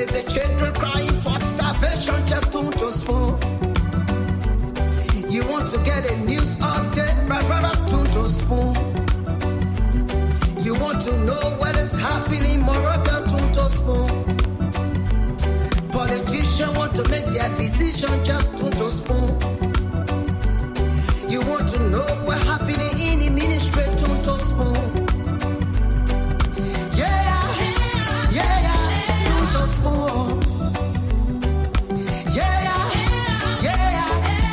If the children crying for starvation, just don't to spoon. You want to get a news update, brother, don't to spoon. You want to know what is happening, Moravia, don't to spoon. Politicians want to make their decision, just don't to spoon. You want to know what happening in the ministry, don't to spoon. Spoon. Yeah,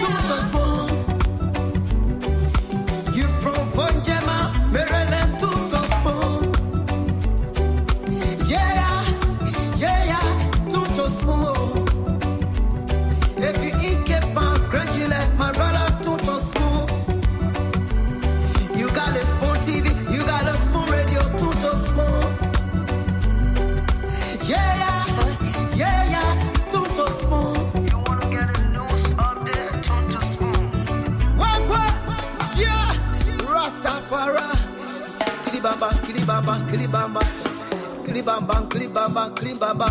don't spoon. You from Fonjema, Maryland, don't spoon. Yeah, don't spoon. If you eat Cape Town, gradually, my brother, don't spoon. You got a spoon TV, you got a spoon radio, don't spoon. Yeah, Tonto Spoon. You wanna get a news update, Tonto Spoon. What? Yeah, Rastafari. Kilibamba, kilibamba, kilibamba, kilibamba, kilibamba, kilibamba.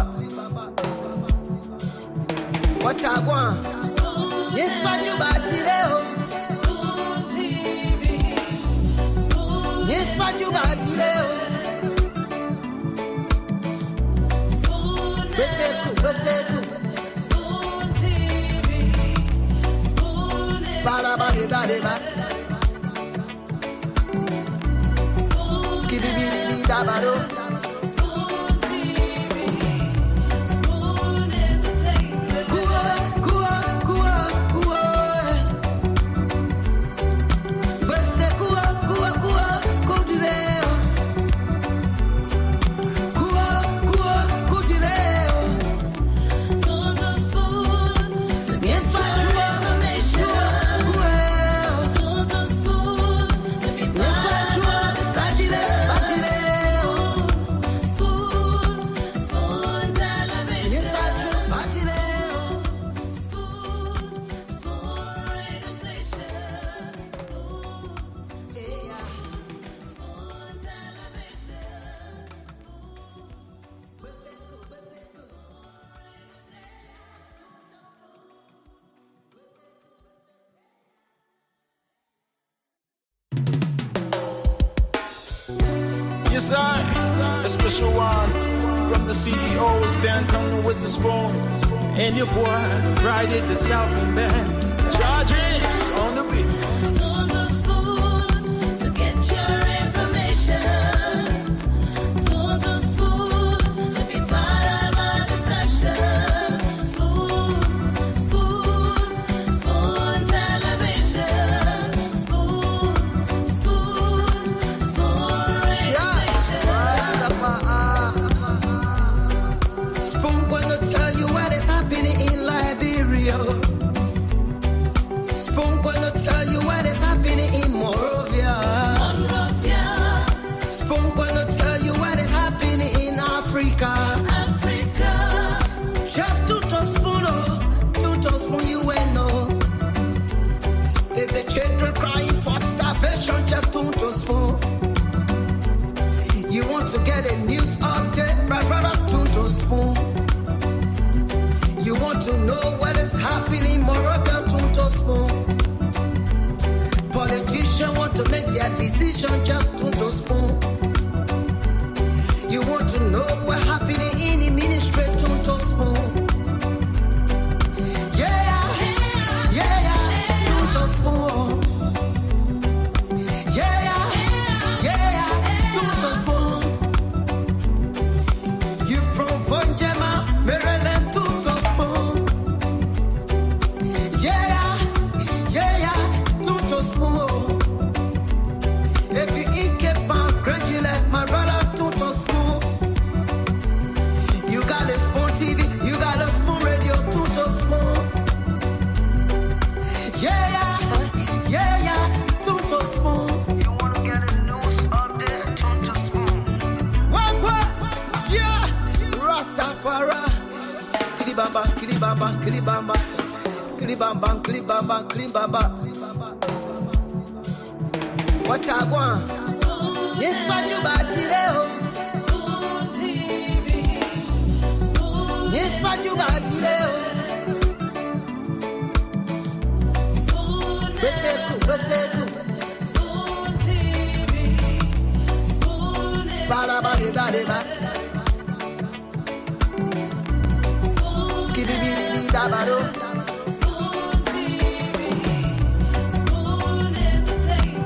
What I want? Yes, you batileo. Spoon TV. Yes, you batileo. Spoon TV, Spoon Ba-da-ba-de-ba-de-ba. Skiddy-biddy-biddy-da-ba-do. Spoon TV, Spoon Entertainment. Kua. Bese kua, kudileo. Yes, I, a special one from the CEO, Stan Tony with the spoon. And your boy, Friday the Southern Band. Charges on the beat. On the spoon to get your information. On the spoon to be part of our discussion. Spoon television. Spoon radio station. Spoon gonna tell you what is happening in Liberia. Spoon gonna tell you what is happening in Monrovia. Spoon gonna tell you what is happening in Africa. Just to spoon, you will know. If the children crying for starvation, just to spoon. You want to get a news update, brother, to spoon. You want to know what is happening, Moravia, to spoon. Politicians want to make their decision, just to spoon. You want to know what happening in the ministry, to spoon. Yeah, to spoon. Yeah, to spoon. You from Fonjema, Maryland, to spoon. Yeah, to spoon. If you eat Cape Town, gradually, my brother, to spoon. You got a spoon TV, you got a spoon radio, to spoon. Yeah, to spoon. You wanna get a news update, to spoon. What? Yeah, Rastafari. Kilibamba, kilibamba, kilibamba. Kilibamba, kilibamba, kilibamba. What I want? Yes, you batileo. Spoon TV, Spoon Spoon Spoon TV, Spoon Entertainment, Spoon Spoon TV, Spoon Entertainment.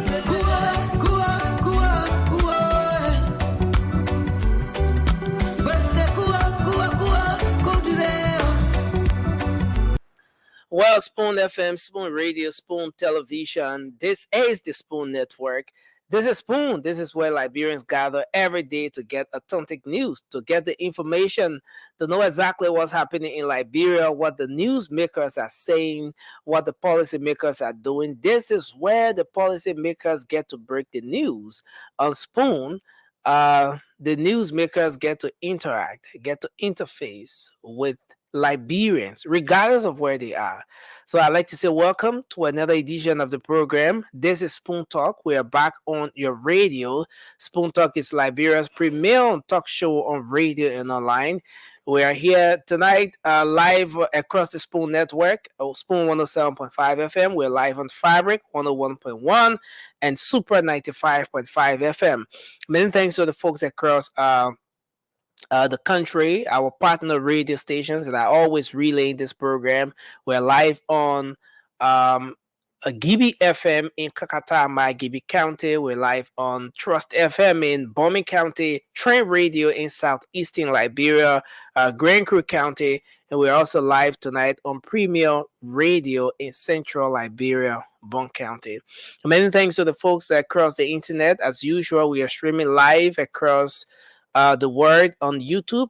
Well, Spoon FM, Spoon Radio, Spoon Television. This is the Spoon Network. This is Spoon. This is where Liberians gather every day to get authentic news, to get the information, to know exactly what's happening in Liberia, what the newsmakers are saying, what the policymakers are doing. This is where the policymakers get to break the news. On Spoon, the newsmakers get to interact, get to interface with Liberians, regardless of where they are. So I'd like to say welcome to another edition of the program. This is Spoon Talk. We are back on your radio. Spoon Talk is Liberia's premier talk show on radio and online. We are here tonight live across the Spoon Network, Spoon 107.5 FM. We're live on Fabric 101.1 and Super 95.5 FM. Many thanks to the folks across the country, our partner radio stations that are always relaying this program. We're live on Gibi FM in Kakatama, Gibi County. We're live on Trust FM in Bombing County, Train Radio in southeastern Liberia, Grand Crew County, and we're also live tonight on Premier Radio in central Liberia, Bon County. Many thanks to the folks across the internet. As usual, we are streaming live across the word on YouTube.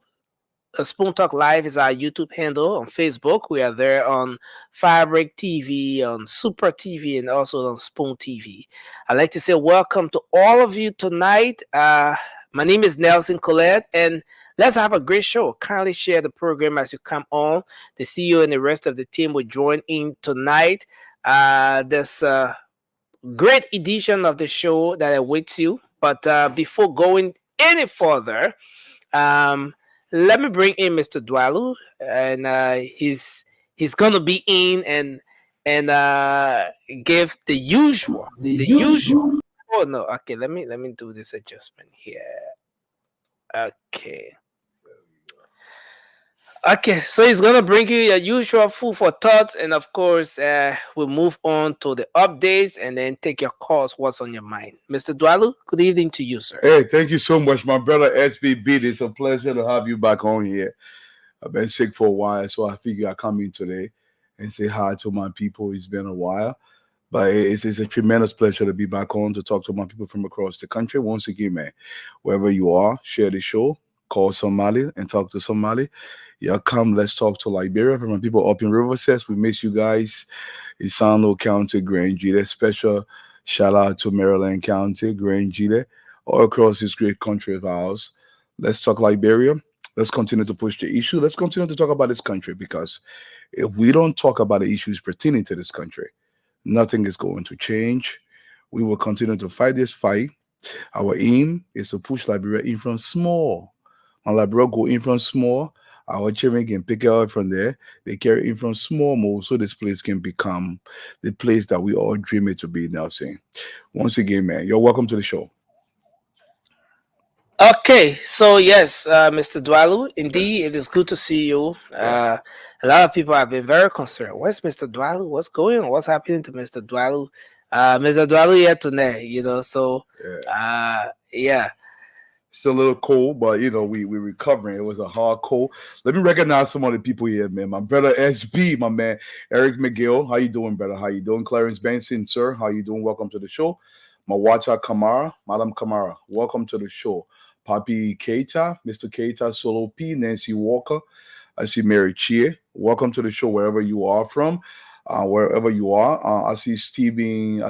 Spoon Talk Live is our YouTube handle. On Facebook, we are there on Fabric TV, on Super TV, and also on Spoon TV. I'd like to say welcome to all of you tonight. My name is Nelson Colette, and let's have a great show. Kindly share the program as you come on. The CEO and the rest of the team will join in tonight. There's a great edition of the show that awaits you. But before going any further, let me bring in Mr. Dwalu, and he's gonna be in and give the usual. Oh no, okay. Let me do this adjustment here. Okay, so he's gonna bring you your usual food for thought, and of course, we'll move on to the updates and then take your calls. What's on your mind, Mr. Dwalu? Good evening to you, sir. Hey, thank you so much, my brother SBB. It's a pleasure to have you back on here. I've been sick for a while, so I figure I come in today and say hi to my people. It's been a while, but it's a tremendous pleasure to be back on to talk to my people from across the country. Once again, man, wherever you are, share the show, call somebody and talk to somebody. Yeah, come, let's talk to Liberia. From my people up in Riverside, we miss you guys. Isano County, Grand Gila. Special shout out to Maryland County, Grand Gila, all across this great country of ours. Let's talk Liberia. Let's continue to push the issue. Let's continue to talk about this country, because if we don't talk about the issues pertaining to this country, nothing is going to change. We will continue to fight this fight. Our aim is to push Liberia in from small. When Liberia go in from small, our children can pick it up from there. They carry in from small mode, so this place can become the place that we all dream it to be now. Saying, once again, man, you're welcome to the show. Okay, so yes, Mr. Dwalu, indeed, it is good to see you. A lot of people have been very concerned. Where's Mr. Dwalu? What's going on? What's happening to Mr. Dwalu? Mr. Dwalu here tonight, so yeah. Still a little cold, but we're recovering. It was a hard cold. Let me recognize some of the people here, man. My brother SB, my man Eric McGill. How you doing, brother? How you doing? Clarence Benson, sir. How you doing? Welcome to the show. Mawata Kamara, Madam Kamara. Welcome to the show. Papi Keita, Mr. Keita, Solo P, Nancy Walker. I see Mary Chia. Welcome to the show wherever you are from. Wherever you are. I see Steven,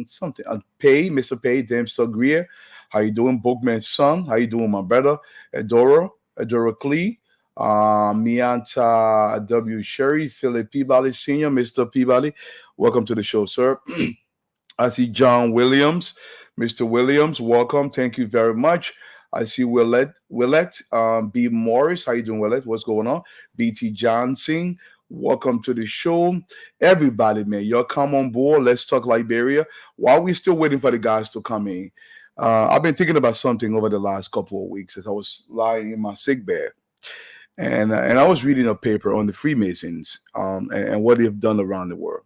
something. Pay, Mr. Pay, Dempster Greer. How you doing? Bookman's son. How you doing, my brother? Adora Klee. Mianta W. Sherry, Philip Peabody Sr., Mr. Peabody. Welcome to the show, sir. I see John Williams. Mr. Williams, welcome. Thank you very much. I see Willette, B. Morris. How you doing, Willette? What's going on? BT Johnson. Welcome to the show. Everybody, man, y'all come on board. Let's talk Liberia. While we're still waiting for the guys to come in, I've been thinking about something over the last couple of weeks as I was lying in my sick bed. And I was reading a paper on the Freemasons and what they've done around the world.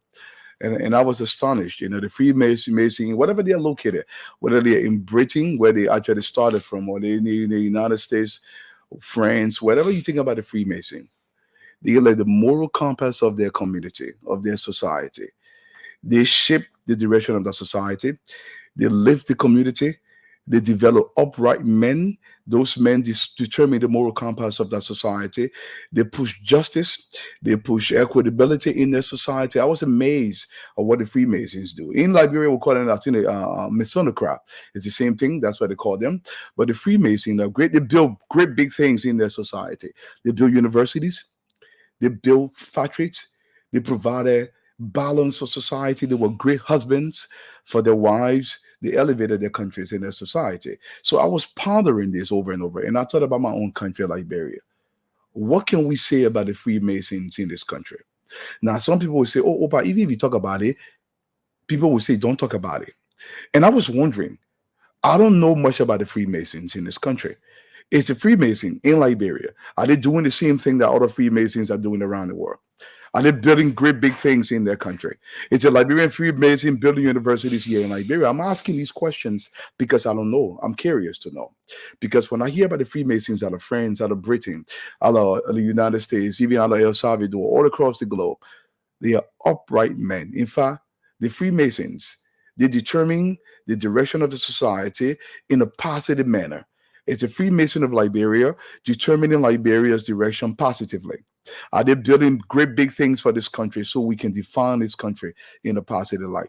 And I was astonished, the Freemason, whatever they're located, whether they're in Britain, where they actually started from, or they're in the United States, France, whatever you think about the Freemason, they are like the moral compass of their community, of their society. They shape the direction of the society. They lift the community. They develop upright men. Those men determine the moral compass of that society. They push justice. They push equitability in their society. I was amazed at what the Freemasons do. In Liberia, we call them, I think, Masonocrat. It's the same thing. That's what they call them. But the Freemasons are great. They build great big things in their society. They build universities. They build factories. They provide a balance for society. They were great husbands for their wives. They elevated their countries in their society. So I was pondering this over and over, and I thought about my own country, Liberia. What can we say about the Freemasons in this country? Now, some people will say, oh, but even if you talk about it, people will say, don't talk about it. And I was wondering, I don't know much about the Freemasons in this country. Is the Freemason in Liberia, are they doing the same thing that other Freemasons are doing around the world? Are they building great big things in their country? Is the Liberian Freemason building universities here in Liberia? I'm asking these questions because I don't know. I'm curious to know. Because when I hear about the Freemasons out of France, out of Britain, out of the United States, even out of El Salvador, all across the globe, they are upright men. In fact, the Freemasons, they determine the direction of the society in a positive manner. It's a Freemason of Liberia determining Liberia's direction positively. Are they building great big things for this country so we can define this country in a positive light?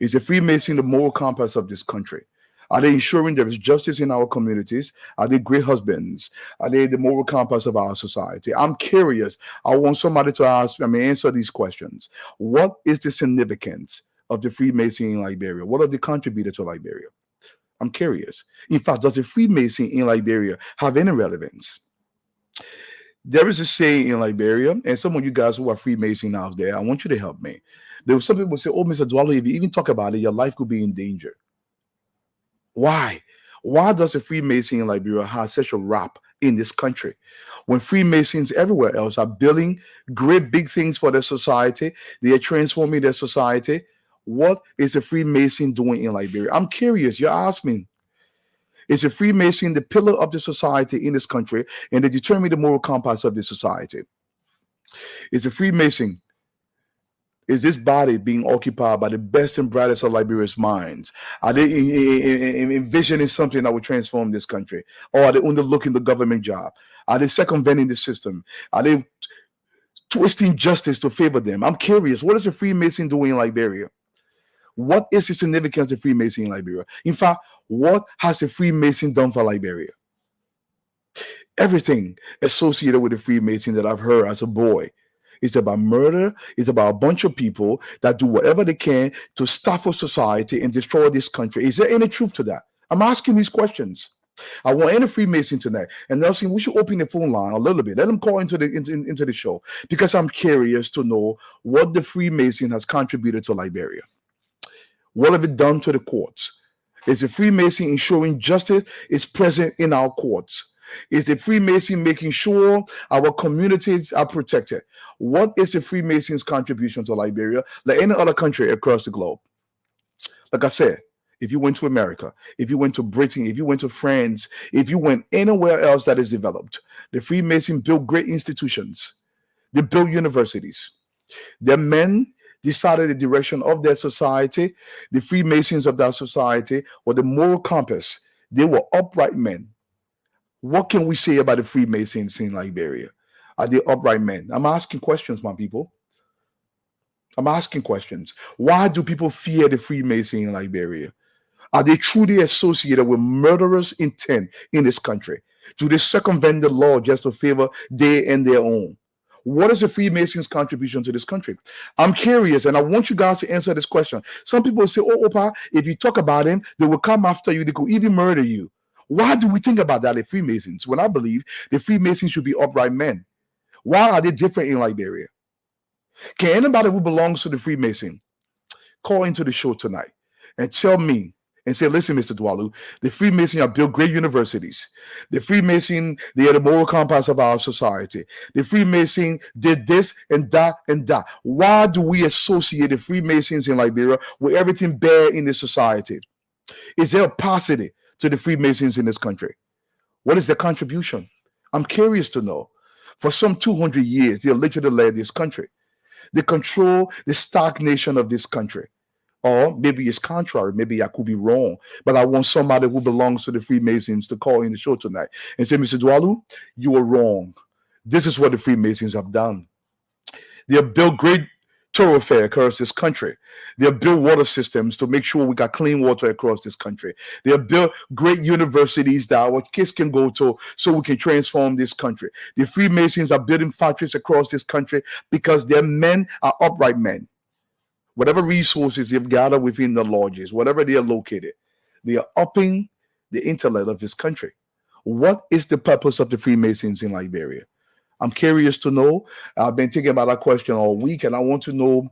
Is the Freemason the moral compass of this country? Are they ensuring there is justice in our communities? Are they great husbands? Are they the moral compass of our society? I'm curious. I want somebody to answer these questions. What is the significance of the Freemason in Liberia? What are they contributed to Liberia? I'm curious. In fact, does the Freemason in Liberia have any relevance? There is a saying in Liberia, and some of you guys who are Freemason out there, I want you to help me. There were some people say, oh, Mr. Dwalo, if you even talk about it, your life could be in danger. Why? Why does a Freemason in Liberia have such a rap in this country? When Freemasons everywhere else are building great big things for their society, they are transforming their society. What is a Freemason doing in Liberia? I'm curious. You ask me. Is a Freemason the pillar of the society in this country, and they determine the moral compass of the society? Is a Freemason, is this body being occupied by the best and brightest of Liberia's minds? Are they envisioning something that will transform this country? Or are they underlooking the government job? Are they circumventing the system? Are they twisting justice to favor them? I'm curious. What is a Freemason doing in Liberia? What is the significance of Freemason in Liberia? In fact, what has a Freemason done for Liberia? Everything associated with the Freemason that I've heard as a boy is about murder. It's about a bunch of people that do whatever they can to stifle society and destroy this country. Is there any truth to that? I'm asking these questions. I want any Freemason tonight, and Nelson, we should open the phone line a little bit. Let them call into the show, because I'm curious to know what the Freemason has contributed to Liberia. What have it done to the courts? Is the Freemason ensuring justice is present in our courts? Is the Freemason making sure our communities are protected? What is the Freemason's contribution to Liberia, like any other country across the globe? Like I said, if you went to America, if you went to Britain, if you went to France, if you went anywhere else that is developed, the Freemason built great institutions. They built universities. Their men decided the direction of their society. The Freemasons of that society were the moral compass. They were upright men. What can we say about the Freemasons in Liberia? Are they upright men? I'm asking questions, my people. I'm asking questions. Why do people fear the Freemason in Liberia? Are they truly associated with murderous intent in this country? Do they circumvent the law just to favor they and their own? What is the Freemasons' contribution to this country? I'm curious, and I want you guys to answer this question. Some people say, oh, Opa, if you talk about him, they will come after you. They could even murder you. Why do we think about that, the Freemasons, when I believe the Freemasons should be upright men? Why are they different in Liberia? Can anybody who belongs to the Freemason call into the show tonight and tell me and say, listen, Mr. Dwalu, the Freemasons have built great universities. The Freemason, they are the moral compass of our society. The Freemason did this and that and that. Why do we associate the Freemasons in Liberia with everything bad in the society? Is there a paucity to the Freemasons in this country? What is their contribution? I'm curious to know. For some 200 years, they literally led this country. They control the stagnation of this country. Or maybe it's contrary. Maybe I could be wrong. But I want somebody who belongs to the Freemasons to call in the show tonight and say, Mr. Dwalu, you are wrong. This is what the Freemasons have done. They have built great thoroughfare across this country. They have built water systems to make sure we got clean water across this country. They have built great universities that our kids can go to so we can transform this country. The Freemasons are building factories across this country because their men are upright men. Whatever resources they've gathered within the lodges, whatever they are located, they are upping the intellect of this country. What is the purpose of the Freemasons in Liberia? I'm curious to know. I've been thinking about that question all week, and I want to know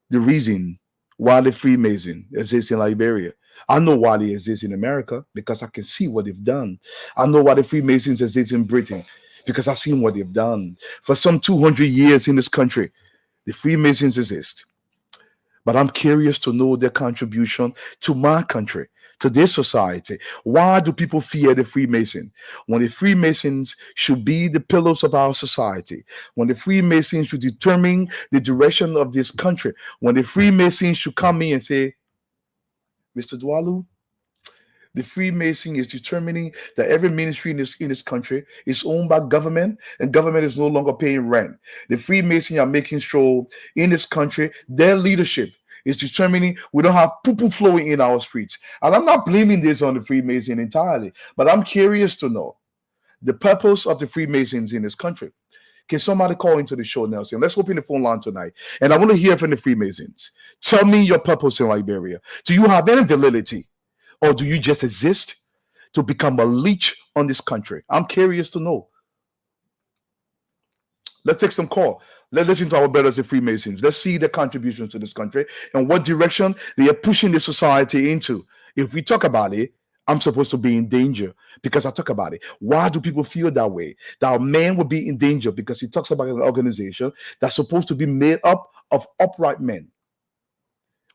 the reason why the Freemason exists in Liberia. I know why they exist in America because I can see what they've done. I know why the Freemasons exist in Britain because I've seen what they've done. For some 200 years in this country, the Freemasons exist. But I'm curious to know their contribution to my country, to this society. Why do people fear the Freemason? When the Freemasons should be the pillars of our society, when the Freemasons should determine the direction of this country, when the Freemasons should come in and say, Mr. Dwalu, the Freemason is determining that every ministry in this country is owned by government, and government is no longer paying rent. The Freemasons are making sure in this country, their leadership is determining we don't have poo-poo flowing in our streets. And I'm not blaming this on the Freemason entirely, but I'm curious to know the purpose of the Freemasons in this country. Can somebody call into the show, Nelson? Let's open the phone line tonight. And I want to hear from the Freemasons. Tell me your purpose in Liberia. Do you have any validity? Or do you just exist to become a leech on this country? I'm curious to know. Let's take some call. Let's listen to our brothers, the Freemasons. Let's see their contributions to this country and what direction they are pushing the society into. If we talk about it, I'm supposed to be in danger because I talk about it. Why do people feel that way? That a man will be in danger because he talks about an organization that's supposed to be made up of upright men.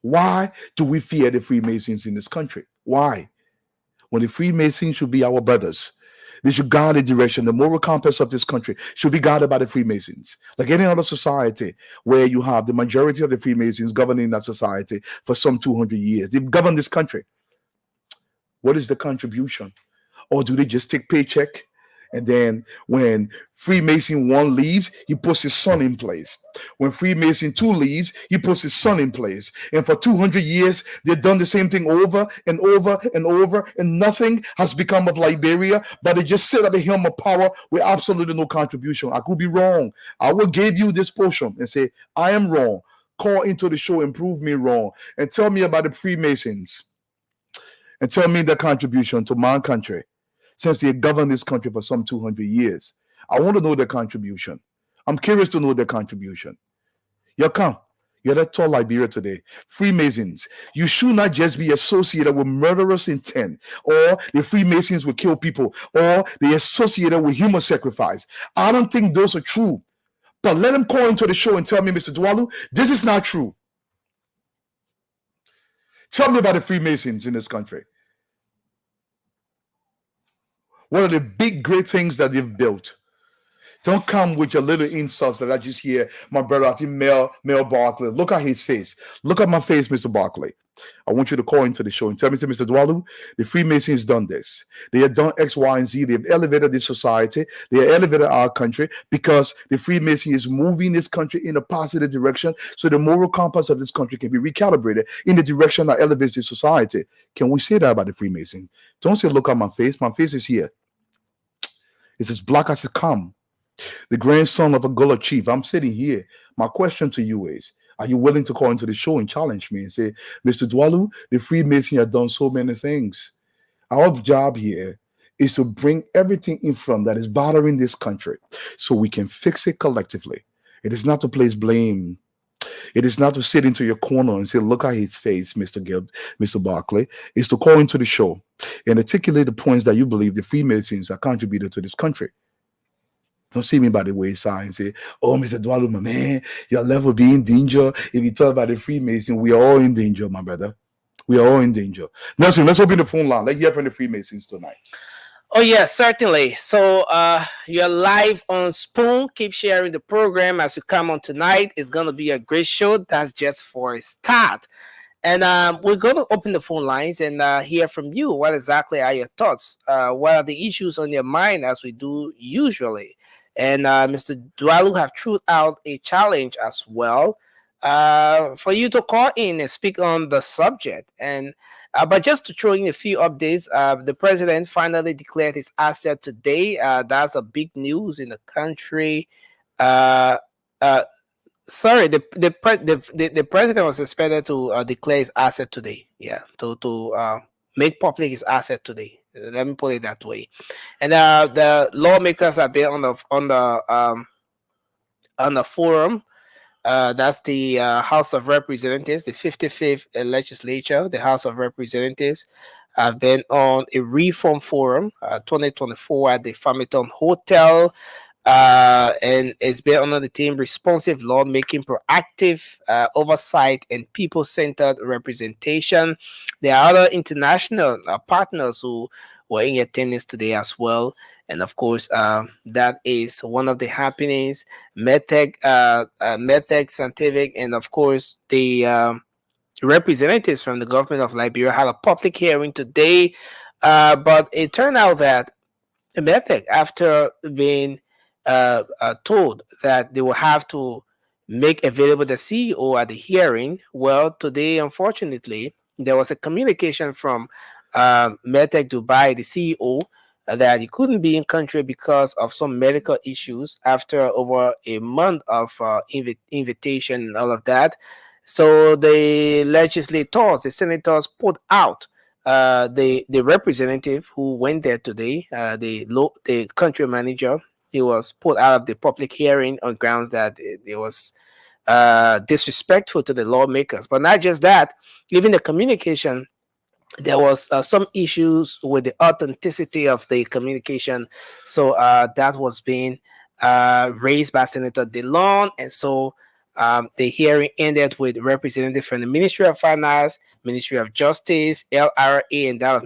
Why do we fear the Freemasons in this country? Why? When the Freemasons should be our brothers. They should guide the direction. The moral compass of this country should be guided by the Freemasons. Like any other society where you have the majority of the Freemasons governing that society for some 200 years. They've governed this country. What is the contribution? Or do they just take paycheck? And then when Freemason 1 leaves, he puts his son in place. When Freemason 2 leaves, he puts his son in place. And for 200 years, they've done the same thing over and over and over, and nothing has become of Liberia, but they just sit at the helm of power with absolutely no contribution. I could be wrong. I will give you this portion and say, I am wrong. Call into the show and prove me wrong. And tell me about the Freemasons. And tell me their contribution to my country. Since they governed this country for some 200 years. I want to know their contribution. I'm curious to know their contribution. You come. You're that tall Liberia today. Freemasons. You should not just be associated with murderous intent, or the Freemasons will kill people, or they associated with human sacrifice. I don't think those are true. But let them call into the show and tell me, Mr. Dwalu, this is not true. Tell me about the Freemasons in this country. What are the big, great things that they've built? Don't come with your little insults that I just hear my brother, I think Mel Barkley. Look at his face. Look at my face, Mr. Barkley. I want you to call into the show and tell me, Mr. Dwalu, the Freemasons done this. They have done X, Y, and Z. They've elevated this society. They have elevated our country because the Freemason is moving this country in a positive direction so the moral compass of this country can be recalibrated in the direction that elevates the society. Can we say that about the Freemason? Don't say, look at my face. My face is here. It's as black as it come. The grandson of a Gullah chief. I'm sitting here. My question to you is, are you willing to call into the show and challenge me and say, Mr. Dwalu, the Freemason has done so many things. Our job here is to bring everything in from that is bothering this country so we can fix it collectively. It is not to place blame. It is not to sit into your corner and say, look at his face, Mr. Gibb, Mr. Barkley. It's to call into the show and articulate the points that you believe the Freemasons are contributed to this country. Don't see me by the wayside and say, oh, Mr. Dwalu, my man, your level be in danger. If you talk about the Freemason, we are all in danger, my brother. We are all in danger. Nelson, let's open the phone line. Let's hear from the Freemasons tonight. Oh yes, certainly. So you're live on Spoon. Keep sharing the program as you come on tonight. It's gonna be a great show. That's just for a start. And we're gonna open the phone lines and hear from you. What exactly are your thoughts? What are the issues on your mind as we do usually? And Mr. Dwalu have threw out a challenge as well for you to call in and speak on the subject. And but just to throw in a few updates, the president finally declared his asset today. That's a big news in the country. Sorry, the president was expected to declare his asset today. Yeah, to make public his asset today. Let me put it that way. And the lawmakers have been on the forum. That's the House of Representatives, the 55th legislature, the House of Representatives, have been on a reform forum 2024 at the Farmington Hotel. And it's been under the theme responsive lawmaking, proactive oversight, and people-centered representation. There are other international partners who were in attendance today as well. And of course, that is one of the happenings. Medtech, Scientific, and of course, the representatives from the government of Liberia had a public hearing today. But it turned out that Medtech, after being told that they will have to make available the CEO at the hearing, well, today, unfortunately, there was a communication from Medtech Dubai, the CEO, that he couldn't be in country because of some medical issues after over a month of invitation and all of that. So the legislators, the senators, put out the representative who went there today, the country manager. He was put out of the public hearing on grounds that it was disrespectful to the lawmakers. But not just that, even the communication, there was some issues with the authenticity of the communication. So that was being raised by Senator DeLon. And so the hearing ended with representatives from the Ministry of Finance, Ministry of Justice, LRA, and that of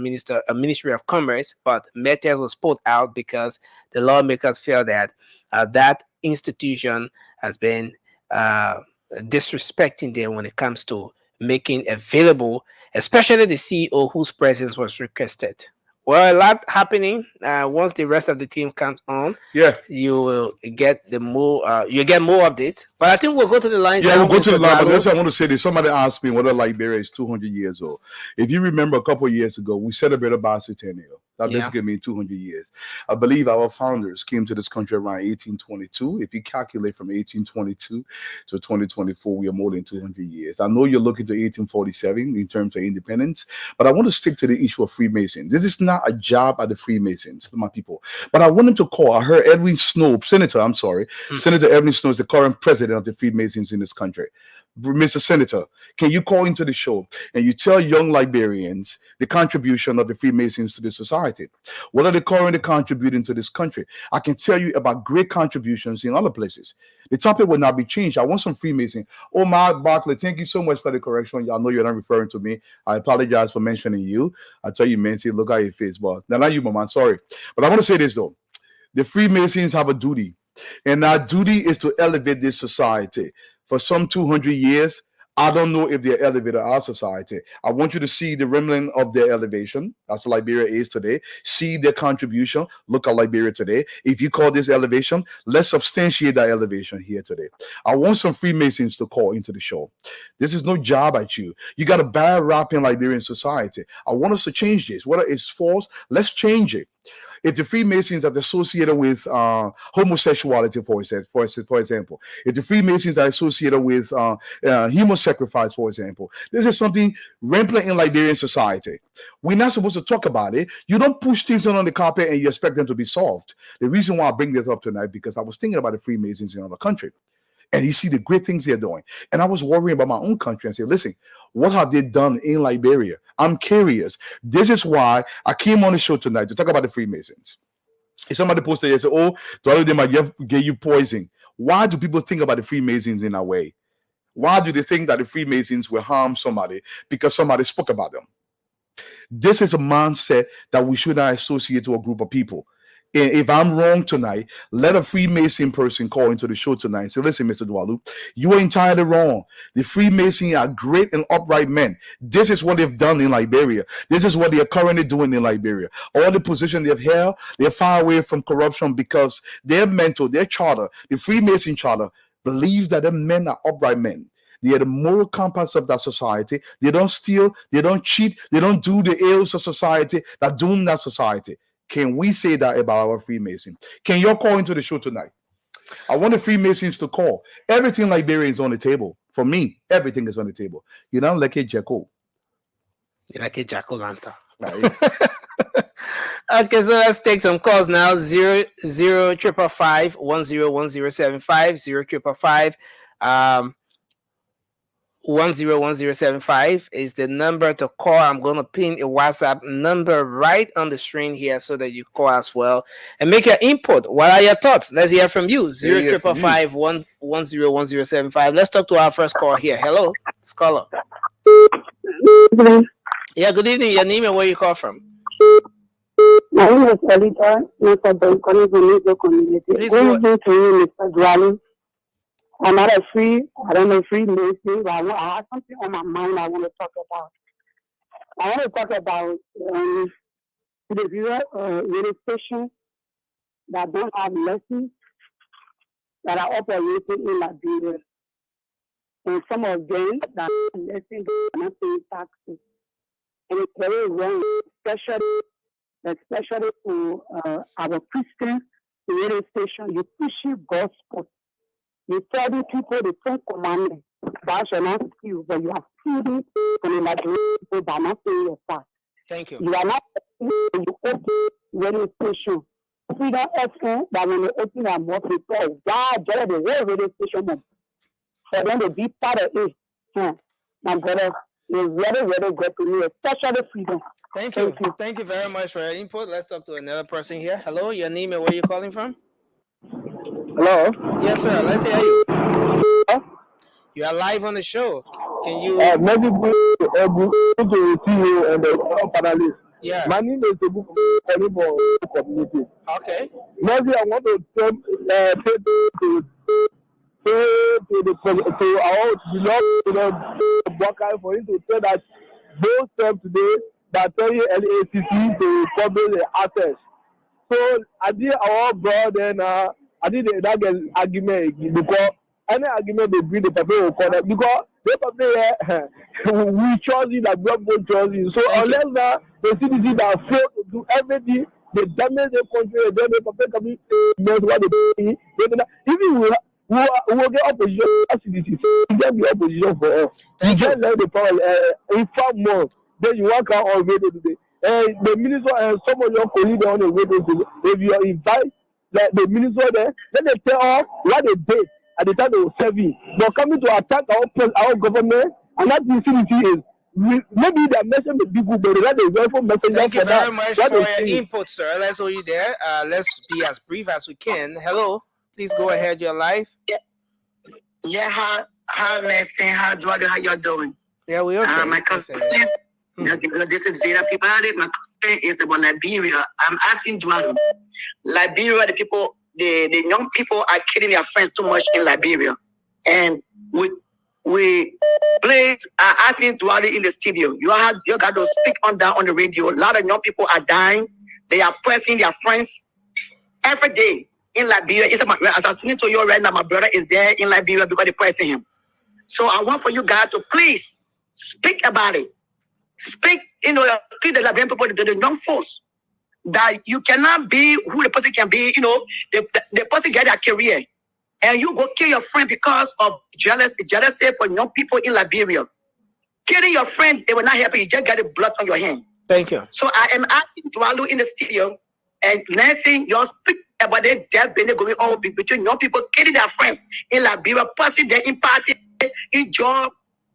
Ministry of Commerce. But Medtech was put out because the lawmakers feel that that institution has been disrespecting them when it comes to making available, especially the CEO whose presence was requested. Well, a lot happening. Once the rest of the team comes on, you will get more updates. But I think we'll go to the lines. Yeah, we'll go to the line. But I want to say this. Somebody asked me whether Liberia is 200 years old. If you remember, a couple of years ago, we celebrated bicentennial. That basically means 200 years. I believe our founders came to this country around 1822. If you calculate from 1822 to 2024, we are more than 200 years. I know you're looking to 1847 in terms of independence, but I want to stick to the issue of Freemasons. This is not a job at the Freemasons, my people. But I want them to call. I heard Edwin Snow, Senator Edwin Snow is the current president of the Freemasons in this country. Mr. Senator, can you call into the show and you tell young Liberians the contribution of the Freemasons to the society? What are they currently contributing to this country? I can tell you about great contributions in other places. The topic will not be changed. I want some Freemason. Oh, Mark Barkley, thank you so much for the correction. I know you're not referring to me. I apologize for mentioning you. I tell you, man, see, look at your face, but not you, man. Sorry. But I want to say this, though. The Freemasons have a duty, and our duty is to elevate this society. For some 200 years, I don't know if they're elevated our society. I want you to see the remnant of their elevation. That's what Liberia is today. See their contribution. Look at Liberia today. If you call this elevation, let's substantiate that elevation here today. I want some Freemasons to call into the show. This is no job at you. You got a bad rap in Liberian society. I want us to change this. Whether it's false, let's change it. If the Freemasons are associated with homosexuality, for example, if the Freemasons are associated with human sacrifice, for example, this is something rampant in Liberian society. We're not supposed to talk about it. You don't push things on the carpet and you expect them to be solved. The reason why I bring this up tonight, because I was thinking about the Freemasons in another country. And you see the great things they're doing. And I was worrying about my own country and say, listen, what have they done in Liberia? I'm curious. This is why I came on the show tonight to talk about the Freemasons. If somebody posted and said, oh, to all of them might give you poison. Why do people think about the Freemasons in that way? Why do they think that the Freemasons will harm somebody because somebody spoke about them? This is a mindset that we should not associate to a group of people. If I'm wrong tonight, let a Freemason person call into the show tonight and say, listen, Mr. Dwalu, you are entirely wrong. The Freemasons are great and upright men. This is what they've done in Liberia. This is what they are currently doing in Liberia. All the position they've held, they're far away from corruption because their mentor, their charter, the Freemason charter, believes that the men are upright men. They are the moral compass of that society. They don't steal, they don't cheat, they don't do the ills of society that doom that society. Can we say that about our Freemasons? Can you call into the show tonight? I want the Freemasons to call. Everything Liberia is on the table. For me, everything is on the table. You don't like it, Jacko. You like it, Jacko Lanta. Okay, so let's take some calls now. 00555 101075 101075 is the number to call. I'm going to pin a WhatsApp number right on the screen here so that you call as well and make your input. What are your thoughts? Let's hear from you. 0555 101075. Let's talk to our first call here. Hello, caller. Yeah, good evening. Your name and where you call from? My name is Elita, Mr. Benkonis, the Negro community. Please Good go. evening to you, Mr. Dwalu. I'm not a Freemason, but I have something on my mind I want to talk about. I want to talk about the radio station that don't have lessons that are operating in Liberia. And some of them that are lessons are not paying taxes. And it's very wrong, especially to our Christian radio station. You push your gospel. You tell the people the 10 commandments, thou shalt not steal, but you are stealing from the Liberian people by not paying your tax. Thank you. You are not you open radio station. Freedom FM that when they open their mouth, they say, God, get the whole radio station up. For them to be part of it. My brother is very, very good to me, especially freedom. Thank you. Thank you very much for your input. Let's talk to another person here. Hello, your name and where you calling from? Hello? Yes, sir. Let's hear you. You are live on the show. Can you? Maybe good to see you and the panelists. Yeah. My name is Ebu for community. Okay. Maybe I want to say to our beloved worker for him to say that both steps today by telling LACC to publish the access. So I did our brother and I did that argument because any argument they bring the people will call them because they probably we chose it like we both chose it. So unless now the CDC that fail to do everything, they damage the country, then the public can be what they even we will get opposition CDC. You get the opposition for us. You just let the power inform more. Then you work out on radio today. The minister and some of your colleagues on the radio today, if you invite the minister there, then they tell us what they did at the time they were serving. They're coming to attack our government, and that the CDC is maybe their message may be good, but they the welfare message. Thank you very much for your input, sir. Let's hold you there. Let's be as brief as we can. Hello, please go ahead. You're live. Yeah. Hi, Leslie. How you doing? Yeah, we okay. My cousin. This is Vera Pibari. My question is about Liberia. I'm asking Dwalu. Liberia, the young people are killing their friends too much in Liberia. And we played asking Dwalu in the studio. You got to speak on that on the radio. A lot of young people are dying. They are pressing their friends every day in Liberia. As I'm speaking to you right now, my brother is there in Liberia because they're pressing him. So I want for you guys to please speak about it. Speak the Liberian people, the young folks. that you cannot be who the person can be. You know, the person get their career, and you go kill your friend because of jealousy for young people in Liberia. Killing your friend, they will not help you. You just get the blood on your hand. Thank you. So I am asking Dwalu in the studio, and Nancy, you speak about the death going on between young people killing their friends in Liberia, passing their in party, in job.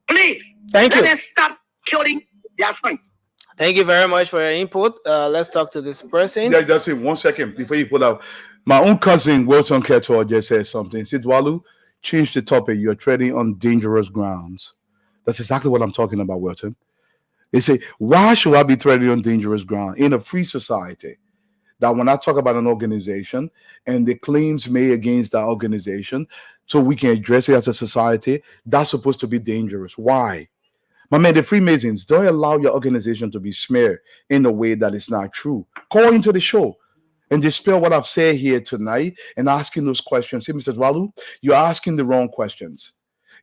Please, Thank let you. them stop killing their friends. Thank you very much for your input. Let's talk to this person. Yeah, just in 1 second before you put out. My own cousin Wilson Ketor just said something. He said, Dwalu, change the topic. You're treading on dangerous grounds. That's exactly what I'm talking about, Wilson. They say, why should I be treading on dangerous ground in a free society? That when I talk about an organization and the claims made against that organization, so we can address it as a society, that's supposed to be dangerous. Why? My man, the Freemasons, don't allow your organization to be smeared in a way that is not true. Call into the show and dispel what I've said here tonight and asking those questions. Say, Mr. Dwalu, you're asking the wrong questions.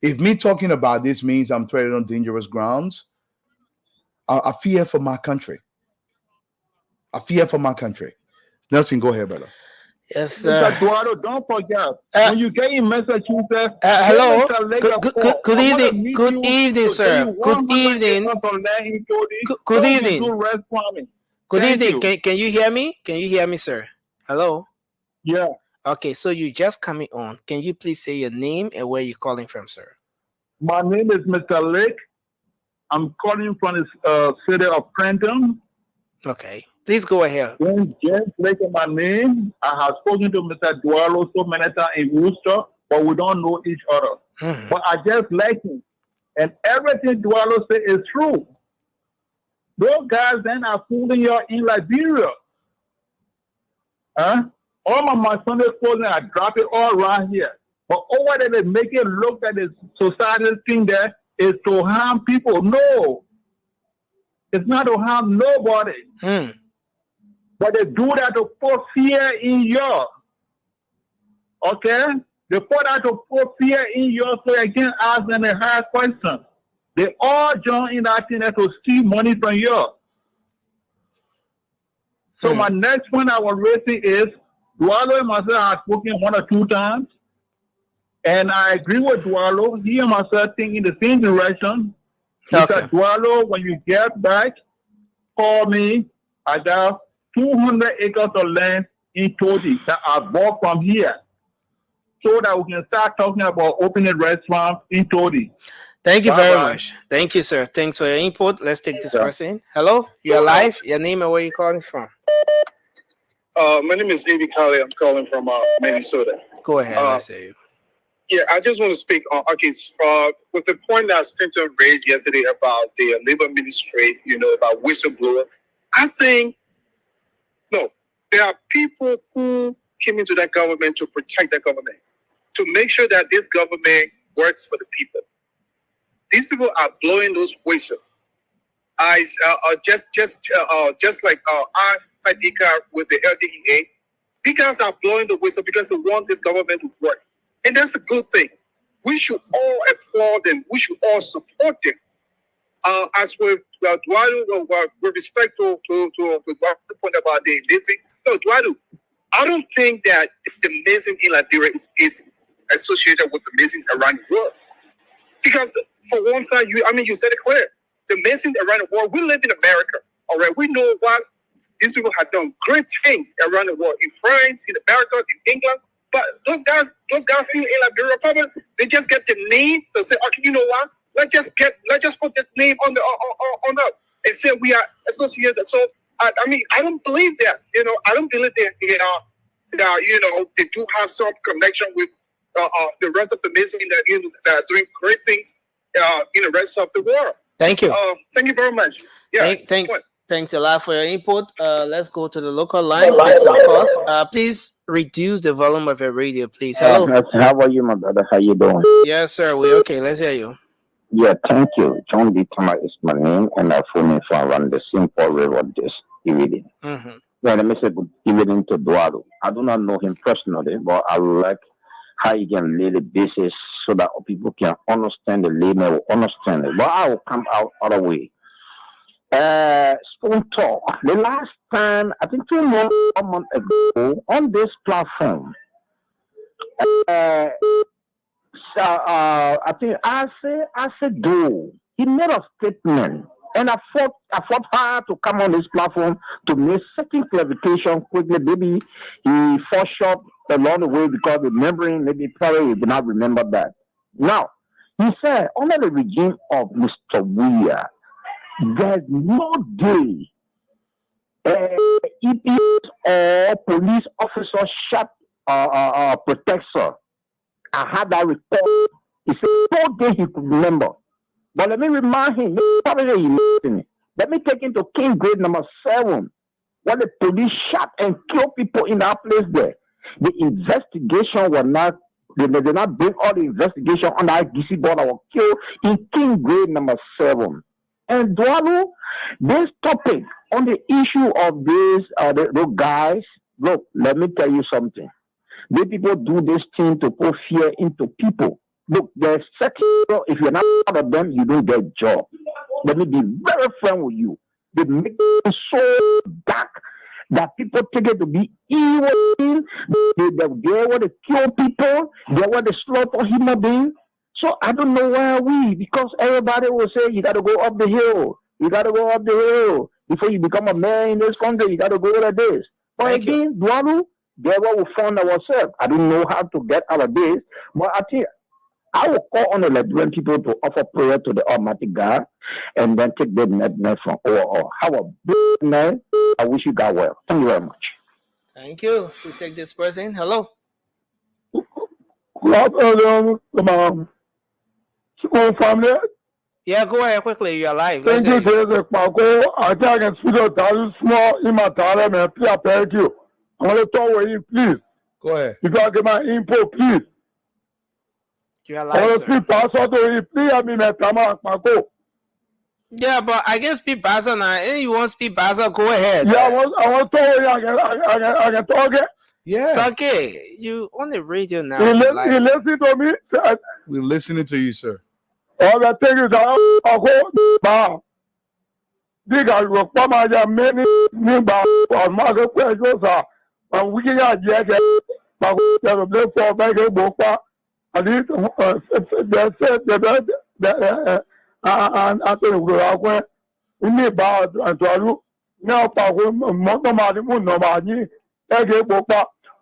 If me talking about this means I'm treading on dangerous grounds, I fear for my country. I fear for my country. Nelson, go ahead, brother. Yes, sir. Mr. Dwalu, don't forget, when you get in Massachusetts, hello. Good I wanna evening. meet Good you evening, to sir. tell you Good 100 evening. acres of land in Cody. Good Don't evening. do rest farming. Good Thank evening. you. Can you hear me? Can you hear me, sir? Hello. Yeah. Okay, so you just coming on. Can you please say your name and where you're calling from, sir? My name is Mr. Lake. I'm calling from the city of Trenton. Okay, please go ahead. James Lake is my name. I have spoken to Mr. Dwalu so many times in Worcester, but we don't know each other. Mhm. But I just like him. And everything Dwalu says is true. Those guys then are fooling you in Liberia. Huh? All of my Sunday schools, I drop it all around here. But over there, they make it look like the society thing there is to harm people. No. It's not to harm nobody. Hmm. But they do that to put fear in you. Okay? They put that to put fear in you so you can't ask them a hard question. They all join in that thing there to steal money from you. So my next point I was raising is, Dwalu and myself have spoken 1 or 2 times. And I agree with Dwalu. He and myself think in the same direction. Okay. Mr. Dwalu, when you get back, call me. I got 200 acres of land in Todi that I bought from here, so that we can start talking about opening restaurants in Todi. Thank you very Bye-bye. much. Thank you, sir. Thanks for your input. Let's take this person. Hello, you're live. Your name and where you calling from? My name is David Colley. I'm calling from Minnesota. Go ahead. Let's hear you. Yeah, I just want to speak on with the point that Stanton raised yesterday about the labor ministry, about whistleblower. I think there are people who came into that government to protect that government, to make sure that this government works for the people. These people are blowing those whistles. Just like Fadika with the LDEA, these guys are blowing the whistle because they want this government to work. And that's a good thing. We should all applaud them. We should all support them. As with Dwalu, with respect to Dwalu's point about the Mason, Dwalu, I don't think that the Mason in Liberia is associated with the Mason around the world. Because for one thing, you said it clear. The Mason around the world, we live in America, all right? We know what these people have done great things around the world, in France, in America, in England. But those guys in Liberia, probably they just get the name to say, okay, you know what? Let's just put this name on us and say we are associated. So I don't believe that. I don't believe that they do have some connection with the rest of the Mason that are doing great things in the rest of the world. Thank you. Thank you very much. Yeah. Thanks a lot for your input. Let's go to the local line. Take some calls. Please reduce the volume of your radio, please. Hello. How are you, my brother? How you doing? Yes, sir. We okay. Let's hear you. Yeah, thank you. John D. Thomas is my name, and I'm phoning from around the Simple River this evening. Mm-hmm. Yeah, let me say good evening to Dwalu. I do not know him personally, but I like how he can lay the basis so that people can understand the layman will understand it. But I will come out other way. Spoon Talk. The last time, I think 2 months, 1 month ago, on this platform, I think I said, do. He made a statement, and I fought hard to come on this platform to make certain clarification quickly. Maybe he fell short along the way because remembering, maybe probably he did not remember that. Now, he said, under the regime of Mr. Weir, there's no day EPs or police officer shot protector. I had that report. He said, no day he could remember. But let me remind him, let me take him to King Grade number 7, where the police shot and killed people in that place there. The investigation was not, they did not bring all the investigation on the IGC board that was killed in King Grade number 7. And Dwalu, this topic on the issue of those guys, look, let me tell you something. The people do this thing to put fear into people. Look, there's second, if you're not part of them, you don't get a job. Let me be very frank with you. They make it so dark that people take it to be evil. They want to kill people. They want to slaughter human beings. So I don't know where we, because everybody will say you got to go up the hill. You got to go up the hill before you become a man in this country. You got to go like this. But again, Dwalu, that's what we found ourselves. I don't know how to get out of this, but I think I will call on the Liberian people to offer prayer to the Almighty God and then take the net from all. Have a big night. I wish you God well. Thank you very much. Thank you. We take this person. Hello. Good afternoon, Spoon family. Yeah, go ahead quickly. You're live. Thank you, Jesus. Paco. I think I can speak to you small in my time and please thank you. I want to talk with you, please. Go ahead. If I get my info, please. You're I live, want to sir. speak pastor to you, please. I mean, my time, Paco. Yeah, but I can speak Baza now. And you want to speak Baza, go ahead. Yeah, I want to talk with you. I can talk it. Yeah. Okay, you on the radio now. You live. listen to me. We're listening to you, sir. All the things that I go, diga ro pa ma ya many nígbà ọmọ akẹ́kọ̀ọ́ ẹjọ́ sà àwọn wíkí yà jẹ́ ẹ̀jẹ̀ pàkó tẹ̀lé play for bẹ́ẹ̀ gbó pa àti àtẹ̀wòrán akẹ́ ní ìbá àtọ̀lú ní ọ̀pàkó mọ́tò máa ní mú nọ̀mà ní ẹ̀jẹ̀ gbó pa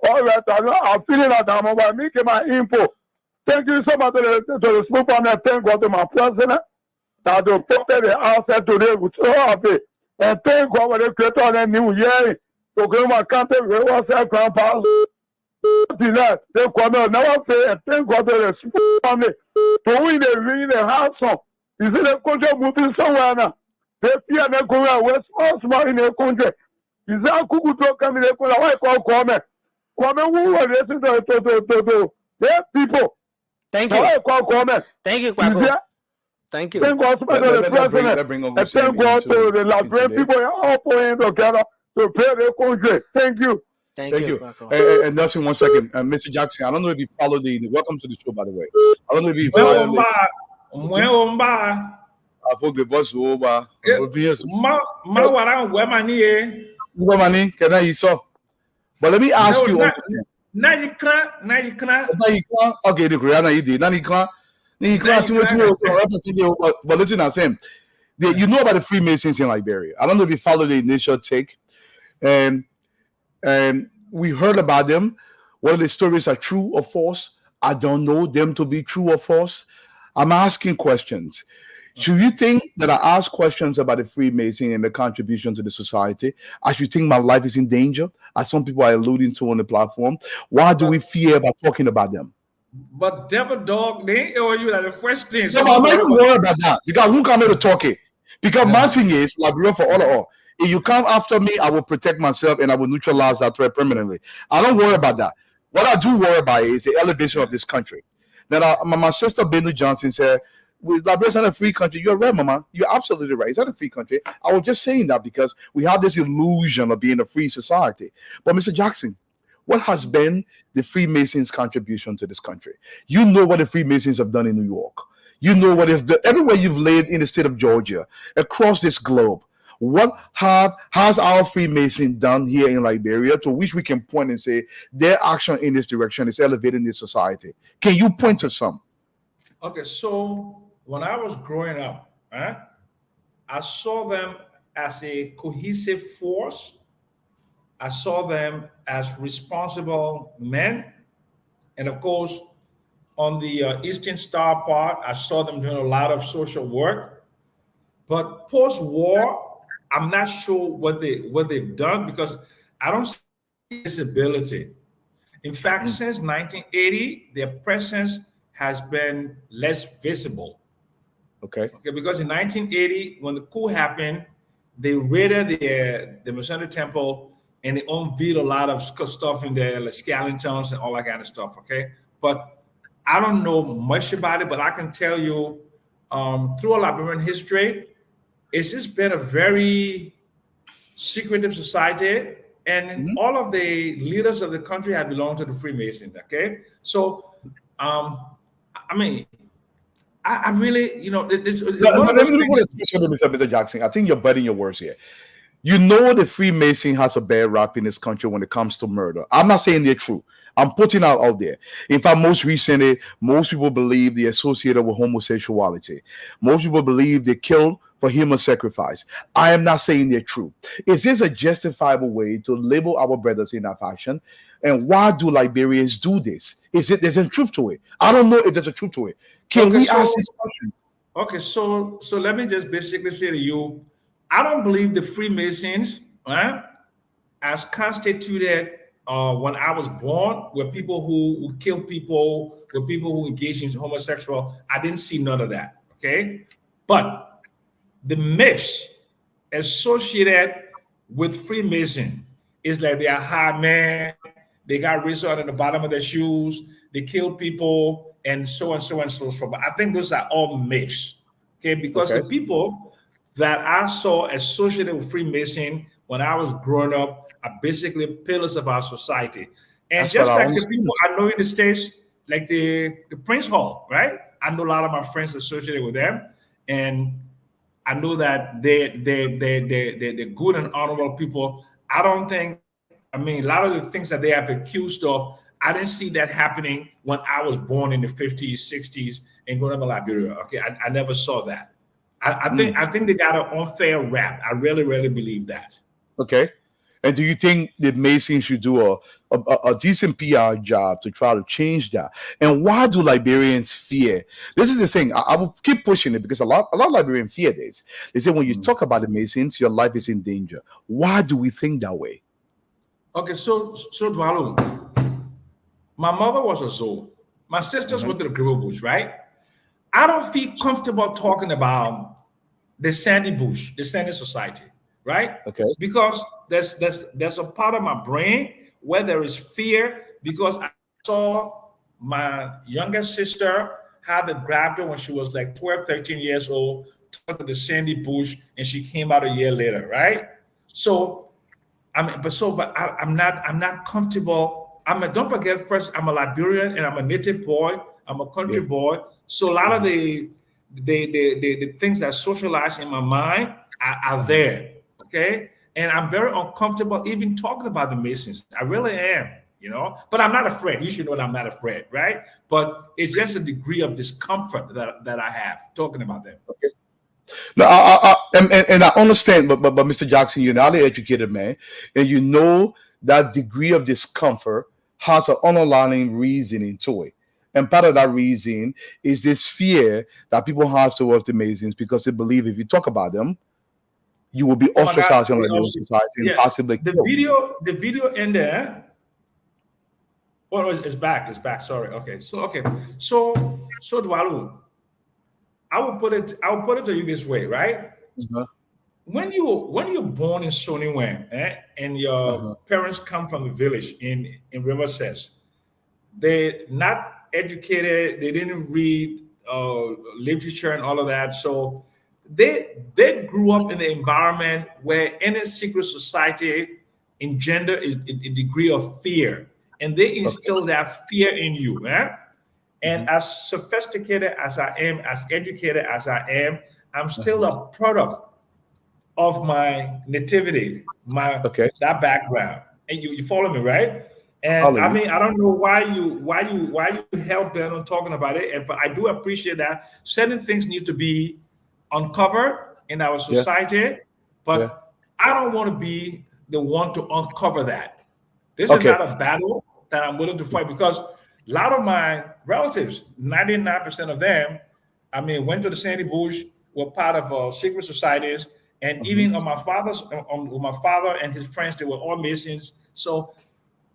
ọ̀rẹ́ tàbí àfihàn àtàwọn ọmọ mi kì máa info. Thank you so much to the Spoon family. Thank God to my president. That they put the outside today with so happy. And thank God for the creator of the new year. To come and country, we was a grandpa. They come out never say, and thank God to the Spoon family. To win the ring the house song. You see the country moving somewhere now. They fear they go away small in the country. You see how Kuku to come in the country. Why call Kwame? Kwame, who are listening to their people? Thank you. Why call Kwame? Thank you, You Kwako. see? Thank you. Thank God to the president. And thank God to the Liberian people all pulling together to pay the country. Thank you. Thank you, Kwako. And Nelson, 1 second. Mr. Jackson, I don't know if you follow welcome to the show, by the way. I don't know if you follow I hope the boss will over. Money, can I saw? But let me ask you. Okay, the Korean you did. But listen, I'm saying, you know about the Freemasons in Liberia. I don't know if you follow the initial take, and we heard about them. Whether the stories are true or false, I don't know them to be true or false. I'm asking questions. Should you think that I ask questions about the Freemason and the contribution to the society? I should think my life is in danger, as some people are alluding to on the platform. Why do we fear about talking about them? But devil dog, they owe you that the first thing. No, I'm not even worried about that because who come here to talk it? Because my thing is Liberia for all. If you come after me, I will protect myself and I will neutralize that threat permanently. I don't worry about that. What I do worry about is the elevation of this country. Now, my sister Bennu Johnson said, "With Liberia is not a free country." You're right, Mama. You're absolutely right. It's not a free country. I was just saying that because we have this illusion of being a free society. But Mr. Jackson, what has been the Freemasons' contribution to this country? You know what the Freemasons have done in New York. You know what if everywhere you've lived in the state of Georgia, across this globe. What has our Freemason done here in Liberia to which we can point and say their action in this direction is elevating the society? Can you point to some? Okay, so when I was growing up, I saw them as a cohesive force. I saw them as responsible men. And of course, on the Eastern Star part, I saw them doing a lot of social work. But post-war, I'm not sure what they've done because I don't see visibility. In fact, since 1980, their presence has been less visible. Okay, because in 1980, when the coup happened, they raided the Masonic Temple and they unveiled a lot of stuff in there, like skeletons and all that kind of stuff. Okay, but I don't know much about it, but I can tell you through a Liberian history, it's just been a very secretive society, and all of the leaders of the country have belonged to the Freemasons. Okay, so I mean, I really, you know, it's one of those things. Mr. Jackson, I think you're biting your words here. You know, the Freemason has a bad rap in this country when it comes to murder. I'm not saying they're true. I'm putting out there. In fact, most recently, most people believe they're associated with homosexuality. Most people believe they killed for human sacrifice. I am not saying they're true. Is this a justifiable way to label our brothers in that fashion? And why do Liberians do this? There's a truth to it? I don't know if there's a truth to it. Can we ask these questions? Okay, so let me just basically say to you, I don't believe the Freemasons, as constituted when I was born, were people who kill people, were people who engage in homosexual. I didn't see none of that. Okay, but the myths associated with Freemason is like they are high men, they got razor in the bottom of their shoes, they kill people, and so on, so on, so forth. But I think those are all myths. Okay, because the people that I saw associated with Freemason when I was growing up are basically pillars of our society. And that's just like the people I know in the States, like the Prince Hall, right? I know a lot of my friends associated with them, and I know that they're good and honorable people. I don't think, I mean, a lot of the things that they have accused of, I didn't see that happening when I was born in the 50s, 60s, and growing up in Liberia. Okay, I never saw that. I think they got an unfair rap. I really, really believe that. Okay. And do you think that Masons should do a decent PR job to try to change that? And why do Liberians fear? This is the thing. I will keep pushing it because a lot of Liberians fear this. They say when you talk about the Masons, your life is in danger. Why do we think that way? Okay, so Dwalu, my mother was a Zoe. My sisters went to the Grill Bush, right? I don't feel comfortable talking about the Sandy Bush, the Sandy Society, right? Okay. Because there's a part of my brain where there is fear because I saw my younger sister had to grab her when she was like 12, 13 years old, took to the Sandy Bush, and she came out a year later, right? So I'm not comfortable. Don't forget, first, I'm a Liberian and I'm a native boy. I'm a country boy. So a lot of the things that socialize in my mind are there, okay? And I'm very uncomfortable even talking about the Masons. I really am, you know? But I'm not afraid. You should know that I'm not afraid, right? But it's just a degree of discomfort that I have talking about them. Okay. No, I understand, but Mr. Jackson, you're not an educated man, and you know that degree of discomfort has an underlying reasoning to it. And part of that reason is this fear that people have towards the Masons because they believe if you talk about them, you will be ostracized in the society and possibly killed. The video in there. Oh, it's back. It's back. Sorry. Okay. So Dwalu, I will put it to you this way, right? When you're born in Soniwen, and your parents come from a village in Riverset, they're not educated, they didn't read literature and all of that, so they grew up in an environment where any secret society engender is a degree of fear, and they instill that fear in you. And as sophisticated as I am, as educated as I am, I'm still a product of my nativity, my that background. And you follow me, right? And I mean, I don't know why you hell bent on talking about it, and but I do appreciate that certain things need to be uncovered in our society, but I don't want to be the one to uncover that. This is not a battle that I'm willing to fight because a lot of my relatives, 99% of them, I mean, went to the Sandy Bush, were part of secret societies, and even on my father's, on my father and his friends, they were all Masons. So,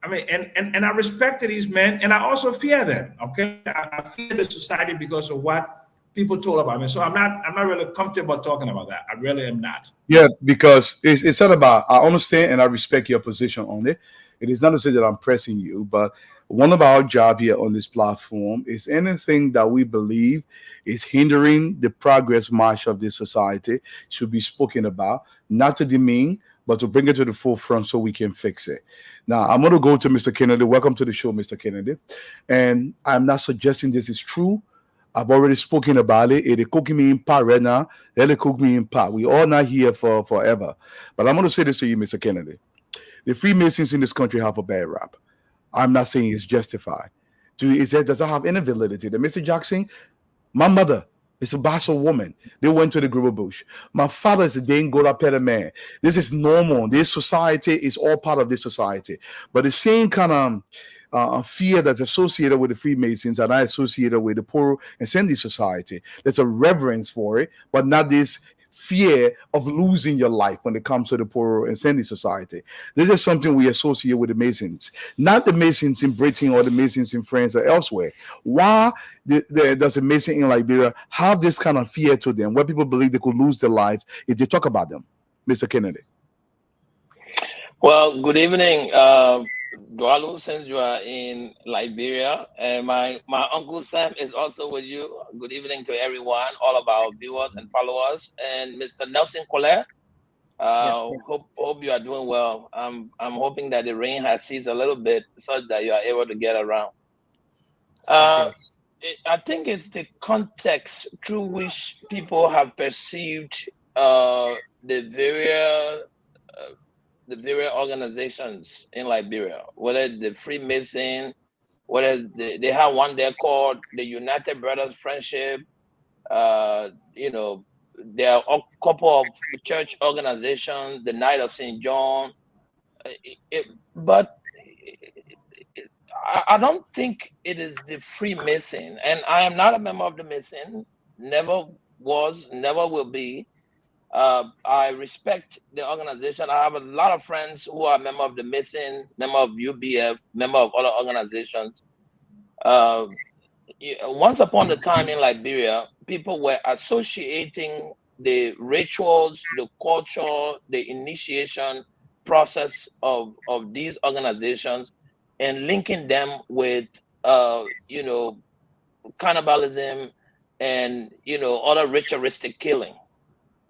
I mean, and I respected these men, and I also fear them. Okay, I fear the society because of what people told about me. So I'm not really comfortable talking about that. I really am not. Yeah, because it's not about, I understand and I respect your position on it. It is not to say that I'm pressing you, but one of our job here on this platform is anything that we believe is hindering the progress march of this society should be spoken about, not to demean, but to bring it to the forefront so we can fix it. Now, I'm going to go to Mr. Kennedy. Welcome to the show, Mr. Kennedy. And I'm not suggesting this is true. I've already spoken about it. It cooking me in pot right now. They'll cook me in pot. We all not here for forever. But I'm going to say this to you, Mr. Kennedy. The Freemasons in this country have a bad rap. I'm not saying it's justified. Does that have any validity? The Mr. Jackson, my mother is a Basel woman. They went to the Gruber Bush. My father is a Dane-Gola Petter man. This is normal. This society is all part of this society. But the same kind of fear that's associated with the Freemasons and I associated with the Poro and Sandy Society. There's a reverence for it, but not this fear of losing your life when it comes to the Poro and Sandy Society. This is something we associate with the Masons, not the Masons in Britain or the Masons in France or elsewhere. Why does a Mason in Liberia have this kind of fear to them where people believe they could lose their lives if they talk about them? Mr. Kennedy. Well, good evening, Dwalu, since you are in Liberia, and my Uncle Sam is also with you. Good evening to everyone, all of our viewers and followers, and Mr. Nelson Colette. Hope you are doing well. I'm hoping that the rain has ceased a little bit, such that you are able to get around. I think it's the context through which people have perceived the various organizations in Liberia, whether the Freemason, whether they have one there called the United Brothers Friendship. You know, there are a couple of church organizations, the Knight of St. John. But I don't think it is the Freemason, and I am not a member of the Mason, never was, never will be. I respect the organization. I have a lot of friends who are member of the Mason, member of UBF, member of other organizations. Once upon a time in Liberia, people were associating the rituals, the culture, the initiation process of these organizations and linking them with, you know, cannibalism and, you know, other ritualistic killing.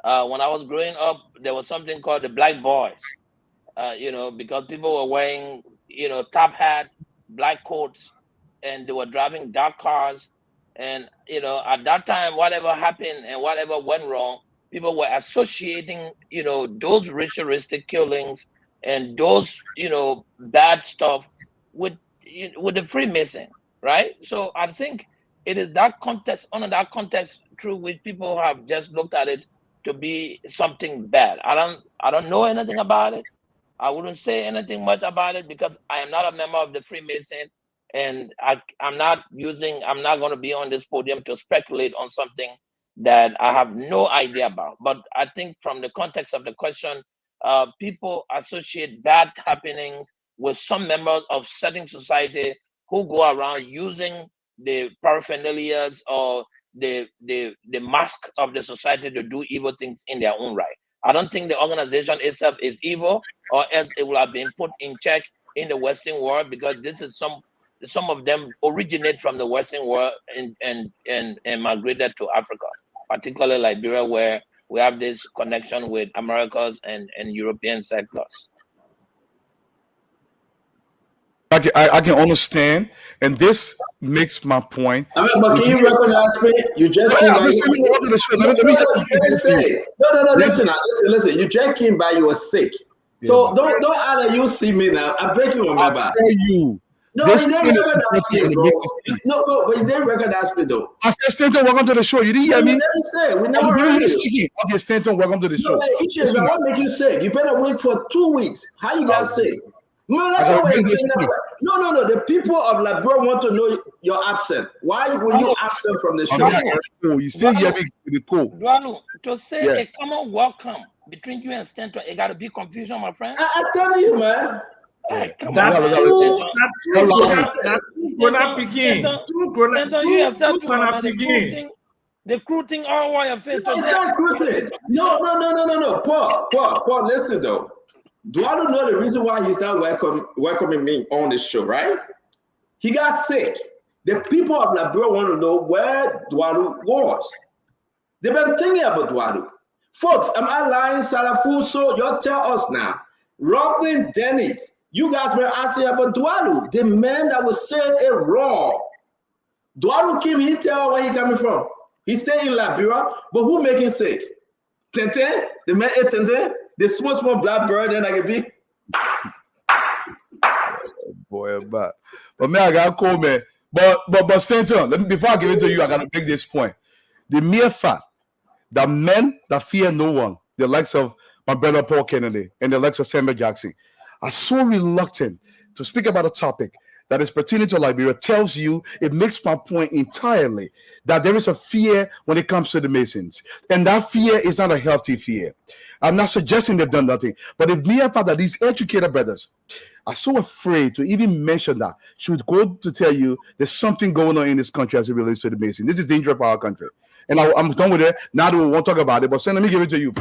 When I was growing up, there was something called the Black Boys, you know, because people were wearing, you know, top hat, black coats, and they were driving dark cars. And, you know, at that time, whatever happened and whatever went wrong, people were associating, you know, those ritualistic killings and those, you know, bad stuff with the Freemason, right? So I think it is that context, under that context through which people have just looked at it to be something bad. I don't know anything about it. I wouldn't say anything much about it because I am not a member of the Freemason, and I'm not going to be on this podium to speculate on something that I have no idea about. But I think from the context of the question, people associate bad happenings with some members of certain society who go around using the paraphernalias or the mask of the society to do evil things in their own right. I don't think the organization itself is evil, or else it will have been put in check in the Western world, because this is some of them originate from the Western world and migrated to Africa, particularly Liberia, where we have this connection with Americas and European settlers. I can understand, and this makes my point. I mean, but can you recognize me? You just came by. Listen, listen. You just came by. You were sick. So don't add that you see me now. I beg you, remember. I saw you. No, you didn't recognize me, bro. No, but you didn't recognize me, though. I said, Stanton, welcome to the show. You didn't hear me? You never said. We never heard you. Okay, Stanton, welcome to the show. No, what make you sick? You better wait for 2 weeks. How you got sick? No. The people of Liberia want to know you're absent. Why were you absent from the show? You still hear me with the call. Dualu, to say a common welcome between you and Stanton, it got to be confusion, my friend. I tell you, man. That two gonna begin. The recruiting all why your face. It's not recruiting. No. Paul, listen though. Dualu know the reason why he's not welcoming me on the show, right? He got sick. The people of Liberia want to know where Dualu was. They've been thinking about Dualu. Folks, am I lying, Salafuso? Y'all tell us now. Robin Dennis, you guys were asking about Dualu, the man that was saying it wrong. Dualu came, he tell where he coming from. He stay in Liberia, but who make him sick? Tintin? The man ate Tintin? The small black bird and I can be. Boy, but man, I got cool, man. But Stanton, before I give it to you, I gotta make this point. The mere fact that men that fear no one, the likes of my brother Paul Kennedy and the likes of Samuel Jackson, are so reluctant to speak about a topic that is pertaining to Liberia tells you, it makes my point entirely that there is a fear when it comes to the Masons. And that fear is not a healthy fear. I'm not suggesting they've done nothing, but if mere fact that these educated brothers are so afraid to even mention that, should go to tell you there's something going on in this country as it relates to the Mason. This is dangerous for our country. And I'm done with it. Now we won't talk about it, but Sam, let me give it to you.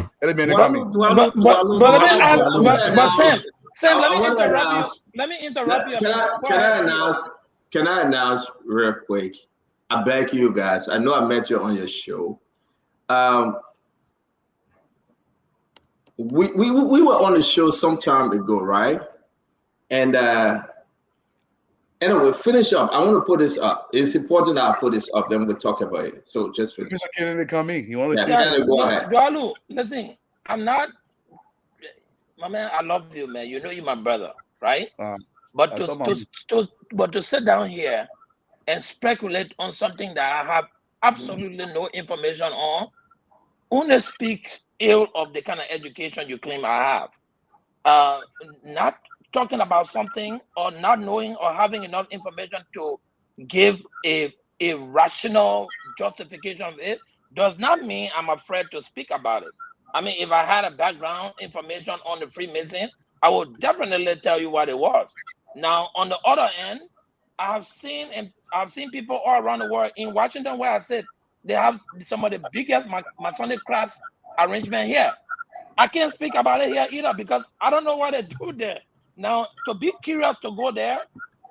Sam, let me interrupt you. Can I announce real quick? I beg you guys. I know I met you on your show. We were on the show some time ago, right? And anyway, finish up. I want to put this up. It's important that I put this up. Then we'll talk about it. So just finish. Mr. Kennedy coming. You want to go ahead. Dualu, listen. I'm not. My man, I love you, man. You know you're my brother, right? But to sit down here and speculate on something that I have absolutely no information on, only speaks ill of the kind of education you claim I have. Not talking about something or not knowing or having enough information to give a rational justification of it does not mean I'm afraid to speak about it. I mean, if I had a background information on the Freemason, I would definitely tell you what it was. Now, on the other end, I've seen people all around the world. In Washington, where I said they have some of the biggest Masonic class arrangement here. I can't speak about it here either because I don't know what they do there. Now, to be curious to go there,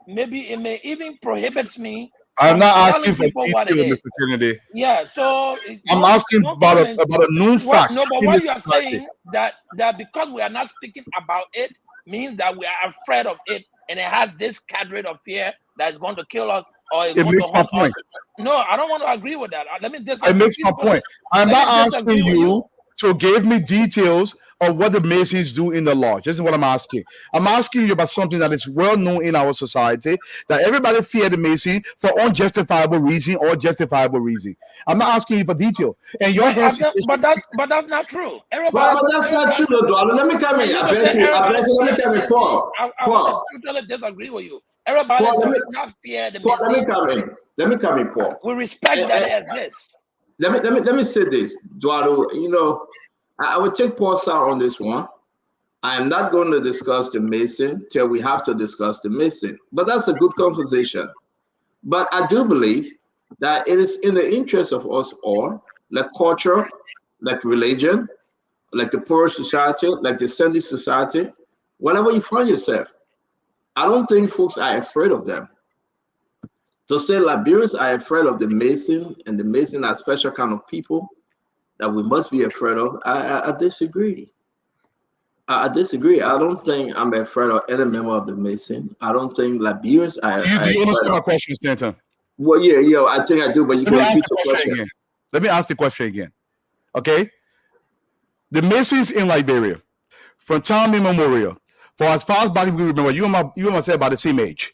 maybe it may even prohibit me. I'm not asking for detail, Mr. Kennedy. Yeah, so I'm asking about a known fact. No, but what you are saying that because we are not speaking about it means that we are afraid of it, and it has this cadre of fear that is going to kill us or it makes my point. No, I don't want to agree with that. Let me just. It makes my point. I'm not asking you to give me details of what the Masons do in the lodge. This is what I'm asking. I'm asking you about something that is well known in our society, that everybody fear the Mason for unjustifiable reason or justifiable reason. I'm not asking you for detail. And your but that's not true. But that's not true, Dualu. Let me come in. I beg you. Let me come in, Paul. I want to totally disagree with you. Everybody does not fear the Mason. Let me come in, Paul. We respect that it exists. Let me say this, Dualu. You know, I would take Paul side on this one. I am not going to discuss the Mason till we have to discuss the Mason. But that's a good conversation. But I do believe that it is in the interest of us all, like culture, like religion, like the poor society, like the Sunday society, wherever you find yourself. I don't think folks are afraid of them. To say Liberians are afraid of the Mason and the Mason are special kind of people that we must be afraid of, I disagree. I disagree. I don't think I'm afraid of any member of the Mason. I don't think Liberians are. Do you understand my question, Stanton? Well, yeah, I think I do, but you can repeat the question again. Let me ask the question again. Okay? The Masons in Liberia, from time immemorial, for as far as back as we remember, you and myself about the same age.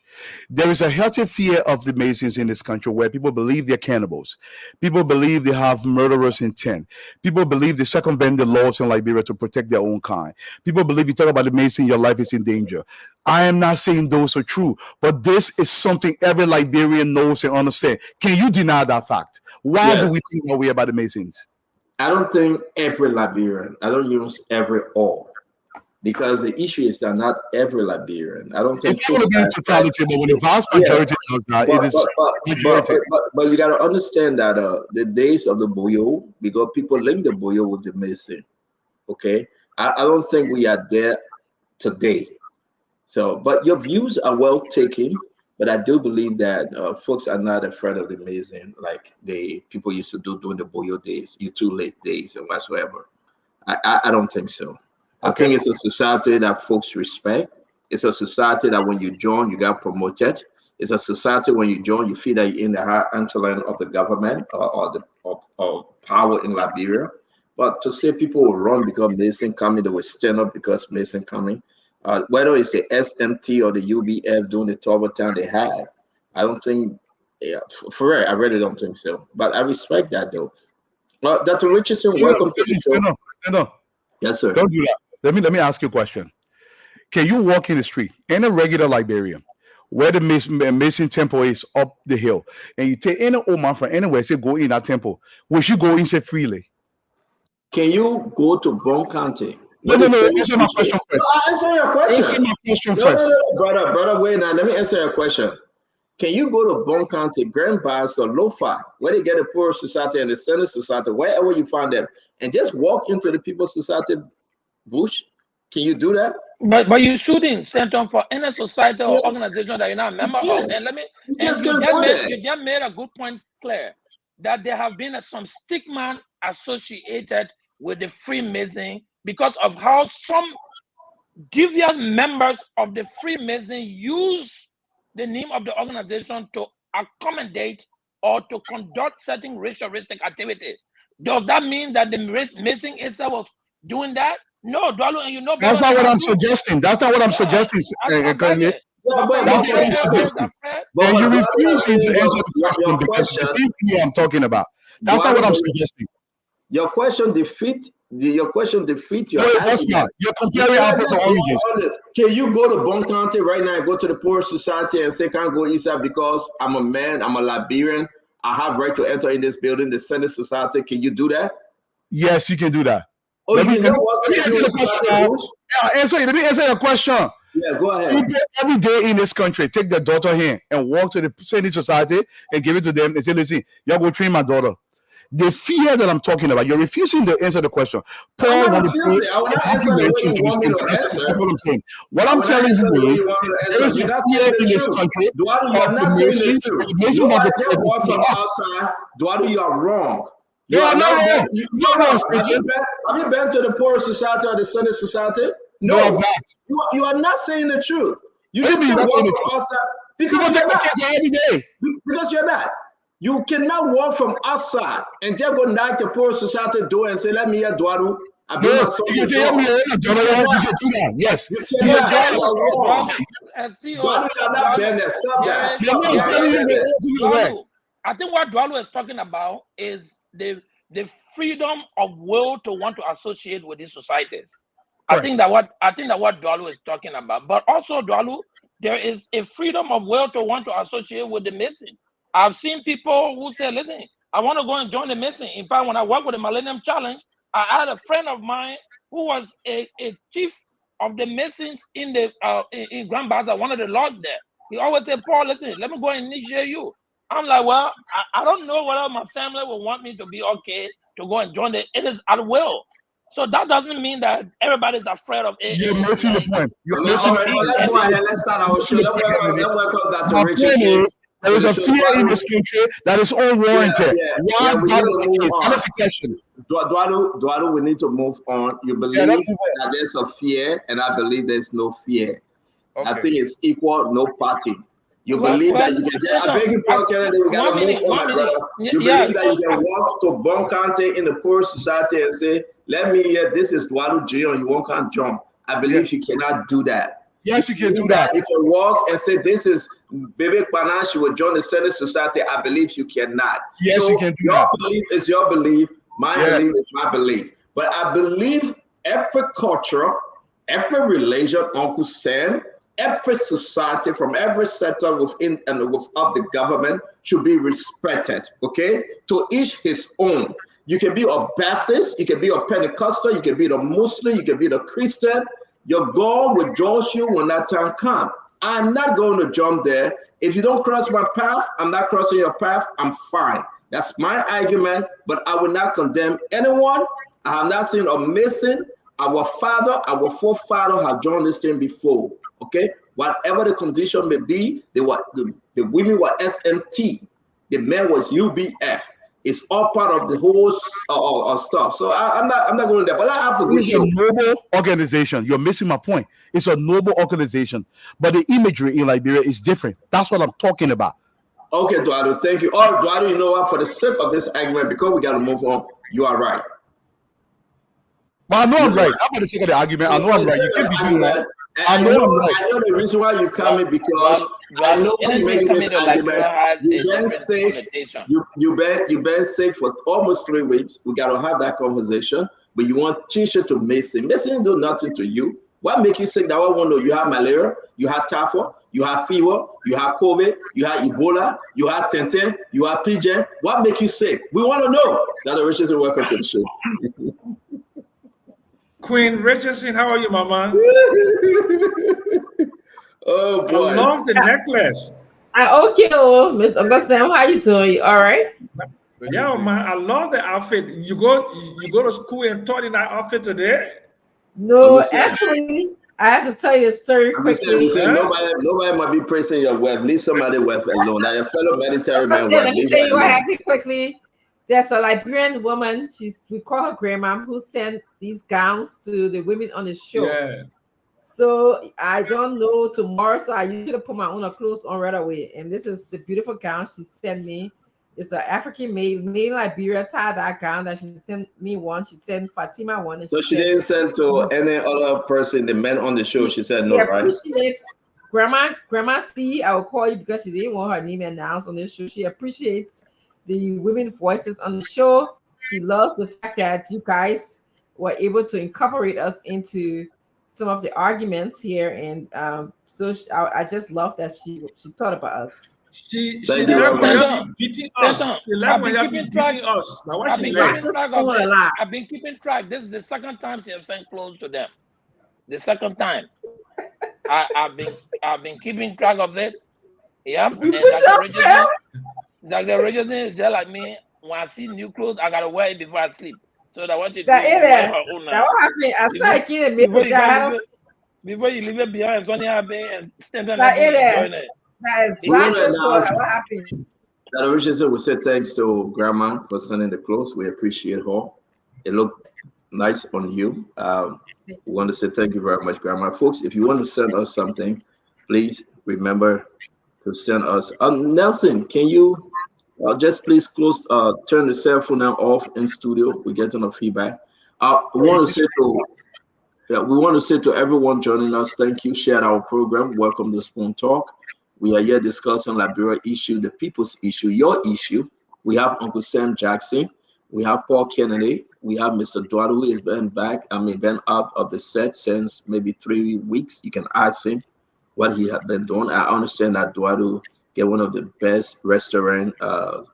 There is a healthy fear of the Masons in this country where people believe they're cannibals. People believe they have murderous intent. People believe they circumvent the laws in Liberia to protect their own kind. People believe you talk about the Mason, your life is in danger. I am not saying those are true, but this is something every Liberian knows and understands. Can you deny that fact? Why do we think that way about the Masons? I don't think every Liberian, I don't use every all. Because the issue is that not every Liberian. I don't think it's going to be in totality, but when the vast majority of that, it is. But you got to understand that the days of the Boyo, because people link the Boyo with the Mason. Okay, I don't think we are there today. So, but your views are well taken. But I do believe that folks are not afraid of the Mason like the people used to do during the Boyo days, you too late days, and whatsoever. I don't think so. I think it's a society that folks respect. It's a society that when you join, you got promoted. It's a society when you join, you feel that you're in the high echelon of the government or power in Liberia. But to say people will run because Mason coming, they will stand up because Mason coming. Whether it's the SMT or the UBF doing the trouble time they had, I don't think, for real, I really don't think so. But I respect that though. Dr. Richardson, welcome to the show. No. Yes, sir. Don't do that. Let me ask you a question. Can you walk in the street in a regular Liberian where the Mason temple is up the hill, and you take any old man from anywhere, say go in that temple, will you go in say freely? Can you go to Bon County? No. Answer my question first. Answer your question. Answer my question first. No, brother, wait now. Let me answer your question. Can you go to Bon County, Grand Bas, or Lofa, where they get the Poor Society and the Center Society, wherever you find them, and just walk into the People's Society bush? Can you do that? But you shouldn't stand on for any society or organization that you're not a member of. And let me you just made a good point, Claire, that there have been some stigma associated with the Freemason because of how some deviant members of the Freemason use the name of the organization to accommodate or to conduct certain ritualistic activity. Does that mean that the Mason itself was doing that? No, Dwalu, and you know. That's not what I'm suggesting. That's not what I'm suggesting. And you refuse to answer the question because it's the same I'm talking about. That's not what I'm suggesting. Your question defeat your No, that's not. You're comparing apples to oranges. Can you go to Bon County right now and go to the Poor Society and say, can't go inside because I'm a man, I'm a Liberian, I have right to enter in this building, the Center Society? Can you do that? Yes, you can do that. Oh, let me answer the question. Let me answer your question. Yeah, go ahead. People every day in this country take their daughter here and walk to the Center Society and give it to them and say, listen, y'all go train my daughter. The fear that I'm talking about, you're refusing to answer the question. Paul, I will not answer the way you want me to answer. That's what I'm saying. What I'm telling you is, there is a fear in this country. Dwadu, you are wrong. You are not wrong. Have you been to the Poor Society or the Center Society? No, I'm not. You are not saying the truth. You just say walk from from outside because you're not. Every day. Because you're not. You cannot walk from outside and just go knock the Poor Society door and say, let me hear Dwadu. You can say, let me hear Dwadu. You can do that. Yes. You cannot. Dwadu, you're not been there. Stop that. I think what Dwadu is talking about is the freedom of will to want to associate with these societies. Right. I think that what Dwadu is talking about. But also, Dwadu, there is a freedom of will to want to associate with the Mason. I've seen people who say, listen, I want to go and join the Mason. In fact, when I worked with the Millennium Challenge, I had a friend of mine who was a chief of the Masons in Grand Bazaar, one of the lords there. He always said, Paul, listen, let me go and initiate you. I'm like, well, I don't know whether my family will want me to be okay to go and join it. It is at will. So that doesn't mean that everybody's afraid of it. You're missing the point. Let's start our show. Let's welcome Dr. Richardson. There is a fear in this country that is unwarranted. Why that is the case? That is the question. Duado, we need to move on. You believe that there's a fear, and I believe there's no fear. Okay. I think it's equal, no party. You believe that you can. I beg you, Paul Kennedy, we gotta move on, my brother. You believe that you can walk to Bon County in the poor society and say, "Let me hear this is Duado Jr. You won't can't jump." I believe you cannot do that. Yes, you can do that. You can walk and say, "This is Baby Kwana. She will join the Senate Society." I believe you cannot. Yes, so you can do your that. belief is your belief. My belief is my belief. But I believe every culture, every religion, Uncle Sam, every society from every sector within and without the government should be respected. Okay, to each his own. You can be a Baptist, you can be a Pentecostal, you can be the Muslim, you can be the Christian. Your God will judge you when that time comes. I'm not going to jump there. If you don't cross my path, I'm not crossing your path. I'm fine. That's my argument, but I will not condemn anyone. I have not seen a missing. Our father, our forefather have joined this thing before. Okay, whatever the condition may be, the women were SMT, the men was UBF. It's all part of the whole stuff. So I'm not going there, but I have to go. It's a noble organization. You're missing my point. It's a noble organization, but the imagery in Liberia is different. That's what I'm talking about. Okay, Duado, thank you. Or Duado, you know what? For the sake of this argument, because we got to move on, you are right. But I know I'm right. Not for the sake of the argument. I know I'm right. You can't be doing that. I know I'm right. I know the reason why you come in because I know when you make this argument, you've been sick. You've been sick for almost 3 weeks. We got to have that conversation. But you want Chisha to miss it. Missing do nothing to you. What make you sick? That I want to know. You have malaria. You have typhoid. You have fever. You have COVID. You have Ebola. You have Tenten. You have PJ. What make you sick? We want to know. That Richardson, welcome to the show. Queen Richardson, how are you, Mama? Oh boy! I love the necklace. Okay, Miss Uncle Sam, how you doing? You all right? Yeah, man, I love the outfit. You go to school and taught in that outfit today? No, actually, I have to tell you a story quickly. Nobody might be praising your web. Leave somebody web alone. Now your fellow military man. Let me tell you what happened quickly. There's a Liberian woman. We call her grandma, who sent these gowns to the women on the show. Yeah. So I don't know tomorrow, so I usually put my own clothes on right away. And this is the beautiful gown she sent me. It's an African made Liberia tie-dye gown that she sent me one. She sent Fatima one. And so she didn't send to any other person, the men on the show. She said no, right? Appreciates Grandma C. I will call you because she didn't want her name announced on this show. She appreciates the women voices on the show. She loves the fact that you guys were able to incorporate us into some of the arguments here, and so I just love that she thought about us. She liked when you beating us. She liked when you beating us. Now what she likes? I've been keeping track. This is the second time she has sent clothes to them. The second time. I've been keeping track of it. Yep. And Dr. Richardson is just like me. When I see new clothes, I gotta wear it before I sleep. So that what you do. Before you leave it behind, Sonny and stand on it. What happened? Dr. Richardson will say thanks to Grandma for sending the clothes. We appreciate her. It looked nice on you. We want to say thank you very much, Grandma. Folks, if you want to send us something, please remember to send us. Nelson, can you just please turn the cell phone now off in studio? We're getting a feedback. We want to say to everyone joining us, thank you. Share our program. Welcome to Spoon Talk. We are here discussing Liberia issue, the people's issue, your issue. We have Uncle Sam Jackson. We have Paul Kennedy. We have Mr. Duado, who has been been out of the set since maybe 3 weeks. You can ask him what he had been doing. I understand that Duado get one of the best restaurant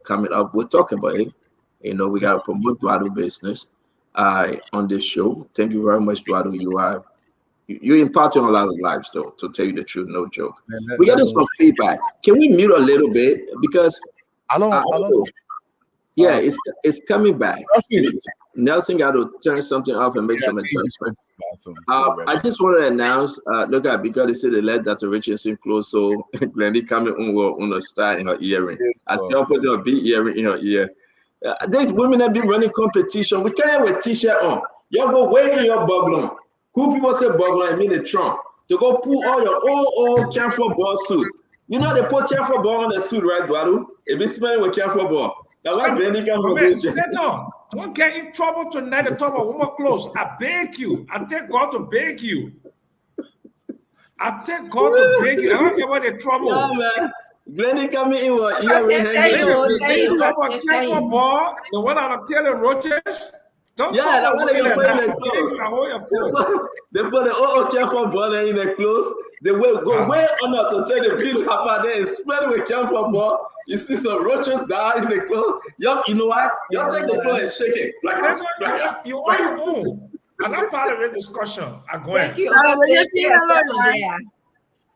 coming up. We're talking about it. You know, we got to promote Duado business on this show. Thank you very much, Duado. You're imparting a lot of lives, though, to tell you the truth, no joke. We got some feedback. Can we mute a little bit? Because hello. Yeah, it's coming back. Nelson got to turn something off and make some adjustment. I just want to announce, look at, because they said they let Dr. Richardson close, so Glendy coming on a star in her earring. I still put a big earring in her ear. These women have been running competition. We can't have a t-shirt on. Y'all go way in your buglon. Cool people say buglon, I mean the trunk. To go pull all your old camphor ball suit. You know they put camphor ball on the suit, right, Duadu? It be smelling with camphor ball. That's why Glendy can go this. Don't get in trouble tonight to talk about woman clothes. I beg you. I take God to beg you. I take God to beg you. I don't care what the trouble. No, man. Glendy coming in with earring hanging. You talk about camphor ball, the one I'm telling roaches. Don't talk about they put in the clothes. They put the old camphor ball in the clothes. They will go way under to take the bill apart there and spread with camphor ball. You see some roaches down in the clothes. You know what? Y'all take the clothes and shake it. You on your own. I'm not part of the discussion. I'm going.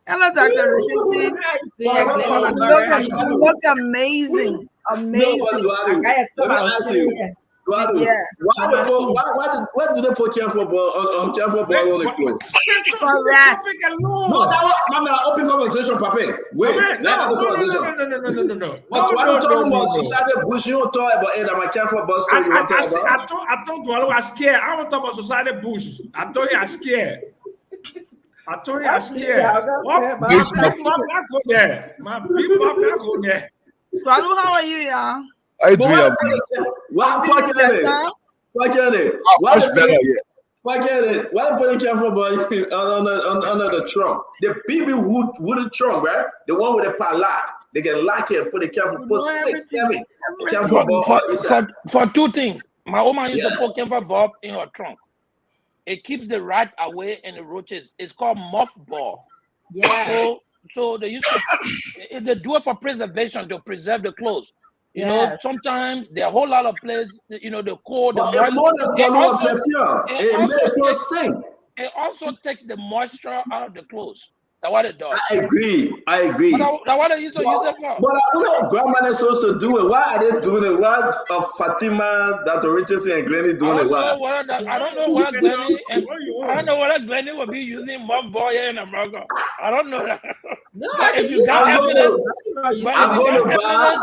Hello, Dr. Richardson. You look amazing. Amazing. Why do they put camphor ball on camphor ball on the clothes? No, that was open conversation, Papa. Wait, No. What I'm talking about, Society Bush, you don't talk about it. I'm a camphor ball story. I told you I was scared. I don't talk about Society Bush. I told you I'm scared. My people not go there. My people not go there. Kwalu, how are you, y'all? I do. Why putting camphor ball under the trunk? The BB wooden trunk, right? The one with the padlock. They can lock it and put the camphor, put 6, 7 camphor ball. For two things. My woman used to put camphor ball in her trunk. It keeps the rat away and the roaches. It's called mothball. Yeah. So they used to they do it for preservation, to preserve the clothes. You know, sometimes there are a whole lot of places, you know, the cold, the it also takes the moisture out of the clothes. That's what it does. I agree. That's what they used to use it for. But I know grandmothers also do it. Why are they doing it? Why are Fatima, Dr. Richardson, and Glenny doing it? I don't know whether Glenny will be using mob boy here in America. I don't know that. No, if you got evidence, I'm gonna buy.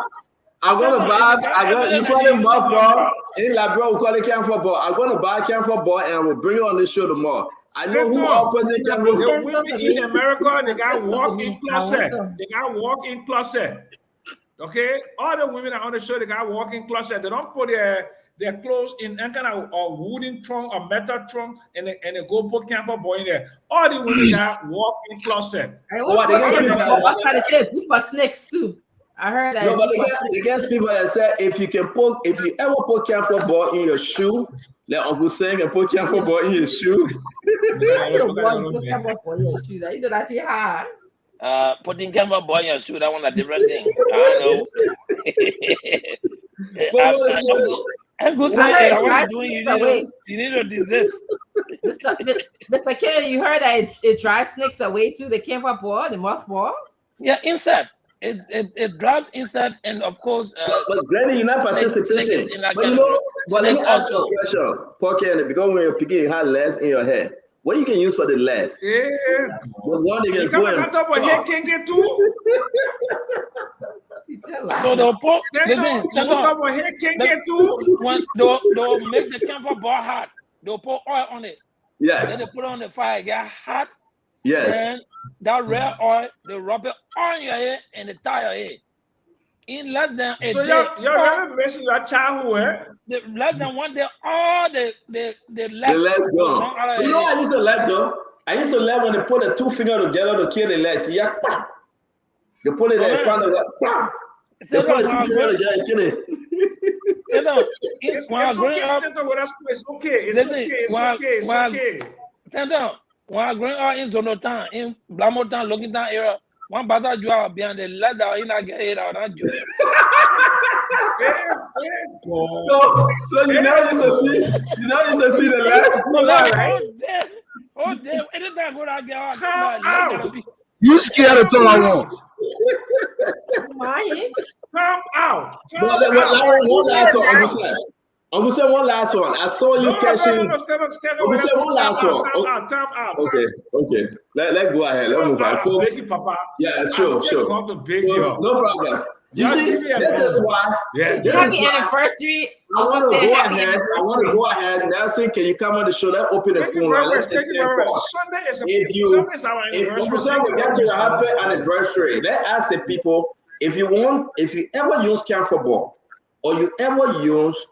You call it mob ball in Labrador. We call it camphor ball. I'm gonna buy camphor ball and I will bring it on the show tomorrow. I know who all put the camphor ball. The women in America, they got walk-in closet. They got walk-in closet. Okay, all the women are on the show. They got walk-in closet. They don't put their clothes in any kind of a wooden trunk or metal trunk, and they go put camphor ball in there. All the women got walk-in closet. For snakes too. I heard that. No, but against people that say if you ever put camphor ball in your shoe, like Uncle Sam can put camphor ball in his shoe. Putting camphor ball in your shoe, that one a different thing. I don't know. And good thing what you're doing, you need to desist. Mr. Kelly, you heard that it drives snakes away too, the camphor ball, the moth ball? Yeah, insect. It drives insect, and of course, but Glenny, you're not participating. But you know, but let me ask you a question, Paul Kelly, because when you're picking, you have less in your hair. What you can use for the less? Yeah. The one they can go and top of hair can get too. So they'll put top of hair can get too. They'll make the camphor ball hot. They'll put oil on it. Yes. Then they put it on the fire, get hot. Yes. And that red oil, they rub it on your head and they tie your head. In less than a day. So you're really messing your childhood, eh? Less than 1 day, all the legs gone. You know I used to let though? I used to let when they put the 2 fingers together to kill the legs. Yeah, bam. They put it in front of that. Bam. They put the 2 fingers together and kill it. It's okay. Stand down. When I growing up in Zonotan, in Blamotan, Logintan area, one bastard you are behind the leather in a get out of you. So you know you should see the last. Oh, damn. Anytime I go out, you scared of all I want. Time out. One last one, Uncle Sam. Uncle Sam, one last one. I saw you catching. Uncle Sam, one last one. Time out. Okay. Let's go ahead. Let's move on, folks. Beg you, Papa. Yeah, sure. No problem. You see, this is why. Happy anniversary. I want to go ahead. Nelson, can you come on the show? Let's open the phone line. Let's take 10 calls. Sunday is our If anniversary. we get to a happy anniversary, let's ask the people if you ever use camphor ball or you ever use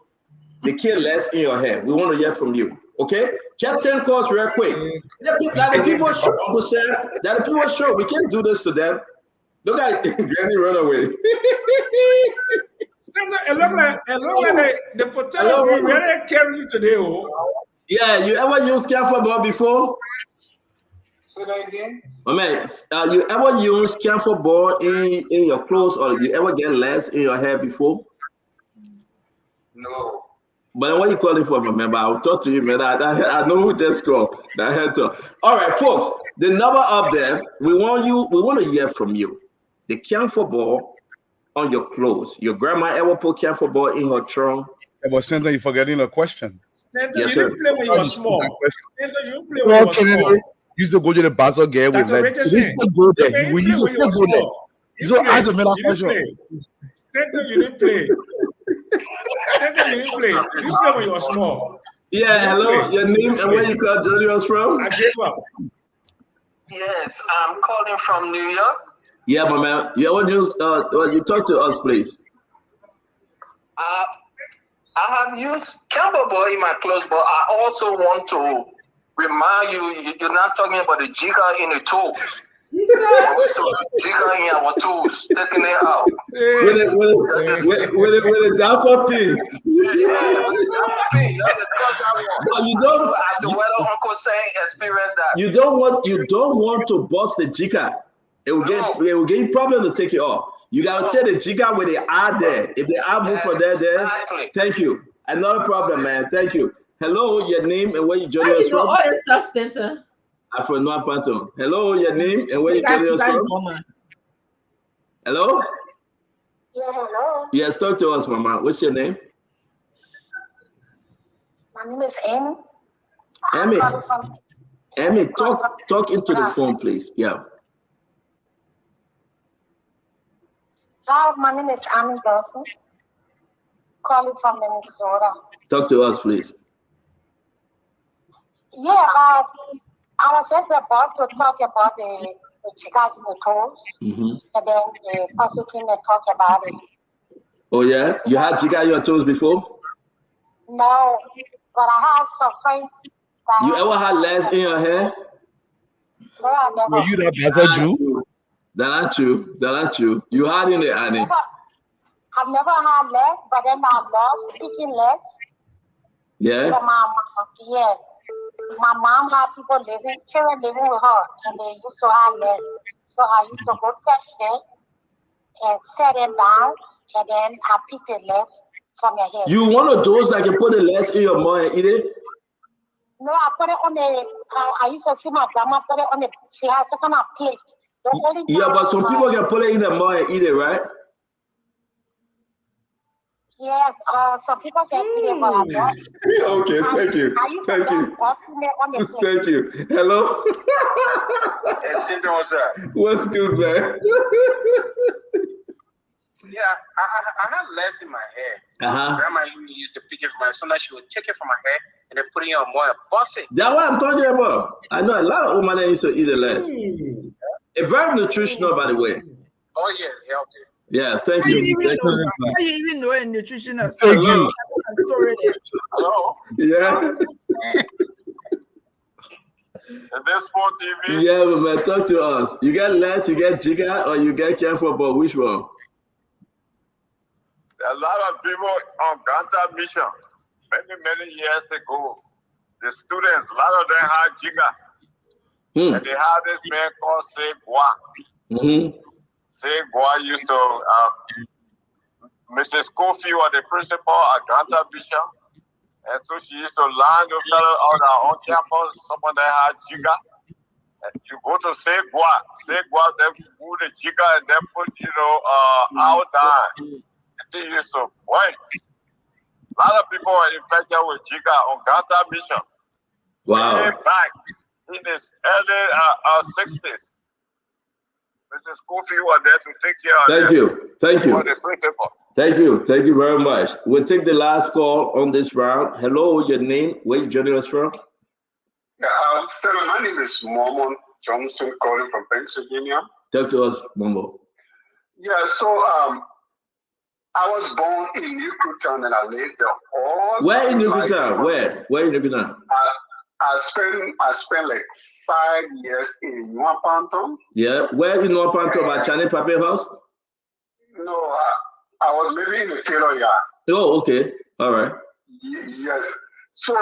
the kill less in your hair. We want to hear from you. Okay? Just 10 calls real quick. That the people show, Uncle Sam, that the people show. We can't do this to them. Look at Granny run away. It look like the potential will really carry you today. Yeah, you ever use camphor ball before? Say that again. Oh man, you ever use camphor ball in your clothes or you ever get less in your hair before? No. But what you calling for, man? I'll talk to you, man. I know who just called. All right, folks. The number up there. We want to hear from you. The camphor ball on your clothes. Your grandma ever put camphor ball in her trunk? But Santa, you're forgetting a question. Santa, Yes, you sir. didn't play when you were small. Santa, you play when you were small. Used to go to the Basel game with Dr. like. Richardson, We used to go there. you We play used when to you were go there. small. So ask me that You didn't question. play. Santa, you didn't play. Santa, you didn't play. You play when you were small. Yeah, hello. Your name and where you call joining us from? I gave up. Yes, I'm calling from New York. Yeah, my man. You ever use you talk to us, please. I have used camphor ball in my clothes, but I also want to remind you, you're not talking about the jigger in the toes. So jigger in our toes, taking it out. With a dapper pin. Yeah, with a dapper pin. No, you don't. As the weather Uncle saying, experience that. You don't want to bust the jigger. It will get you problem to take it off. You gotta take the jigger with the eye there. If the eye move from there, Exactly. thank you. Another problem, man. Thank you. Hello, your name and where you joining How us you know from? all this stuff, Santa? I'm from North Panton. Hello, your name and where you joining us from? Hello? Yeah, hello. Yes, talk to us, Mama. What's your name? My name is Amy. Amy. I'm calling from- Amy, talk into the phone, please. Yeah. Hi, my name is Amy Dawson. Calling from Minnesota. Talk to us, please. Yeah, I was just about to talk about the Chicago in the toes, Mm-hmm. and then the person came and talk about it. Oh yeah, you had jigger in your toes before? No, but I have some friends. You ever had less in your hair? No, I never. Were you that Basel Jew? That aren't you. You had in there, Annie. I've never had less, but then I love speaking less. Yeah. So my mom had children living with her, and they used to have less. So I used to go fetch them and set them down, and then I pick the less from your hair. You one of those that can put the less in your mouth and eat it? No, I put it on the. I used to see my grandma put it on the. She has some kind of plate. The only Yeah, time but some people can put it in their mouth and eat it, right? Yes, some people can eat it, but I don't. Okay, thank you. I used to Thank you. love busting it on the plate. Thank you. Hello? Hey, Cynthia, what's up? What's good, man? Yeah, I had less in my hair. Uh-huh. Grandma used to pick it from my son. She would take it from my hair and then put it on more and bust it. That's what I'm talking about. I know a lot of women that used to eat it less. It's very nutritional, by the way. Oh, yes, healthy. Yeah, thank How you you. even Thank know? you. How you even know a nutritionist? Thank you. Hello? Yeah. And this Sport TV? Yeah, but man, talk to us. You get less, you get jigger, or you get camphor ball? Which one? A lot of people on Ganta Mission, many years ago, the students, a lot of them had jigger. And they had this man called Segua. Mm-hmm. Segua used to, Mrs. Schofield was the principal at Ganta Mission. And so she used to line those fellas on our own campus, someone that had jigger. You go to Segua, then put the chica and then put, out there. It is so white. A lot of people are infected with chica on Gata mission. Wow. Way back in his early 60s. Mrs. Kofi was there to take care of Thank them. you. Thank you. For the principal. Thank you. Thank you very much. We'll take the last call on this round. Hello, your name? Where you joining us from? Stella, my name is Mormon Johnson, calling from Pennsylvania. Talk to us, Mombo. Yeah, so I was born in Newtown and I lived there all. Where in my life. Newtown? Where in Newtown? I spent like 5 years in Nwapanton. Yeah. Where in Nwapanton? By Chani Pape House? No, I was living in the Taylor Yard. Oh, okay. All right. Yes. So,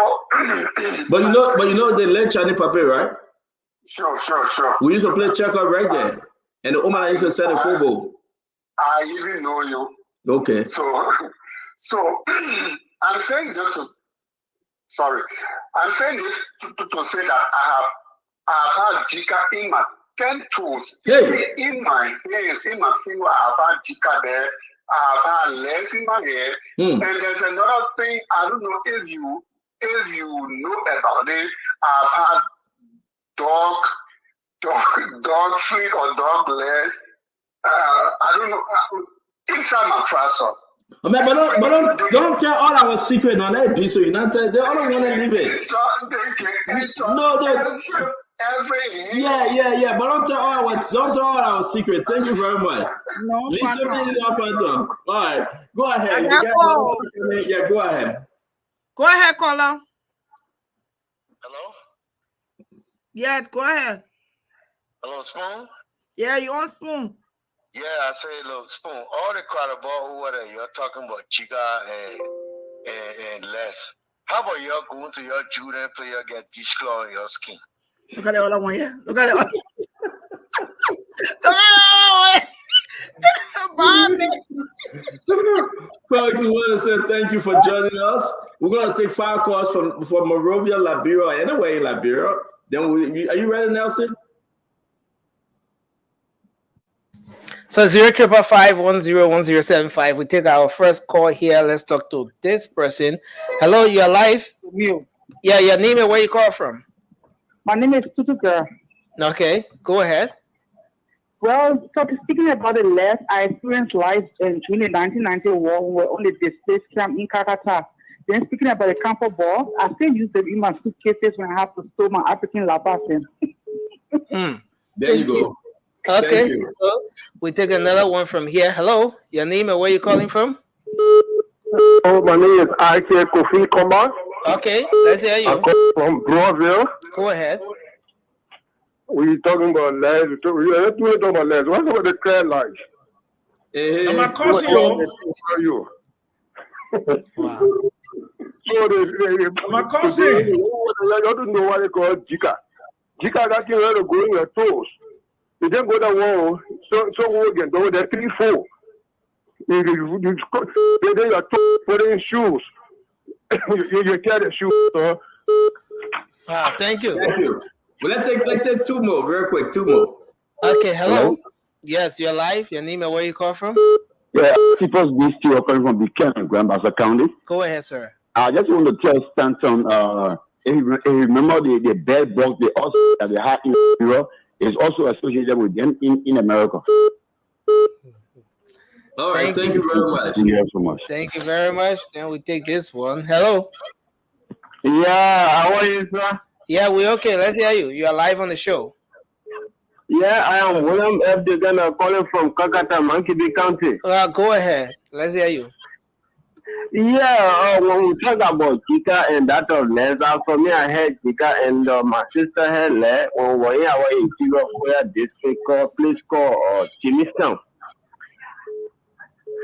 But you know they let Chani Pape, right? Sure. We used to play checker right there, and the woman used to sell the football. I even know you. Okay. So I'm saying this to say that I've had Jika in my 10 toes, in my hands, in my finger. I've had Jika there. I've had less in my head. And there's another thing. I don't know if you know about it. I've had dog feet or dog legs. I don't know. Inside my trouser. I mean, but don't tell all our secret on that piece. So you not tell. They all don't want to leave it. No. Yeah. But don't tell all our secret. Thank you very much. No, listen to the All right, go ahead. Yeah, go ahead. Go ahead, caller. Hello? Yes, go ahead. Hello, Spoon? Yeah, you on Spoon? Yeah, I say, look, Spoon, all the crowd about whoever you're talking about Chica and Les. How about you going to your Jordan player get dish claw on your skin? Look at the other one, yeah. Look at the other Folks, we want to say thank you for joining us. We're going to take 5 calls from Monrovia, Liberia, anyway in Liberia. Then are you ready, Nelson? So 05551011075. We take our first call here. Let's talk to this person. Hello, you're live. Yeah, your name and where you call from? My name is Tutu Girl. Okay, go ahead. Well, so speaking about the last, I experienced life during the 1990 war when we were on the displaced camp in Kakata. Then speaking about the camper ball, I still use them in my suitcases when I have to store my African lapatin. There you go. Okay, so we take another one from here. Hello, your name and where you calling from? Oh, my name is I.K. Kofi Koma. Okay, let's hear you. I call from Broadville. Go ahead. We talking about lies. We talking about lies. What about the clear lies? I'm a cousin, you. Wow. So my cousin. You don't know what they call Jika. Jika got you to go in your toes. You then go the wall. So again, go there 3-4. You then your toes, put in shoes. You carry the shoes. Wow, thank you. Thank you. Well, let's take 2 more, very quick. 2 more. Okay, hello. Yes, you're live. Your name and where you call from? Yeah, people's beast you are calling from Buchanan, Grand Bassa County. Go ahead, sir. I just want to tell Stanton, if you remember the bed bugs that they had in Europe is also associated with them in America. All right, thank you very much. Thank you so much. Thank you very much. Then we take this one. Hello. Yeah, how are you, sir? Yeah, we're okay. Let's hear you. You are live on the show. Yeah, I am William F. Degana calling from Kakata, Monkey County. Go ahead. Let's hear you. Yeah, when we talk about Chica and that of Les, for me, I had Chica and my sister had Les when we were in our interior Korea district place called Chimistown.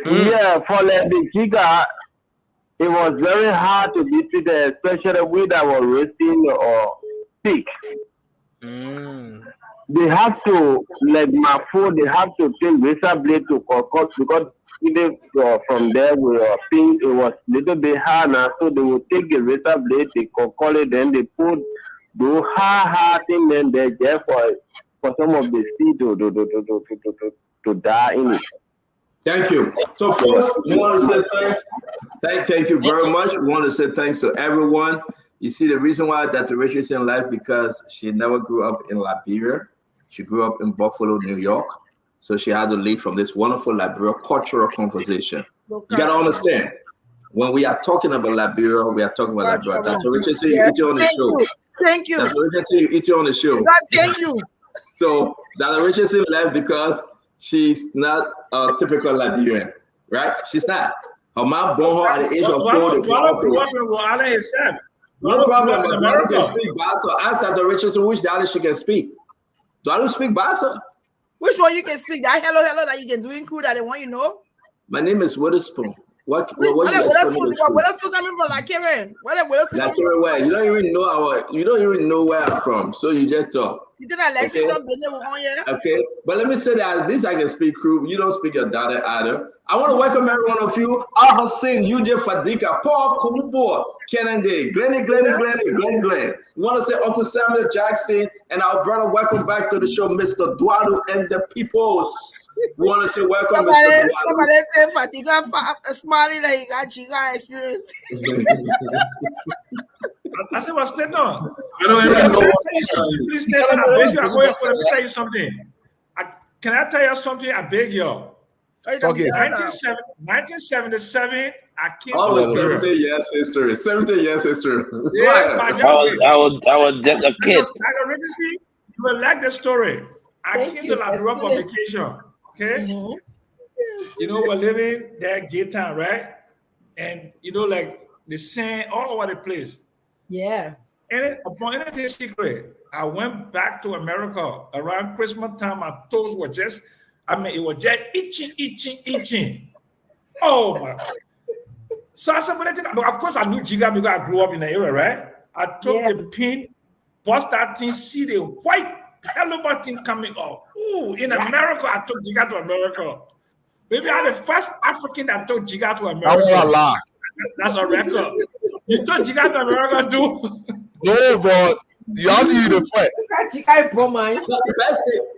Yeah, for the Chica, it was very hard to be treated, especially with our roasting or sick. They have to, like my food, they have to take razor blade to concoct because even from there we were pink, it was little bit hard now, so they will take the razor blade, they concoct it, then they put do hard thing then they there for some of the seed to die in it. Thank you. So, folks, we want to say thanks. Thank you very much. We want to say thanks to everyone. You see, the reason why Dr. Richardson in life, because she never grew up in Liberia. She grew up in Buffalo, New York. So she had to lead from this wonderful Liberia cultural conversation. You got to understand, when we are talking about Liberia, we are talking about Liberia. Dr. Richardson, you eat you on the show. Thank you. Dr. Richardson, you eat you on the show. God, thank you. So Dr. Richardson left because she's not a typical Liberian, right? She's not. Her mom born her at the age of 4. No problem, but Dwadu can speak Bassa. Ask Dr. Richardson which dialect she can speak. Dwadu speak Bassa. Which one you can speak? That hello that you can do in crew that they want you know? My name is Witherspoon. What Witherspoon coming from like Karen? Witherspoon coming from? Where? You don't even know where I'm from, so you just talk. You did that Lexington here? Okay, but let me say that at least I can speak crew. You don't speak your dialect either. I want to welcome every one of you. Alpha Singh, UJ Fadika, Paul Kumubo, Kennedy, Glenn. We want to say Uncle Samuel Jackson and our brother, welcome back to the show, Mr. Dwadu and the Peoples. We want to say welcome, Mr. Dwadu. Somebody say Fatiga smiling like he got Chica experience. I said, what's that on? Please stay on. I beg you. I'm going to tell you something. Can I tell you something? I beg you. Okay. 1977, I came to 70 years history. 70 years history. I was just a kid. You will like the story. I came to Liberia for vacation. Okay. You know, we're living there, Gay Town, right? And you know, like the sand all over the place. Yeah. And upon anything secret, I went back to America around Christmas time. My toes were just, it was just itching. Oh my. So I said, of course I knew Jiga because I grew up in the area, right? I took the pin, bust that thing, see the white hello thing coming up. Ooh, in America, I took Jiga to America. Maybe I'm the first African that took Jiga to America. That's a record. You took Jiga to America too? No, but you have to use the fight.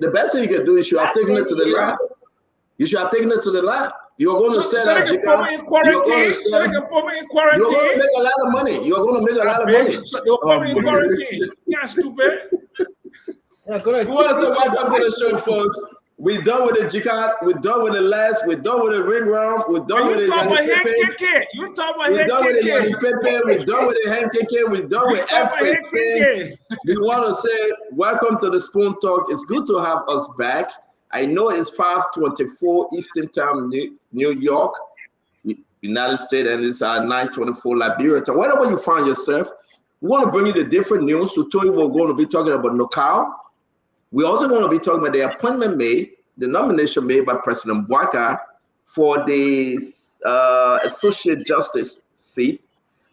The best thing you can do is you have taken it to the lab. You should have taken it to the lab. You're going to sell that. So they can put me in quarantine. You're going to make a lot of money. You're going to make a lot of money. So they'll put me in quarantine. You're stupid. We want to say welcome to the show, folks. We're done with the jihad. We're done with the last. We're done with the ring round. We're done with the Pepe. You talk about We're done with the Pepe. We're done with the hand keke. We're done with everything. We want to say welcome to the Spoon Talk. It's good to have us back. I know it's 5:24 Eastern Time, New York, United States, and it's 9:24 Liberia. So wherever you find yourself, we want to bring you the different news. We told you we're going to be talking about Nokao. We also want to be talking about the appointment made, the nomination made by President Bouaka for the Associate Justice seat.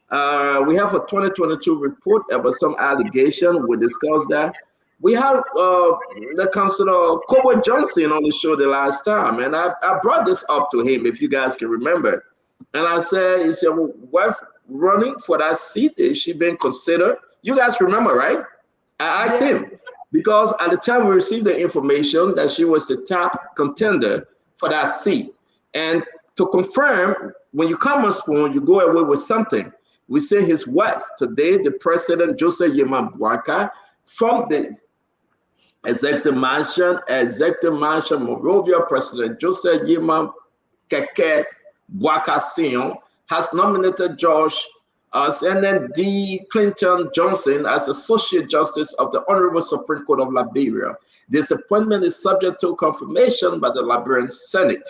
We have a 2022 report about some allegation. We discussed that. We have the Councilor Kobo Johnson on the show the last time, and I brought this up to him, if you guys can remember. And I said, is your wife running for that seat? Is she being considered? You guys remember, right? I asked him. Because at the time we received the information that she was the top contender for that seat. And to confirm, when you come on Spoon, you go away with something. We say his wife, today, the President Joseph Yeman Bouaka, from the Executive Mansion, Monrovia, President Joseph Yeman Keke Bouaka Sion has nominated George and then D. Clinton Johnson as Associate Justice of the Honorable Supreme Court of Liberia. This appointment is subject to confirmation by the Liberian Senate.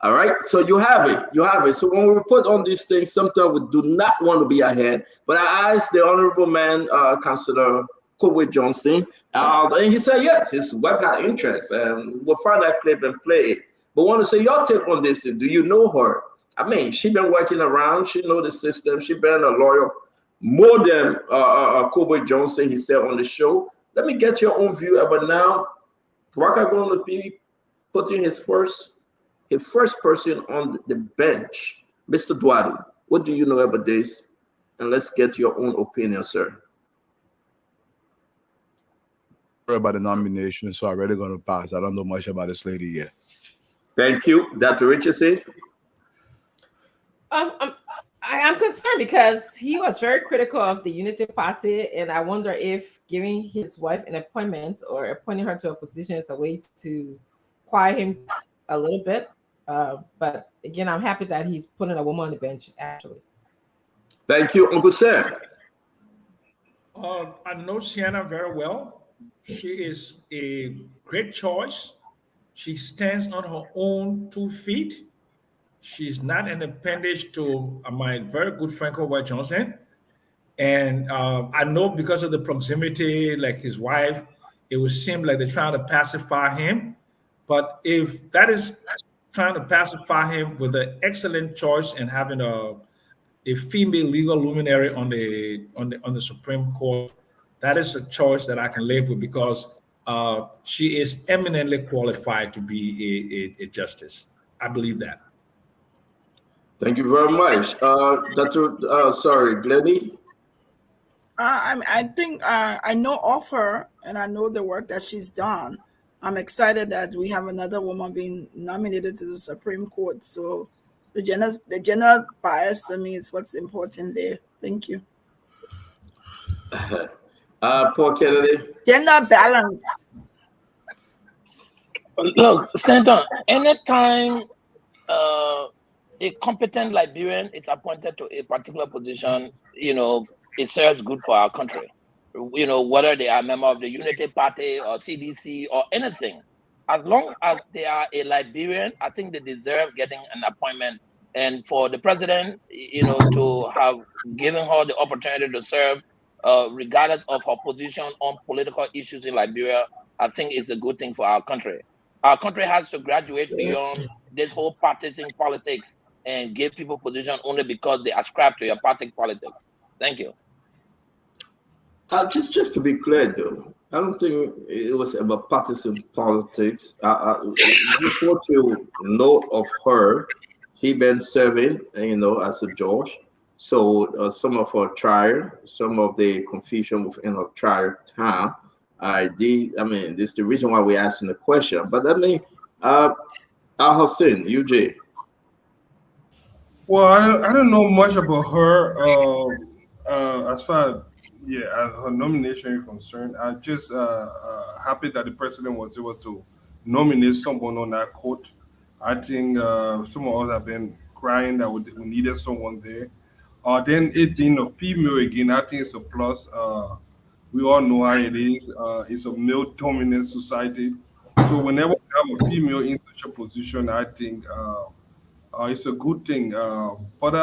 All right, so you have it. So when we put on these things, sometimes we do not want to be ahead. But I asked the Honorable man, Councilor Kobe Johnson, and he said yes, his wife had interest, and we'll find that clip and play it. But I want to say your take on this. Do you know her? I mean, she's been working around. She knows the system. She's been a lawyer more than Kobe Johnson, he said on the show. Let me get your own view about now. Bouaka going to be putting his first person on the bench. Mr. Dwadu, what do you know about this? And let's get your own opinion, sir. about the nomination, so I'm really going to pass. I don't know much about this lady yet. Thank you. Dr. Richardson? I'm concerned because he was very critical of the Unity Party, and I wonder if giving his wife an appointment or appointing her to a position is a way to quiet him a little bit. But again, I'm happy that he's putting a woman on the bench, actually. Thank you, Uncle Sam. I know Sienna very well. She is a great choice. She stands on her own 2 feet. She's not an appendage to my very good friend White Johnson. And I know because of the proximity, like his wife, it would seem like they're trying to pacify him. But if that is trying to pacify him with an excellent choice and having a female legal luminary on the Supreme Court, that is a choice that I can live with because she is eminently qualified to be a justice. I believe that. Thank you very much. Glennie? I think I know of her and I know the work that she's done. I'm excited that we have another woman being nominated to the Supreme Court. So the gender bias, to me, is what's important there. Thank you. Paul Kennedy? Gender balance. Look, Senator, anytime a competent Liberian is appointed to a particular position, it serves good for our country. Whether they are a member of the Unity Party or CDC or anything, as long as they are a Liberian, I think they deserve getting an appointment. And for the president, to have given her the opportunity to serve, regardless of her position on political issues in Liberia, I think it's a good thing for our country. Our country has to graduate beyond this whole partisan politics and give people position only because they ascribe to your party politics. Thank you. Just to be clear, though, I don't think it was about partisan politics. Just what you know of her, she been serving, as a judge. So some of her trial, some of the confusion within her trial time, this is the reason why we're asking the question. But Al Hussein, UJ. Well, I don't know much about her as far as her nomination is concerned. I'm just happy that the president was able to nominate someone on that court. I think some of us have been crying that we needed someone there. Then it being a female again, I think it's a plus. We all know how it is. It's a male-dominant society. So whenever we have a female in such a position, I think it's a good thing. But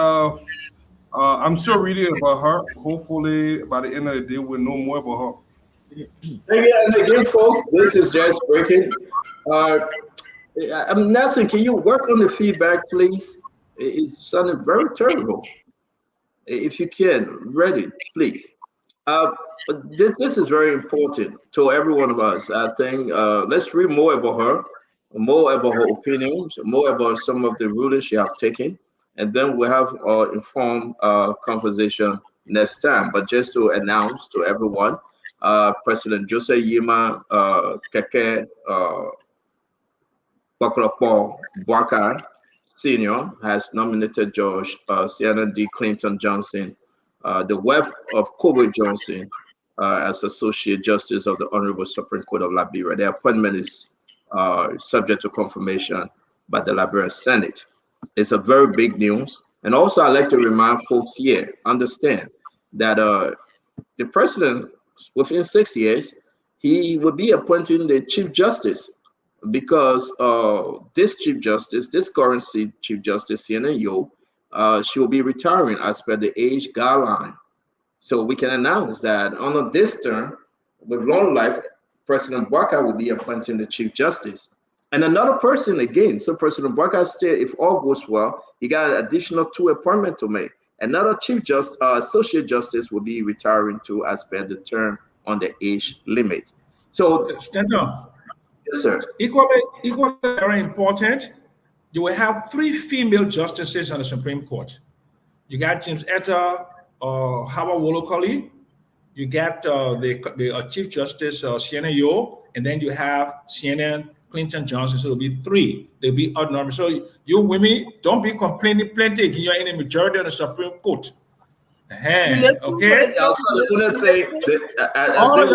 I'm still reading about her. Hopefully, by the end of the day, we'll know more about her. And again, folks, this is just breaking. Nelson, can you work on the feedback, please? It's sounding very terrible. If you can, ready, please. This is very important to every one of us. I think let's read more about her, more about her opinions, more about some of the rulings she have taken, and then we'll have an informed conversation next time. But just to announce to everyone, President Joseph Yima Keke Bakrapon Bwaka Sr. has nominated Judge Sienna D. Clinton Johnson, the wife of Kobe Johnson, as Associate Justice of the Honorable Supreme Court of Liberia. The appointment is subject to confirmation by the Liberian Senate. It's a very big news. And also, I'd like to remind folks here, understand that the president, within 6 years, he will be appointing the Chief Justice, because this Chief Justice, this current Chief Justice, Sienna Yo, she will be retiring as per the age guideline. So we can announce that on this term, with long life, President Bwaka will be appointing the Chief Justice. And another person again, so President Bwaka still, if all goes well, he got an additional 2 appointments to make. Another Chief Justice, Associate Justice will be retiring too as per the term on the age limit. So, yes, sir. Equally very important, you will have 3 female justices on the Supreme Court. You got James Etta, Howard Wolokoli. You got the Chief Justice Shannon Yo, and then you have Shannon Clinton Johnson. So it'll be 3. They'll be odd numbers. So you women, don't be complaining plenty. You're in the majority of the Supreme Court. Okay. So the only thing that, All of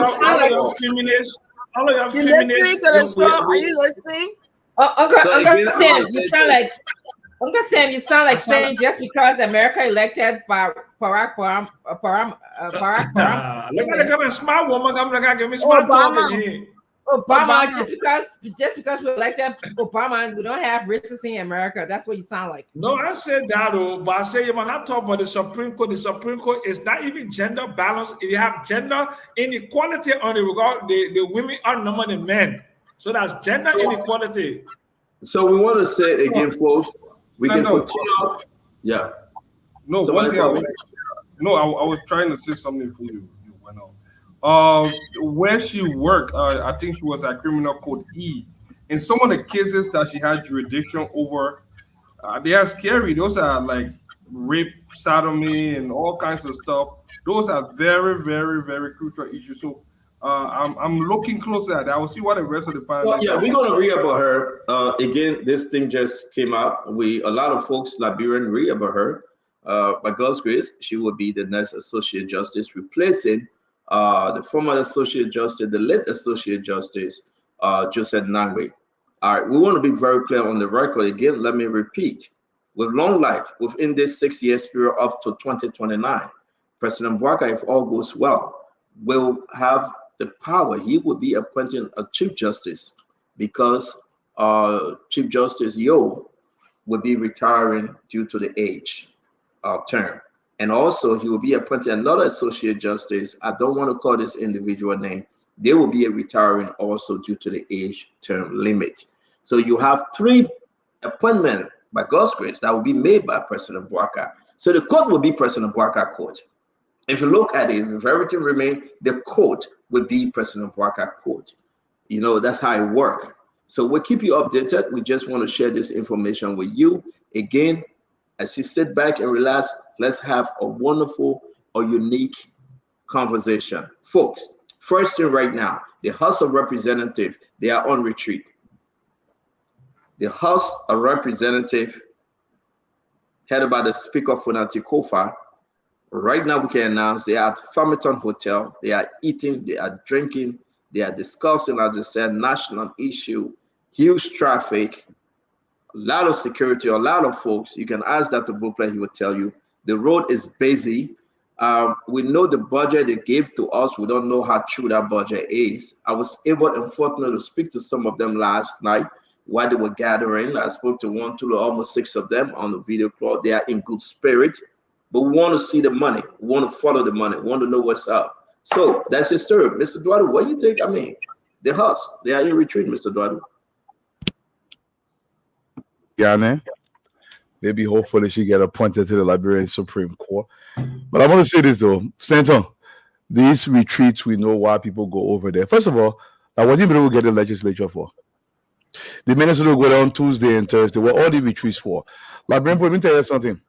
y'all feminists. You listening to the show? Are you listening? Uncle again, Sam, you sound like Uncle Sam. You sound like saying just because America elected Barack Obama. Look at the kind of smart woman. I'm like, give me smart talking. Obama. Just because we elected Obama, we don't have racism in America. That's what you sound like. No, I said that, but I say when I talk about the Supreme Court is not even gender balance. You have gender inequality on the regard. The women are number than men. So that's gender inequality. So we want to say it again, folks. We can continue. Yeah. No, one thing I was trying to say something for you. You went on. Where she worked, I think she was at Criminal Code E. In some of the cases that she had jurisdiction over, they are scary. Those are like rape, sodomy, and all kinds of stuff. Those are very, very, very crucial issues. So I'm looking closely at that. I will see what the rest of the panel. Well, yeah, we're gonna read about her. Again, this thing just came out. A lot of folks, Liberian, read about her. By God's grace, she will be the next Associate Justice, replacing the former Associate Justice, the late Associate Justice, Joseph Nangwe. All right, we want to be very clear on the record. Again, let me repeat. With long life, within this 6 years period up to 2029, President Bouaka, if all goes well, will have the power. He will be appointing a Chief Justice because Chief Justice Yo will be retiring due to the age term. And also he will be appointing another Associate Justice. I don't want to call this individual name. They will be retiring also due to the age term limit. So you have 3 appointments by God's grace that will be made by President Bouaka. So the court will be President Bouaka court. If you look at it, if everything remains, the court will be President Bouaka court. You know, that's how it works. So we'll keep you updated. We just want to share this information with you. Again, as you sit back and relax, let's have a wonderful or unique conversation. Folks, first thing right now, the House of Representatives, they are on retreat. The House of Representatives, headed by the Speaker Funati Kofa, right now we can announce they are at Farmington Hotel. They are eating, they are drinking, they are discussing, as I said, national issue, huge traffic, a lot of security, a lot of folks. You can ask Dr. Bukla, he will tell you. The road is busy. We know the budget they gave to us. We don't know how true that budget is. I was able, unfortunately, to speak to some of them last night while they were gathering. I spoke to 1, 2, almost 6 of them on the video call. They are in good spirit, but we want to see the money. We want to follow the money. We want to know what's up. So that's the story. Mr. Duadu, what do you think? I mean, the House, they are in retreat, Mr. Duadu. Yeah, maybe hopefully she get appointed to the Liberian Supreme Court. But I want to say this though, Senator, these retreats, we know why people go over there. First of all, what do you get the legislature for? The minister will go down Tuesday and Thursday. What all the retreats for? Liberian, let me tell you something.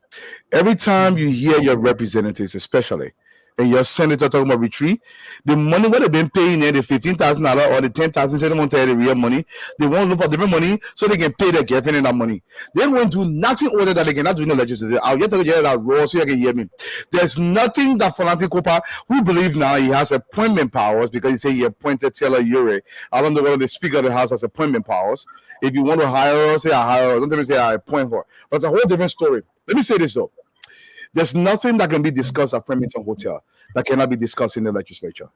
Every time you hear your representatives, especially, and your senator talking about retreat, the money what they've been paying there, the $15,000 or the $10,000, so they won't tell you the real money. They won't look for different money so they can pay their girlfriend that money. They won't do nothing other than they cannot do in the legislature. I'll get to hear that raw so you can hear me. There's nothing that Fanati Kopa, who believe now he has appointment powers because he said he appointed Taylor Ure. I don't know whether the Speaker of the House has appointment powers. If you want to hire her, say I hire her. Don't even say I appoint her. But it's a whole different story. Let me say this though. There's nothing that can be discussed at Farmington Hotel that cannot be discussed in the legislature.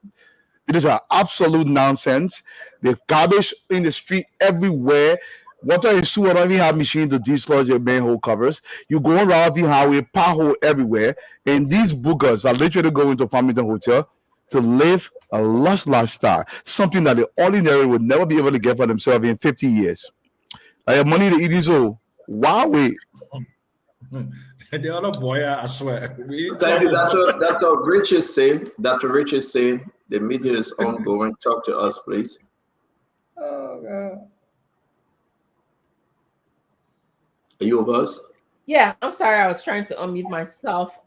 It is an absolute nonsense. The garbage in the street everywhere. Water and sewer don't even have machines to dislodge your manhole covers. You go around the highway, pothole everywhere, and these boogers are literally going to Farmington Hotel to live a lush lifestyle, something that the ordinary would never be able to get for themselves in 50 years. I have money to eat these old. Wow, wait. The other boy, I swear. Thank you, Dr. Rich is saying. Dr. Rich is saying the meeting is ongoing. Talk to us, please. Oh God. Are you with us? Yeah, I'm sorry. I was trying to unmute myself.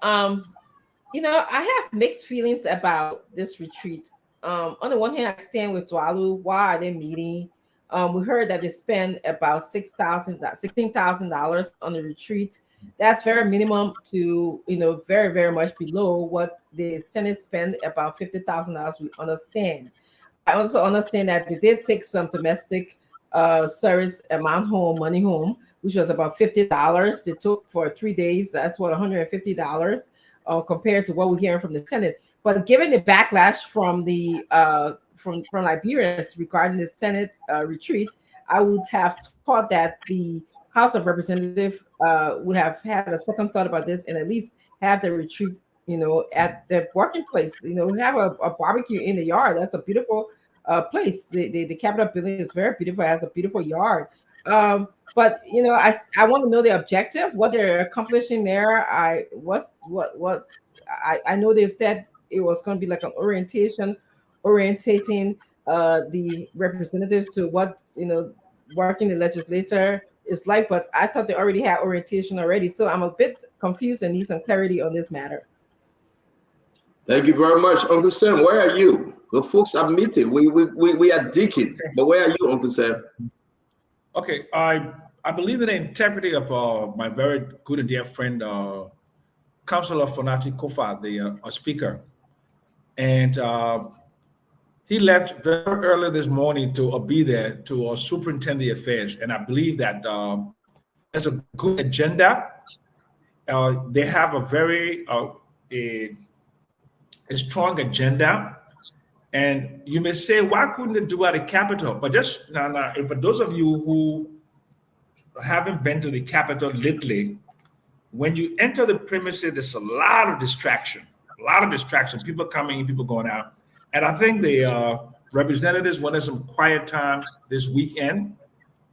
You know, I have mixed feelings about this retreat. On the one hand, I stand with Dwalu. Why are they meeting? We heard that they spend about $16,000 on the retreat. That's very minimum to, very, very much below what the Senate spent, about $50,000. We understand. I also understand that they did take some domestic service amount home, money home, which was about $50. They took for 3 days. That's what, $150 compared to what we're hearing from the Senate. But given the backlash from the from Liberians regarding the Senate retreat, I would have thought that the House of Representatives would have had a second thought about this and at least have the retreat, at the working place. Have a barbecue in the yard. That's a beautiful place. The Capitol building is very beautiful. It has a beautiful yard. But I want to know the objective, what they're accomplishing there. I know they said it was going to be like an orientating the representatives to what working the legislature is like. But I thought they already had orientation already, so I'm a bit confused and need some clarity on this matter. Thank you very much, Uncle Sam. Where are you? The folks are meeting. We are digging, but where are you, Uncle Sam? Okay, I believe in the integrity of my very good and dear friend, Councillor Fonati Kofa, the speaker. And he left very early this morning to be there to superintend the affairs. And I believe that there's a good agenda. They have a very a strong agenda. And you may say, why couldn't they do at the Capitol? But just now, for those of you who haven't been to the Capitol lately, when you enter the premises, there's a lot of distraction. People coming in, people going out. And I think the representatives wanted some quiet time this weekend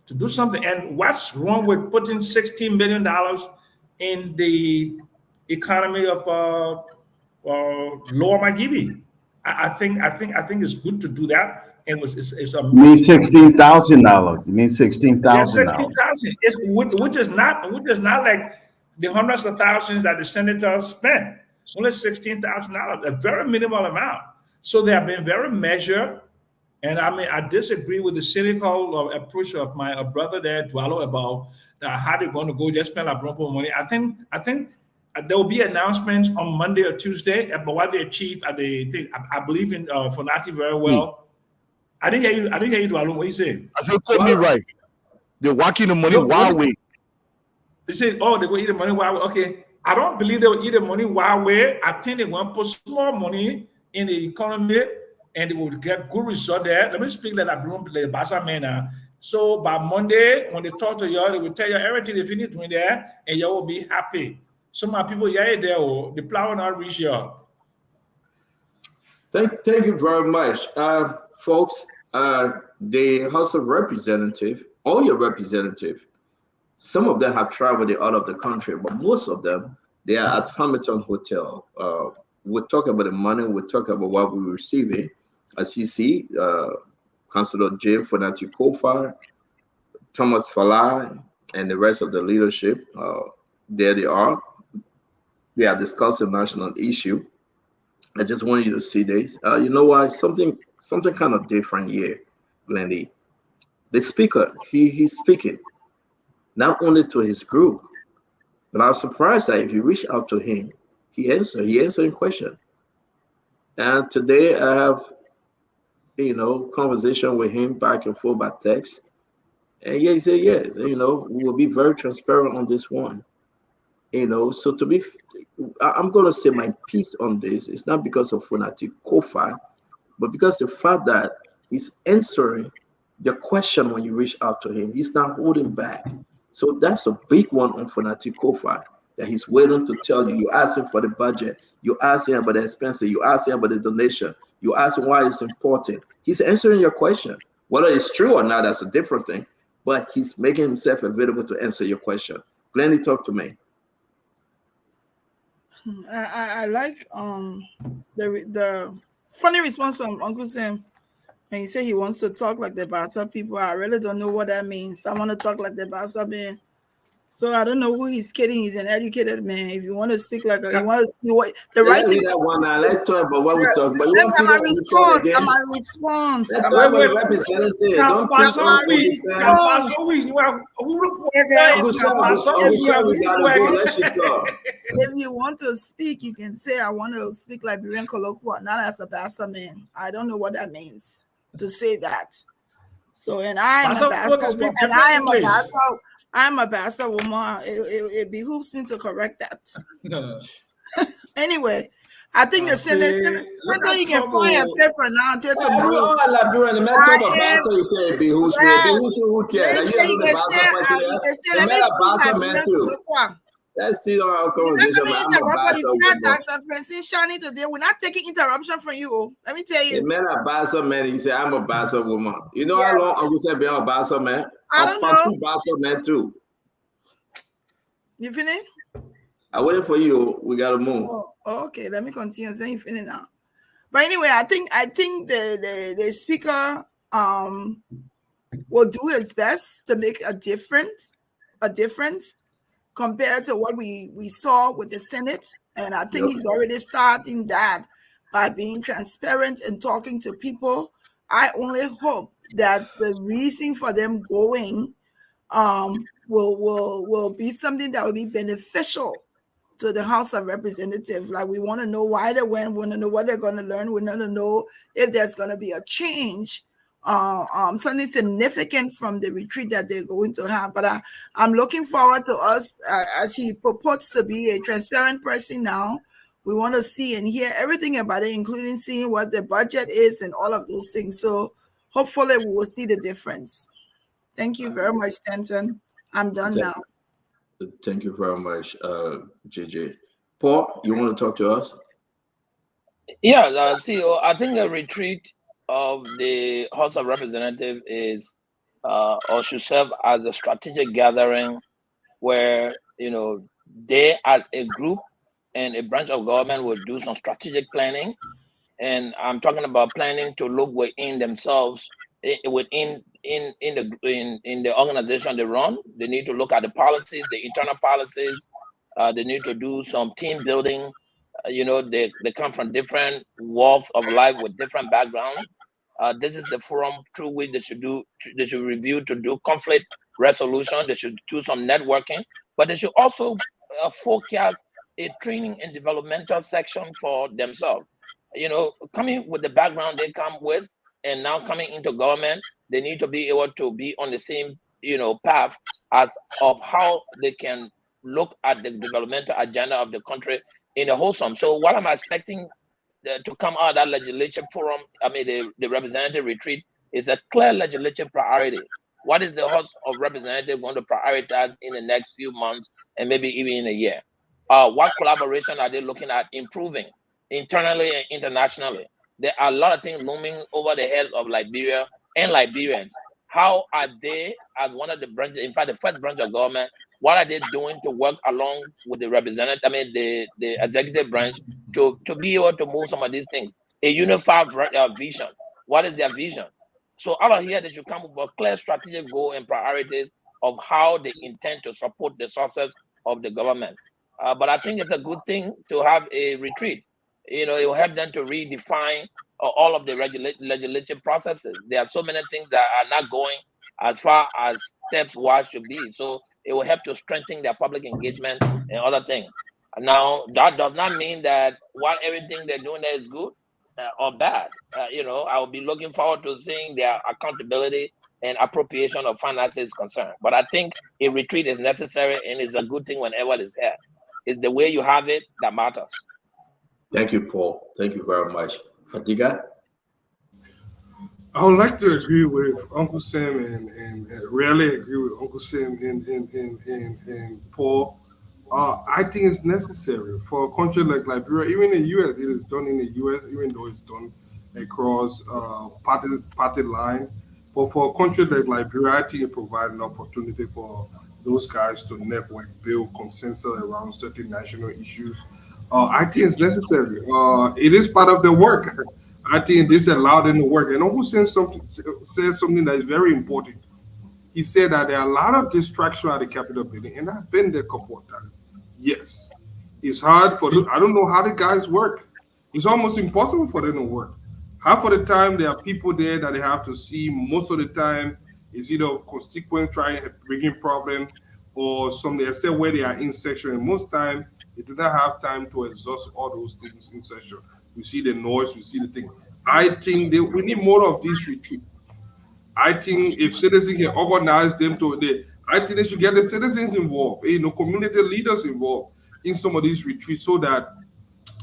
to do something. And what's wrong with putting $16 million in the economy of Lower Magigi? I think it's good to do that. It's a. You mean $16,000? You mean $16,000? Yeah, $16,000. Which is not like the hundreds of thousands that the senators spent. Only $16,000, a very minimal amount. So they have been very measured. And I mean, I disagree with the cynical approach of my brother there, Dwalo, about how they're going to go just spend a bunch of money. I think there will be announcements on Monday or Tuesday about what they achieved at the thing. I believe in Fonati very well. I didn't hear you, Dwalo. What you say? I said, quote me right. They're walking the money while we. They said, oh, they will eat the money while we. Okay. I don't believe they will eat the money while we. I think they want to put small money in the economy and they will get good result there. Let me speak like I bring the Basa man. So by Monday, when they talk to you, they will tell you everything they finish doing there and you will be happy. Some of my people, there, the plow will not reach you. Thank you very much. Folks, the House of Representatives, all your representatives, some of them have traveled out of the country, but most of them, they are at Hamilton Hotel. We'll talk about the money, we'll talk about what we're receiving. As you see, Councillor James Fonati Kofa, Thomas Falai, and the rest of the leadership, there they are. They are discussing national issue. I just want you to see this. You know why? Something kind of different here, Glendy. The speaker, he's speaking not only to his group, but I was surprised that if you reach out to him, he answered question. And today I have, conversation with him back and forth by text. And yeah, he said yes. And, we will be very transparent on this one. So I'm going to say my piece on this. It's not because of Fonati Kofa, but because the fact that he's answering the question when you reach out to him. He's not holding back. So that's a big one on Fonati Kofa, that he's willing to tell you. You ask him for the budget. You ask him about the expenses. You ask him about the donation. You ask him why it's important. He's answering your question. Whether it's true or not, that's a different thing. But he's making himself available to answer your question. Glendy, talk to me. I like the funny response from Uncle Sam. And he said he wants to talk like the Bassa people. I really don't know what that means. I want to talk like the Bassa man. So I don't know who he's kidding. He's an educated man. If you want to speak like you want to see what the right Let's thing. leave that one now. Let's talk about what we talk about. You want I'm people a to response. again? I'm a response. Let's I'm talk a about the representative. Don't preach on If you want to speak, you can say, I want to speak Liberian colloquial, not as a Bassa man. I don't know what that means to say that. So, and I am a Bassa woman, and I am a Bassa. I'm a Bassa woman. It behooves me to correct that. Anyway, I think the Senate, you can find a paper for now until tomorrow. You say it behooves me. Who cares? Let's see our conversation. Dr. Francis Shani today. We're not taking interruption from you. Let me tell you. The man a Bassa man. He said, I'm a Bassa woman. You know how long Uncle said being a Bassa man? I don't know. Bassa man too. You finished? I waited for you. We gotta move. Oh, okay. Let me continue saying you finish now. But anyway, I think the speaker will do his best to make a difference compared to what we saw with the Senate. And I think he's already starting that by being transparent and talking to people. I only hope that the reason for them going will be something that will be beneficial to the House of Representatives. Like, we want to know why they went, we want to know what they're going to learn, we want to know if there's going to be a change, something significant from the retreat that they're going to have. But I'm looking forward to us, as he purports to be a transparent person now. We want to see and hear everything about it, including seeing what the budget is and all of those things. So hopefully we will see the difference. Thank you very much, Stanton. I'm done now. Thank you very much, JJ. Paul, you want to talk to us? Yeah, CEO, I think the retreat of the House of Representatives is or should serve as a strategic gathering where, they as a group and a branch of government will do some strategic planning. And I'm talking about planning to look within themselves, within the organization they run. They need to look at the policies, the internal policies. They need to do some team building. They come from different walks of life with different backgrounds. This is the forum through which they should review to do conflict resolution. They should do some networking, but they should also forecast a training and developmental section for themselves. Coming with the background they come with, and now coming into government, they need to be able to be on the same, path as of how they can look at the developmental agenda of the country in a wholesome. So what I'm expecting to come out of that legislative forum, the representative retreat, is a clear legislative priority. What is the House of Representatives going to prioritize in the next few months and maybe even in a year? What collaboration are they looking at improving internally and internationally? There are a lot of things looming over the heads of Liberia and Liberians. How are they, as one of the branches, in fact, the first branch of government, what are they doing to work along with the representative, the executive branch to be able to move some of these things? A unified vision. What is their vision? So out of here, they should come up with a clear strategic goal and priorities of how they intend to support the success of the government. But I think it's a good thing to have a retreat. It will help them to redefine all of the legislative processes. There are so many things that are not going as far as steps one should be. So it will help to strengthen their public engagement and other things. Now, that does not mean that everything they're doing there is good or bad. I will be looking forward to seeing their accountability and appropriation of finances is concerned. But I think a retreat is necessary, and it's a good thing whenever it's here. It's the way you have it that matters. Thank you, Paul. Thank you very much. Fatiga? I would like to agree with Uncle Sam and rarely agree with Uncle Sam and Paul. I think it's necessary for a country like Liberia, even in the U.S. It is done in the U.S., even though it's done across party line. But for a country like Liberia, I think it provides an opportunity for those guys to network, build consensus around certain national issues. I think it's necessary. It is part of the work. I think this allowed them to work. And Uncle Sam said something that is very important. he said that there are a lot of distraction at the Capitol building, and I've been there a couple of times. Yes, it's hard for I don't know how the guys work. It's almost impossible for them to work. Half of the time, there are people there that they have to see. Most of the time, it's either constituent trying bringing problem or some except where they are in session. And most time, they do not have time to exhaust all those things in session. We see the noise, we see the thing. I think we need more of this retreat. I think if citizens can organize them I think they should get the citizens involved, community leaders involved in some of these retreats so that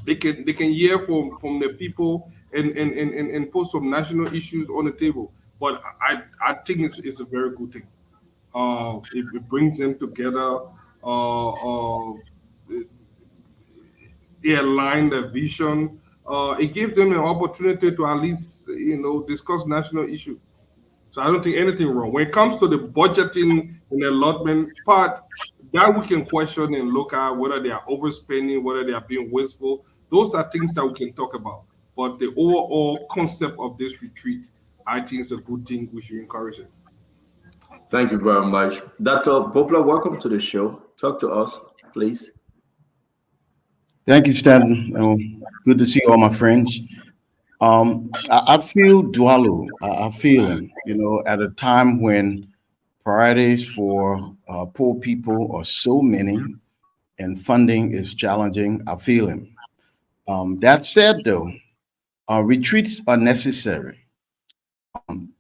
they can hear from the people and put some national issues on the table. But I think it's a very good thing. It brings them together. They align their vision. It gives them an opportunity to at least discuss national issues. So I don't think anything wrong. When it comes to the budgeting and the allotment part, that we can question and look at whether they are overspending, whether they are being wasteful. Those are things that we can talk about. But the overall concept of this retreat, I think is a good thing. We should encourage it. Thank you very much. Dr. Poplar, welcome to the show. Talk to us, please. Thank you, Stanton. Good to see all my friends. I feel Dwalo. I feel him, at a time when priorities for poor people are so many and funding is challenging. I feel him. That said, though, retreats are necessary.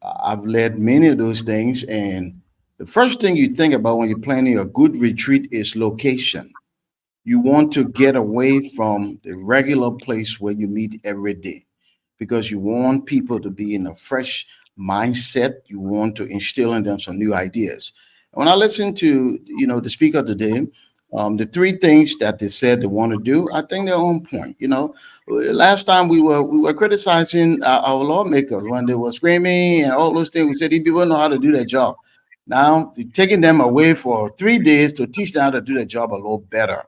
I've led many of those things, and the first thing you think about when you're planning a good retreat is location. You want to get away from the regular place where you meet every day because you want people to be in a fresh mindset. You want to instill in them some new ideas. And when I listen to, the speaker today, the three things that they said they want to do, I think they're on point. Last time we were criticizing our lawmakers when they were screaming and all those things. We said these people know how to do their job. Now they're taking them away for 3 days to teach them how to do their job a little better.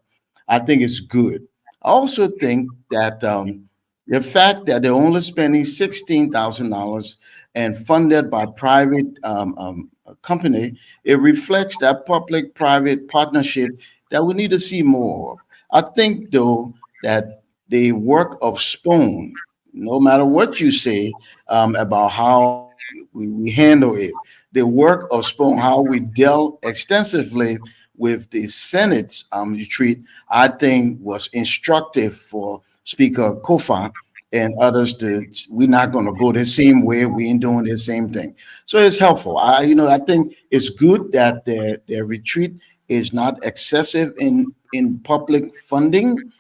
I think it's good. I also think that the fact that they're only spending $16,000 and funded by private company, it reflects that public-private partnership that we need to see more of. I think, though, that the work of Spoon, no matter what you say about how we handle it, the work of Spoon, how we dealt extensively with the Senate's retreat, I think was instructive for Speaker Kofa and others we're not going to go the same way. We ain't doing the same thing. So it's helpful. I think it's good that their retreat is not excessive in public funding.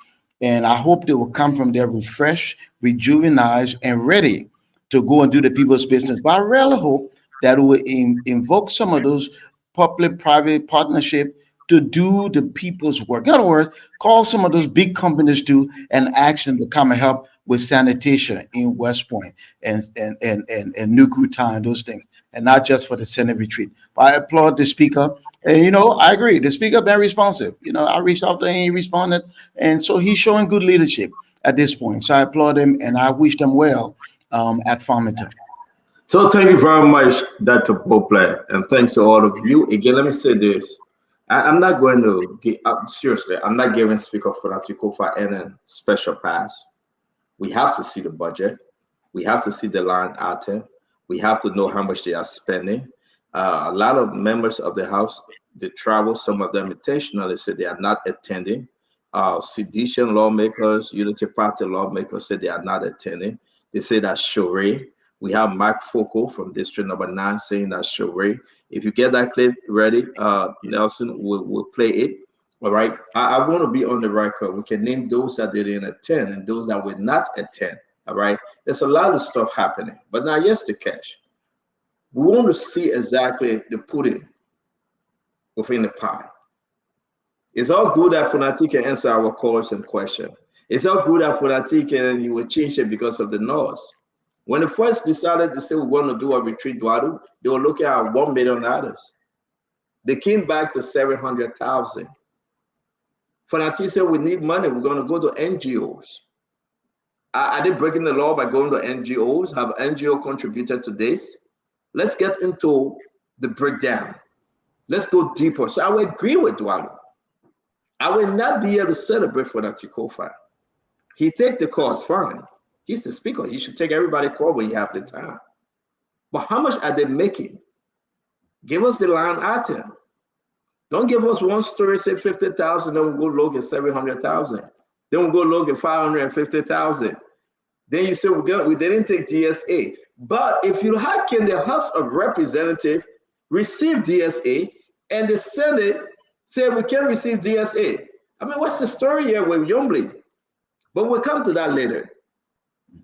And I hope they will come from there refreshed, rejuvenated, and ready to go and do the people's business. But I really hope that it will invoke some of those public-private partnership to do the people's work. In other words, call some of those big companies too and ask them to come and help with sanitation in West Point and Nuku Town, those things, and not just for the Senate retreat. But I applaud the speaker. And, I agree. The speaker been responsive. I reached out to him, he responded. And so he's showing good leadership at this point. So I applaud him and I wish them well at Farmington. So thank you very much, Dr. Poplar, and thanks to all of you. Again, let me say this. I'm not going to give seriously. I'm not giving Speaker Kofa any special pass. We have to see the budget. We have to see the line item. We have to know how much they are spending. A lot of members of the House, they travel. Some of them intentionally said they are not attending. Sedition lawmakers, Unity Party lawmakers said they are not attending. They say that's charade. We have Mark Foucault from District Number 9 saying that's charade. If you get that clip ready, Nelson will play it. All right. I want to be on the record. We can name those that didn't attend and those that will not attend. All right. There's a lot of stuff happening. But now, here's the catch. We want to see exactly the pudding within the pie. It's all good that Funati can answer our calls and questions. It's all good that Funati can you will change it because of the noise. When they first decided to say we want to do a retreat, they were looking at $1 million. They came back to 700,000. Funati said we need money. We're going to go to NGOs. Are they breaking the law by going to NGOs? Have NGO contributed to this? Let's get into the breakdown. Let's go deeper. So I will agree with Dwalo. I will not be able to celebrate for that Kofi. He take the call, it's fine. He's the speaker. He should take everybody call when you have the time. But how much are they making? Give us the line item. Don't give us one story, say 50,000, then we'll go look at 700,000. Then we'll go look at 550,000. Then you say we didn't take DSA. But if you can the House of Representatives receive DSA and the Senate say we can't receive DSA? I mean, what's the story here with Yombly? But we'll come to that later.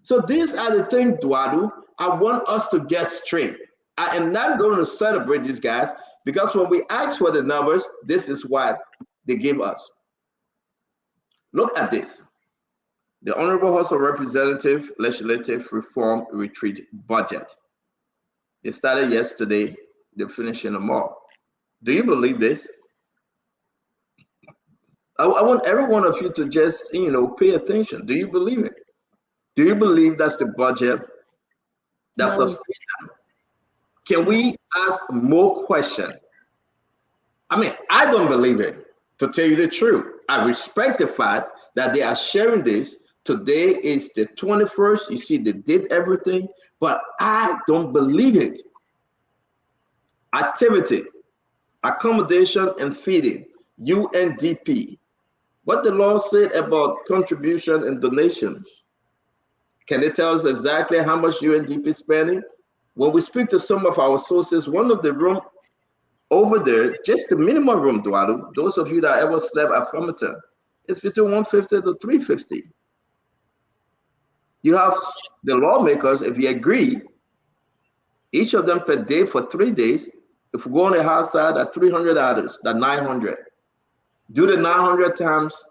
So these are the things, Duadu, I want us to get straight. I am not going to celebrate these guys because when we ask for the numbers, this is what they give us. Look at this. The Honorable House of Representatives Legislative Reform Retreat Budget. They started yesterday, they're finishing tomorrow. Do you believe this? I want every one of you to just, pay attention. Do you believe it? Do you believe that's the budget that's sustainable? Can we ask more questions? I mean, I don't believe it, to tell you the truth. I respect the fact that they are sharing this. Today is the 21st. You see, they did everything, but I don't believe it. Activity, accommodation, and feeding, UNDP. What the law said about contribution and donations. Can they tell us exactly how much UNDP is spending? When we speak to some of our sources, one of the room over there, just the minimum room, Duadu, those of you that ever slept at Farmington, it's between 150 to 350. You have the lawmakers, if you agree, each of them per day for 3 days. If we go on the house side at $300, that's 900. Do the 900 times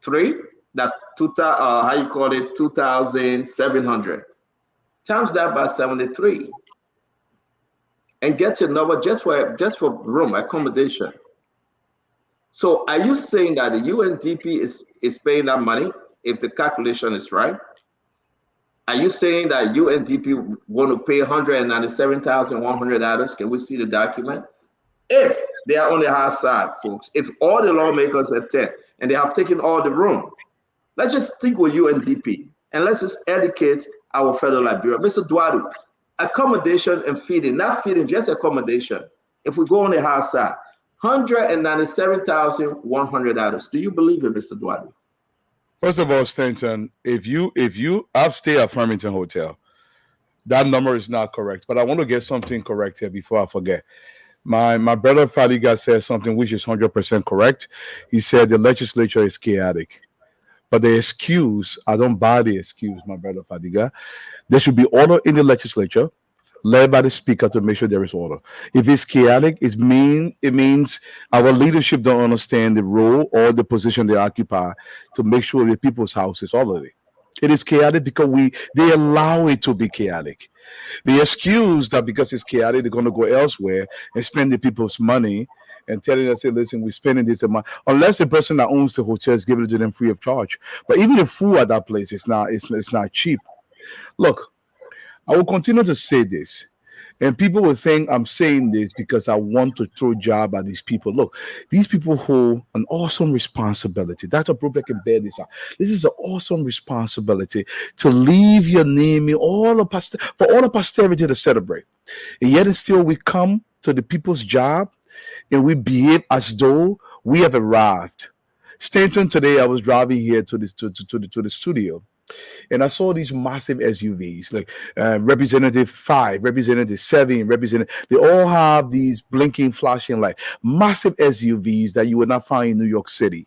3, that 2,700. Times that by 73, and get your number just for room accommodation. So, are you saying that the UNDP is paying that money if the calculation is right? Are you saying that UNDP want to pay $197,100? Can we see the document? If they are on the high side, folks, if all the lawmakers attend and they have taken all the room, let's just think with UNDP and let's just educate our fellow Liberians. Mr. Duadu, accommodation and feeding, not feeding, just accommodation. If we go on the high side, $197,100. Do you believe it, Mr. Duadu? First of all, Stanton, if you I've stayed at Farmington Hotel, that number is not correct. But I want to get something correct here before I forget. My brother Fadiga said something which is 100% correct. He said the legislature is chaotic. But the excuse, I don't buy the excuse, my brother Fadiga. There should be order in the legislature, led by the speaker to make sure there is order. If it's chaotic, it means our leadership don't understand the role or the position they occupy to make sure the people's house is orderly. It is chaotic because they allow it to be chaotic. The excuse that because it's chaotic, they're going to go elsewhere and spend the people's money and telling us, hey, listen, we're spending this amount. Unless the person that owns the hotel is giving it to them free of charge. But even the food at that place is not cheap. Look, I will continue to say this. And people will think I'm saying this because I want to throw job at these people. Look, these people hold an awesome responsibility. Dr. Brubeck can bear this out. This is an awesome responsibility to leave your name in for all the posterity to celebrate. And yet and still we come to the people's job and we behave as though we have arrived. Stanton, today I was driving here to the studio. And I saw these massive SUVs, like Representative 5, Representative 7, they all have these blinking, flashing lights, massive SUVs that you would not find in New York City.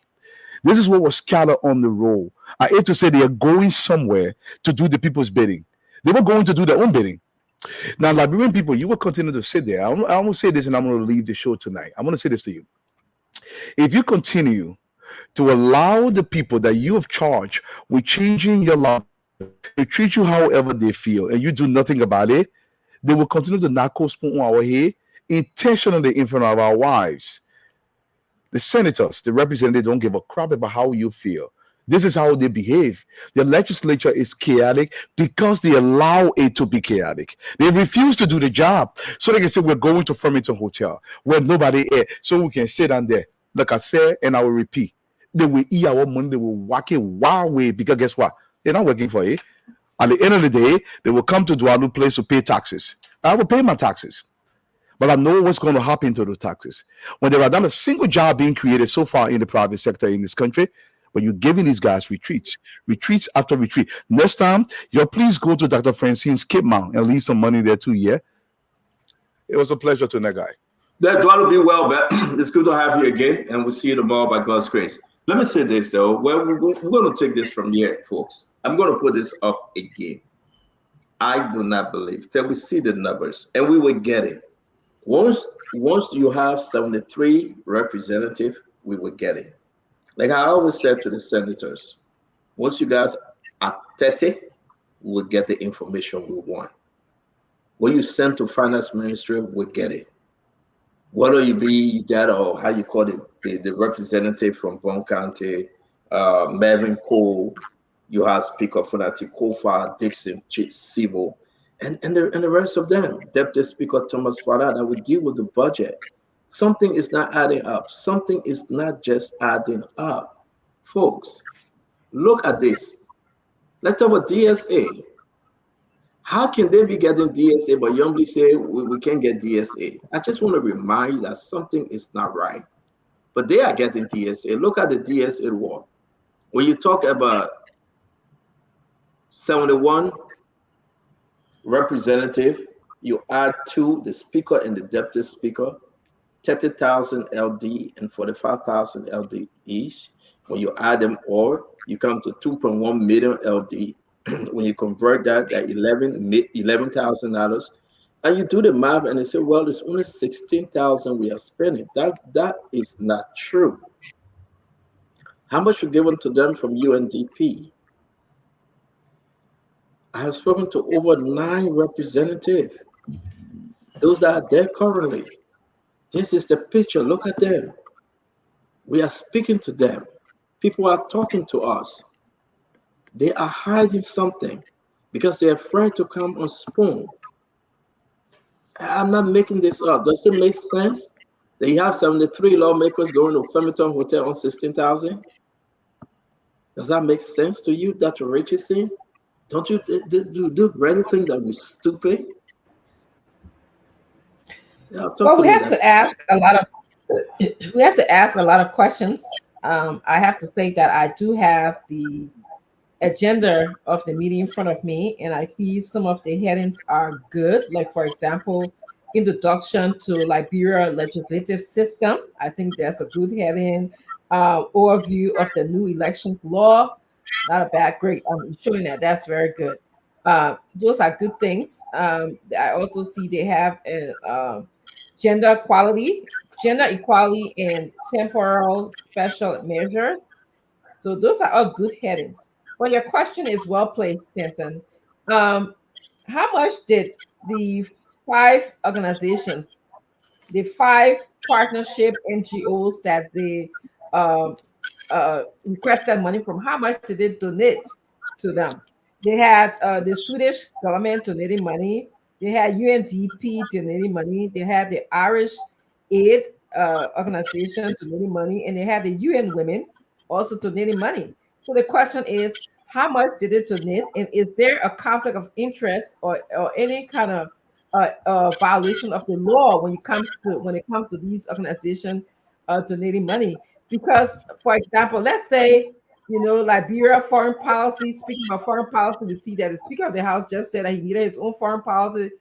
This is what was scattered on the road. I hate to say they are going somewhere to do the people's bidding. They were going to do their own bidding. Now, Liberian people, you will continue to sit there. I'm going to say this and I'm going to leave the show tonight. I'm going to say this to you. If you continue to allow the people that you have charged with changing your life to treat you however they feel, and you do nothing about it, they will continue to knock us on our head intentionally in front of our wives. The senators, the representatives don't give a crap about how you feel. This is how they behave. The legislature is chaotic because they allow it to be chaotic. They refuse to do the job. So they can say, we're going to Farmington Hotel where nobody is. So we can sit down there. Like I said, and I will repeat. They will eat our money. They will walk it wild way because guess what? They're not working for it. At the end of the day, they will come to Dualu place to pay taxes. I will pay my taxes. But I know what's going to happen to the taxes. When there are not a single job being created so far in the private sector in this country, but you're giving these guys retreats after retreat. Next time, you'll please go to Dr. Francine's Cape Mount and leave some money there too, yeah? It was a pleasure to that guy. That will be well, but it's good to have you again, and we'll see you tomorrow by God's grace. Let me say this, though. Well, we're going to take this from here, folks. I'm going to put this up again. I do not believe till we see the numbers, and we will get it. Once you have 73 representatives, we will get it. Like I always said to the senators, once you guys are 30, we'll get the information we want. When you send to finance ministry, we'll get it. Whether you got or how you call it, the representative from Bond County, Mervyn Cole, you have Speaker Funati Kofa, Dixon Civil, and the rest of them, Deputy Speaker Thomas Farah, that will deal with the budget. Something is not adding up. Something is not just adding up. Folks, look at this. Let's talk about DSA. How can they be getting DSA, but youngly say we can't get DSA? I just want to remind you that something is not right. But they are getting DSA. Look at the DSA wall. When you talk about 71 representative, you add 2, the speaker and the deputy speaker, 30,000 LD and 45,000 LD each. When you add them all, you come to 2.1 million LD. When you convert that $11,000, and you do the math and you say, well, it's only 16,000 we are spending. That is not true. How much you given to them from UNDP? I have spoken to over 9 representatives. Those are there currently. This is the picture. Look at them. We are speaking to them. People are talking to us. They are hiding something because they're afraid to come on Spoon. I'm not making this up. Does it make sense that you have 73 lawmakers going to Farmington Hotel on 16,000? Does that make sense to you, Dr. Richardson? Don't you do really think that we're stupid? Yeah, well, we have to ask a lot of questions. I have to say that I do have the agenda of the meeting in front of me, and I see some of the headings are good. Like, for example, introduction to Liberia legislative system. I think that's a good heading. Overview of the new election law. Not a bad, great. I'm showing that. That's very good. Those are good things. I also see they have gender equality, and temporal special measures. So those are all good headings. Well, your question is well placed, Stanton. How much did the 5 organizations, the 5 partnership NGOs that they requested money from, how much did they donate to them? They had the Swedish government donating money. They had UNDP donating money. They had the Irish Aid organization donating money, and they had the UN Women also donating money. So the question is, how much did it donate, and is there a conflict of interest or any kind of violation of the law when it comes to these organizations donating money? Because, for example, let's say, Liberia foreign policy, speaking of foreign policy, we see that the Speaker of the House just said that he needed his own foreign policy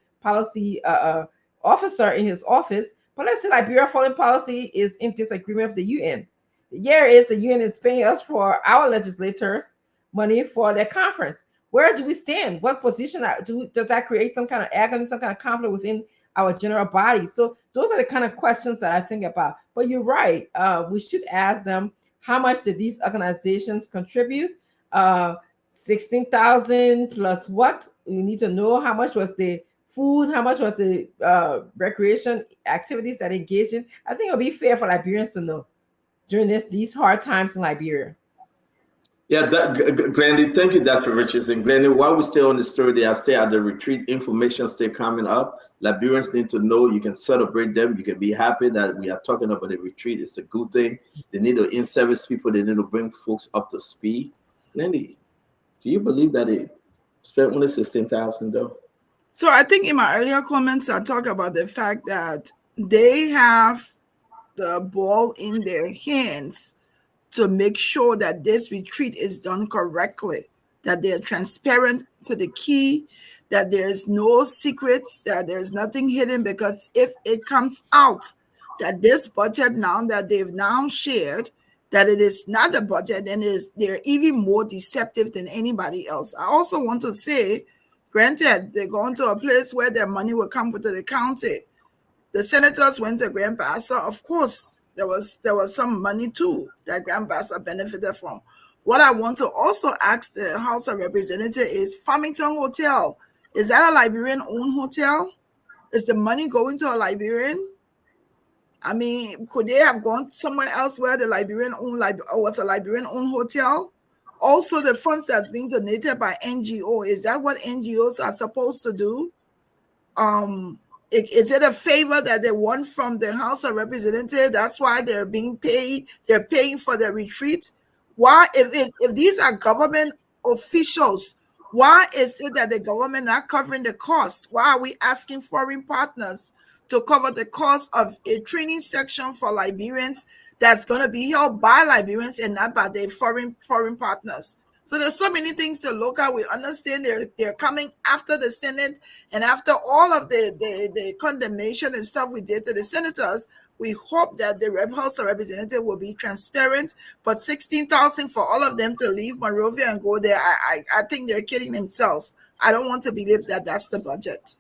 officer in his office. But let's say Liberia foreign policy is in disagreement with the UN. The year is the UN is paying us for our legislators money for their conference. Where do we stand? What position does that create some kind of agony, some kind of conflict within our general body? So those are the kind of questions that I think about. But you're right. We should ask them, how much did these organizations contribute? 16,000 plus what? We need to know how much was the food, how much was the recreation activities that engaged in. I think it'll be fair for Liberians to know during these hard times in Liberia. Yeah, Glendy, thank you, Dr. Richardson. Glendy, while we stay on the story, they are still at the retreat. Information still coming up. Liberians need to know you can celebrate them. You can be happy that we are talking about the retreat. It's a good thing. They need to in-service people. They need to bring folks up to speed. Glendy, do you believe that they spent only $16,000 though? So I think in my earlier comments, I talked about the fact that they have the ball in their hands to make sure that this retreat is done correctly, that they're transparent to the key, that there's no secrets, that there's nothing hidden, because if it comes out that this budget now that they've now shared, that it is not a budget, then they're even more deceptive than anybody else. I also want to say, granted, they're going to a place where their money will come to the county. The senators went to Grand Bassa. Of course, there was some money too that Grand Bassa benefited from. What I want to also ask the House of Representatives is, Farmington Hotel, is that a Liberian-owned hotel? Is the money going to a Liberian? I mean, could they have gone somewhere else where the Liberian-owned was a Liberian-owned hotel? Also, the funds that's being donated by NGO, is that what NGOs are supposed to do? Is it a favor that they want from the House of Representatives? That's why they're being paid. They're paying for the retreat. Why, if these are government officials, why is it that the government not covering the costs? Why are we asking foreign partners to cover the cost of a training section for Liberians that's going to be held by Liberians and not by the foreign partners? So there's so many things to look at. We understand they're coming after the Senate, and after all of the condemnation and stuff we did to the senators. We hope that the House of Representatives will be transparent. But $16,000 for all of them to leave Monrovia and go there, I think they're kidding themselves. I don't want to believe that that's the budget.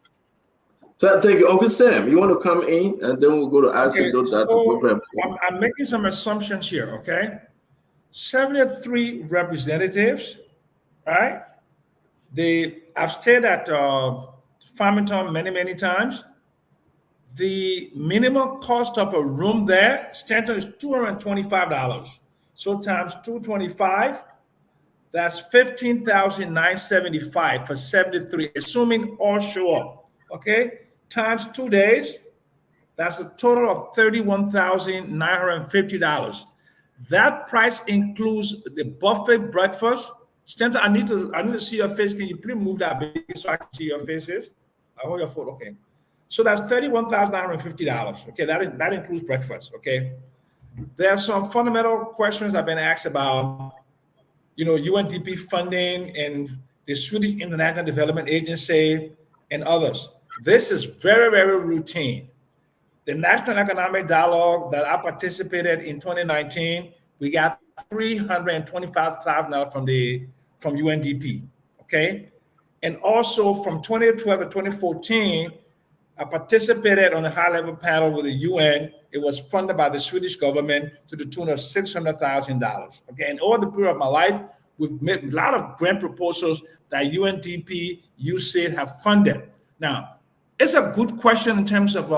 So, thank you, Uncle Sam. You want to come in, and then we'll go to ask those that. I'm making some assumptions here. Okay. 73 representatives, right? I've stayed at Farmington many times. The minimum cost of a room there, Stanton, is $225. So times 225, that's $15,975 for 73, assuming all show up. Okay, times 2 days, that's a total of $31,950. That price includes the buffet breakfast. Stanton, I need to see your face. Can you please move that big so I can see your faces? I hold your phone. Okay. So that's $31,950. Okay, that includes breakfast. Okay. There are some fundamental questions I've been asked about, UNDP funding and the Swedish International Development Agency and others. This is very, very routine. The National Economic Dialogue that I participated in 2019, we got $325,000 from UNDP, okay? And also from 2012 to 2014, I participated on a high-level panel with the UN. It was funded by the Swedish government to the tune of $600,000, okay? And over the period of my life, we've made a lot of grant proposals that UNDP, USAID have funded. Now, it's a good question in terms of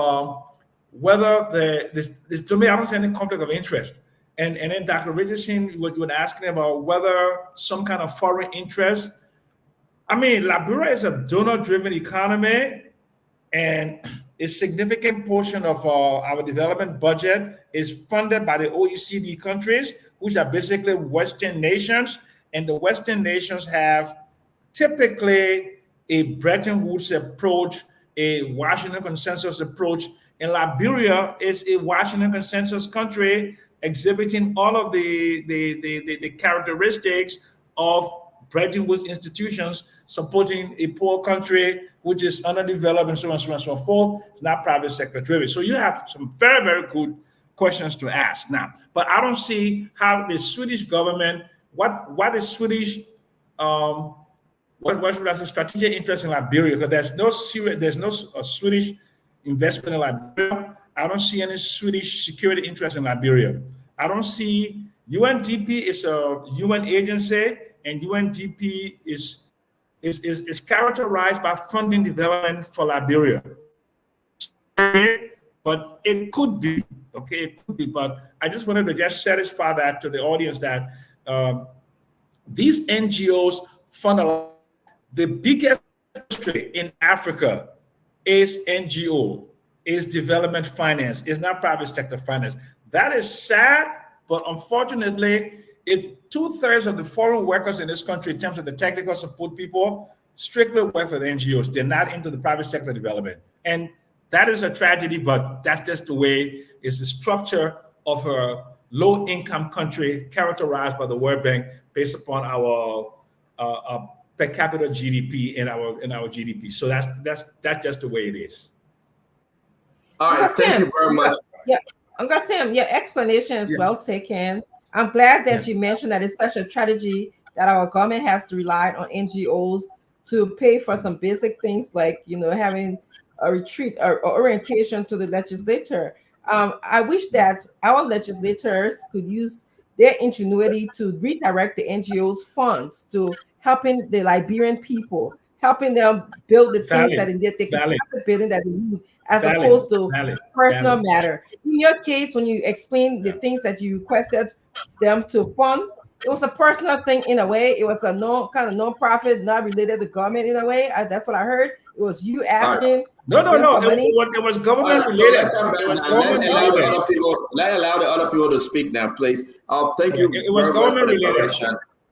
whether this to me, I don't see any conflict of interest. And then Dr. Richardson, you were asking about whether some kind of foreign interest. I mean, Liberia is a donor-driven economy, and a significant portion of our development budget is funded by the OECD countries, which are basically Western nations. And the Western nations have typically a Bretton Woods approach, a Washington Consensus approach. And Liberia is a Washington Consensus country exhibiting all of the characteristics of Bretton Woods institutions supporting a poor country which is underdeveloped and so on and so on and so forth. It's not private sector driven. So you have some very, very good questions to ask now. But I don't see how the Swedish government, what is Swedish, what should I say, strategic interest in Liberia? Because there's no Swedish investment in Liberia. I don't see any Swedish security interest in Liberia. I don't see UNDP is a UN agency, and UNDP is characterized by funding development for Liberia. But it could be, okay, it could be. But I just wanted to just satisfy that to the audience that these NGOs fund a lot. The biggest industry in Africa is NGO, is development finance, is not private sector finance. That is sad, but unfortunately, if 2/3 of the foreign workers in this country, in terms of the technical support people, strictly work for the NGOs. They're not into the private sector development. And that is a tragedy, but that's just the way it's the structure of a low-income country characterized by the World Bank based upon our per capita GDP in our GDP. So that's just the way it is. All right, thank you very much. Yeah, Uncle Sam, your explanation is well taken. I'm glad that you mentioned that it's such a tragedy that our government has to rely on NGOs to pay for some basic things like, having a retreat or orientation to the legislature. I wish that our legislators could use their ingenuity to redirect the NGOs' funds to helping the Liberian people, helping them build the things that they can the building that they need, as opposed to personal matter. In your case, when you explain the things that you requested them to fund, it was a personal thing in a way. It was a kind of non-profit, not related to government in a way. That's what I heard. It was you asking. No. It was government related. It was government related. Let's allow the other people to speak now, please. Thank you. It was government related.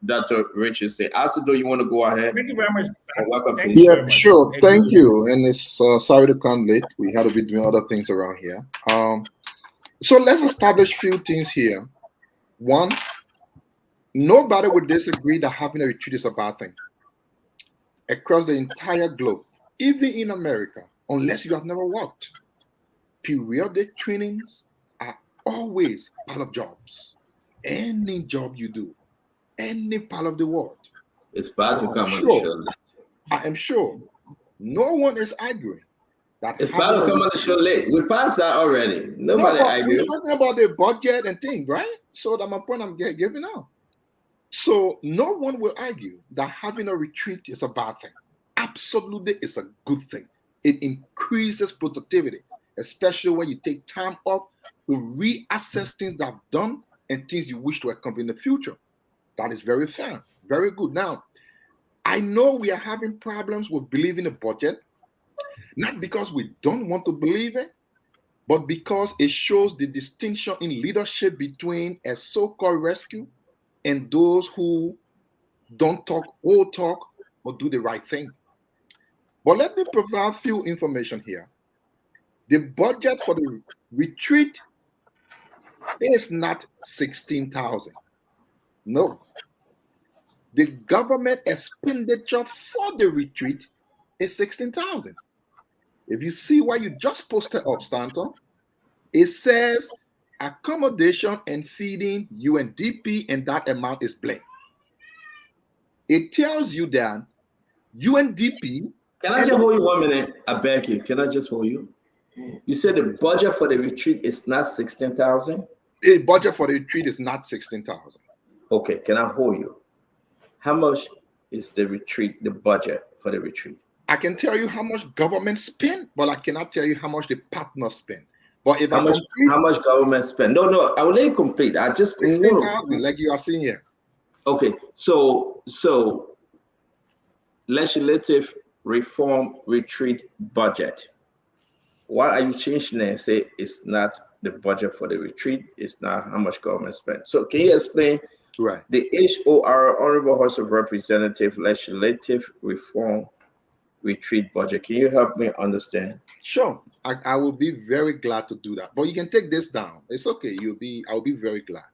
Dr. Richard say. Asido, you want to go ahead? Thank you very much. Welcome. Yeah, sure. Thank you. And it's sorry to come late. We had to be doing other things around here. So let's establish a few things here. One, nobody would disagree that having a retreat is a bad thing across the entire globe, even in America, unless you have never worked. Periodic trainings are always part of jobs. Any job you do, any part of the world. It's bad to come on the show late. I am sure no one is arguing that it's bad to come on the show late. We passed that already. Nobody argues. We're talking about the budget and things, right? So that's my point I'm giving out. So no one will argue that having a retreat is a bad thing. Absolutely, it's a good thing. It increases productivity, especially when you take time off to reassess things that have done and things you wish to accomplish in the future. That is very fair, very good. Now, I know we are having problems with believing the budget, not because we don't want to believe it, but because it shows the distinction in leadership between a so-called rescue and those who don't talk or talk, but do the right thing. But let me provide a few information here. The budget for the retreat is not 16,000. No. The government expenditure for the retreat is 16,000. If you see what you just posted up, Stanton, it says accommodation and feeding UNDP, and that amount is blank. It tells you that UNDP. Can I just hold you 1 minute? I beg you. Can I just hold you? You said the budget for the retreat is not 16,000? The budget for the retreat is not 16,000. Okay, can I hold you? How much is the retreat, the budget for the retreat? I can tell you how much government spend, but I cannot tell you how much the partners spend. But if how much government spend? No, I will let you complete. I just 16,000, like you are seeing here. Okay, so legislative reform retreat budget. Why are you changing it and say it's not the budget for the retreat? It's not how much government spend. So can you explain the HOR, Honorable House of Representatives, legislative reform retreat budget? Can you help me understand? Sure, I will be very glad to do that. But you can take this down. It's okay. I'll be very glad.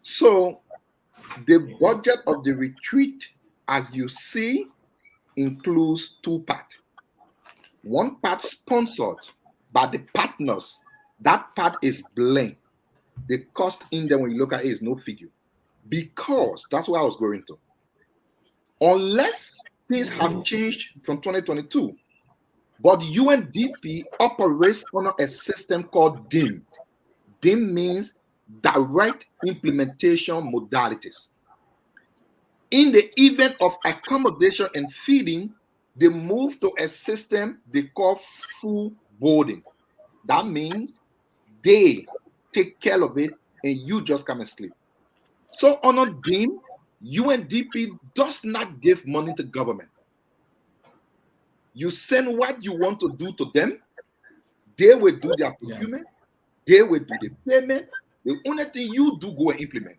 So the budget of the retreat, as you see, includes two parts. One part sponsored by the partners. That part is blank. The cost in there, when you look at it, is no figure. Because that's what I was going to. Unless things have changed from 2022, but UNDP operates on a system called DIM. DIM means direct implementation modalities. In the event of accommodation and feeding, they move to a system they call full boarding. That means they take care of it and you just come and sleep. So on a DIM, UNDP does not give money to government. You send what you want to do to them. They will do their procurement. They will do the payment. The only thing you do, go and implement.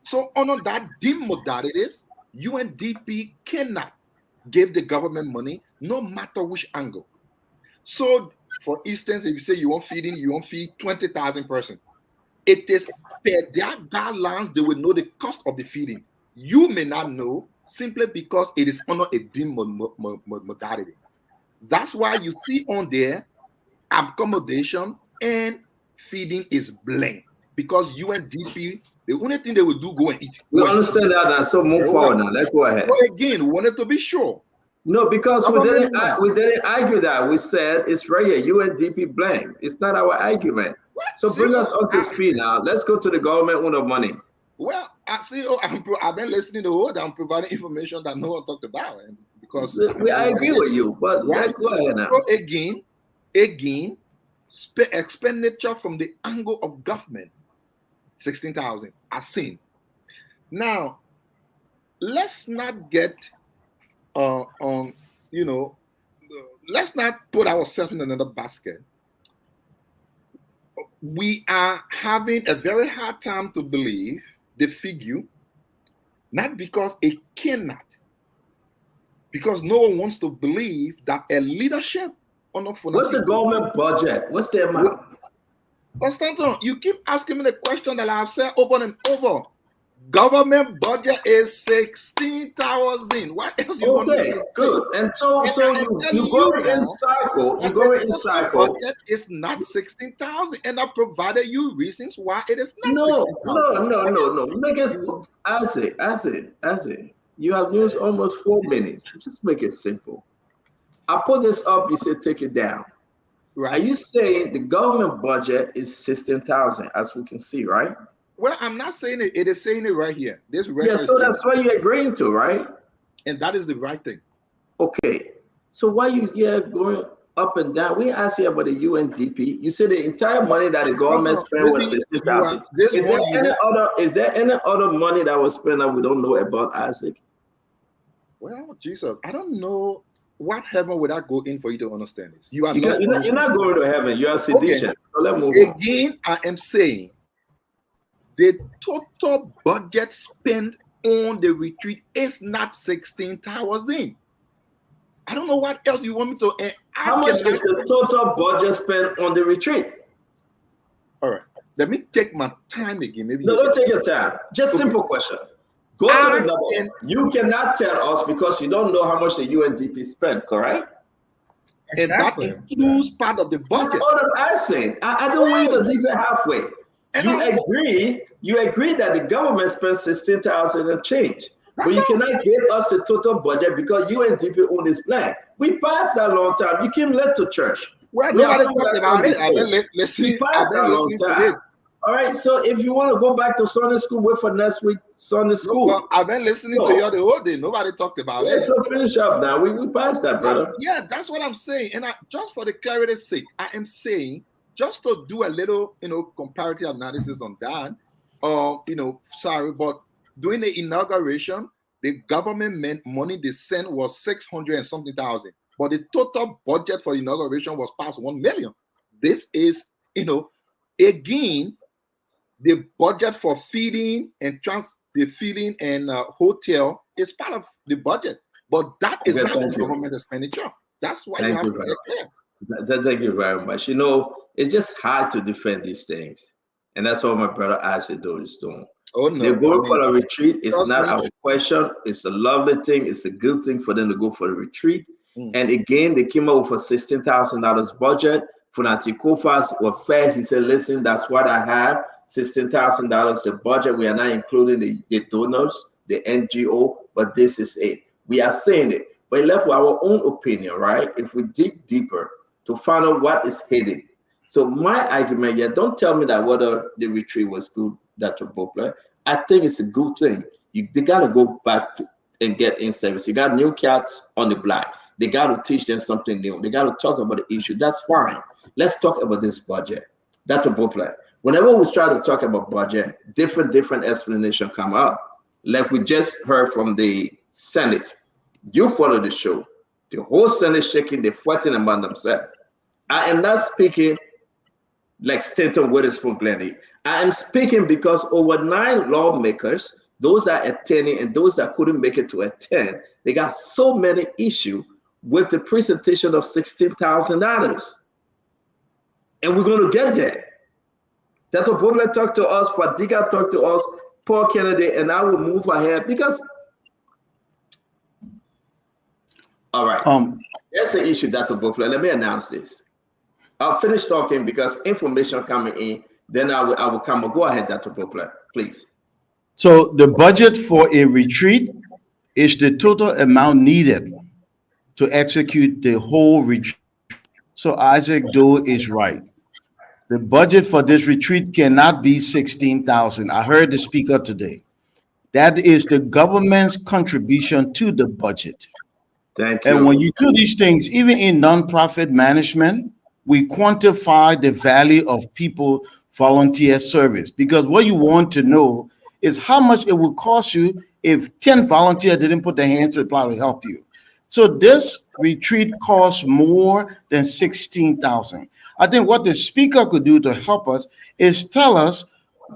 So under that DIM modalities, UNDP cannot give the government money, no matter which angle. So, for instance, if you say you want feed 20,000 persons, it is per their guidelines, they will know the cost of the feeding. You may not know simply because it is under a DIM modality. That's why you see on there accommodation and feeding is blend, because UNDP, the only thing they will do, go and eat. We understand that now, so move forward now. Let's go ahead. So again, we wanted to be sure. No, because we didn't argue that. We said it's right here, UNDP blame. It's not our argument. What? So bring us up to speed now. Let's go to the government with the money. Well, I've been listening to the whole. I'm providing information that no one talked about, and because I agree with you, but right? Go ahead now. So again, expenditure from the angle of government, 16,000 as seen. Now, let's not get let's not put ourselves in another basket. We are having a very hard time to believe the figure, not because it cannot, because no one wants to believe that a leadership What's the government budget? What's the amount? Constantin, you keep asking me the question that I've said over and over. Government budget is 16,000. What else you want to say? Good. And so you go in cycle. You go in cycle. Budget is not 16,000, and I provided you reasons why it is not. No. Make it. I say. You have used almost 4 minutes. Just make it simple. I put this up. You say take it down. Right. Are you saying the government budget is 16,000, as we can see, right? Well, I'm not saying it. It is saying it right here. So that's what you're agreeing to, right? And that is the right thing. Okay. So why you're going up and down? We asked you about the UNDP. You said the entire money that the government spent was 16,000. Is there any other money that was spent that we don't know about, Isaac? Well, Jesus, I don't know what heaven would I go in for you to understand this. You're not going to heaven. You are sedition. Okay. So let's move on. Again, I am saying the total budget spent on the retreat is not 16,000. I don't know what else you want me to. How much is the total budget spent on the retreat? All right, let me take my time again. Maybe no, don't take your time. Just simple question. Go to the number. You cannot tell us because you don't know how much the UNDP spent, correct? Exactly. And that includes part of the budget. That's all I'm asking. I don't want you to leave it halfway. And you agree that the government spends 16,000 and change, but you cannot give us the total budget because UNDP own this plan. We passed that long time. You came late to church. Well, nobody talked about it. Let's see. All right. So if you want to go back to Sunday school, wait for next week Sunday school. Well, I've been listening to you the whole day. Nobody talked about it. So finish up now. We passed that, brother. Yeah, that's what I'm saying. And just for the clarity's sake, I am saying, just to do a little, comparative analysis on that, but during the inauguration, the government money they sent was 600 and something thousand, but the total budget for the inauguration was past 1 million. This is, again, the budget for feeding and hotel is part of the budget, but that is not the government expenditure. That's why you have to get clear. Thank you very much. It's just hard to defend these things. And that's what my brother Isaac is doing. Oh, no. They're going for a retreat. It's not our question. It's a lovely thing. It's a good thing for them to go for the retreat. And again, they came up with a $16,000 budget. Funati Kofas were fair. He said, listen, that's what I have. $16,000 the budget. We are not including the donors, the NGO, but this is it. We are saying it. But left with our own opinion, right? If we dig deeper to find out what is hidden. So my argument here, don't tell me that whether the retreat was good, Dr. Bopler. I think it's a good thing. They got to go back and get in service. You got new cats on the block. They got to teach them something new. They got to talk about the issue. That's fine. Let's talk about this budget. Dr. Bopler, whenever we try to talk about budget, different explanation come up. Like we just heard from the Senate. You follow the show. The whole Senate shaking, they're fighting among themselves. I am not speaking like Stanton Witherspoon Glennie. I am speaking because over 9 lawmakers, those that attending and those that couldn't make it to attend, they got so many issues with the presentation of $16,000. And we're going to get there. Tato Bobla talked to us, Fadiga talked to us, Paul Kennedy, and I will move ahead because, all right, there's an issue, Tato Bobla. Let me announce this. I'll finish talking because information coming in, then I will come. Go ahead, Tato Bobla, please. So the budget for a retreat is the total amount needed to execute the whole retreat. So Isaac Doe is right. The budget for this retreat cannot be 16,000. I heard the speaker today. That is the government's contribution to the budget. Thank you. And when you do these things, even in nonprofit management, we quantify the value of people volunteer service, because what you want to know is how much it would cost you if 10 volunteers didn't put their hands to the plow to help you. So this retreat costs more than 16,000. I think what the speaker could do to help us is tell us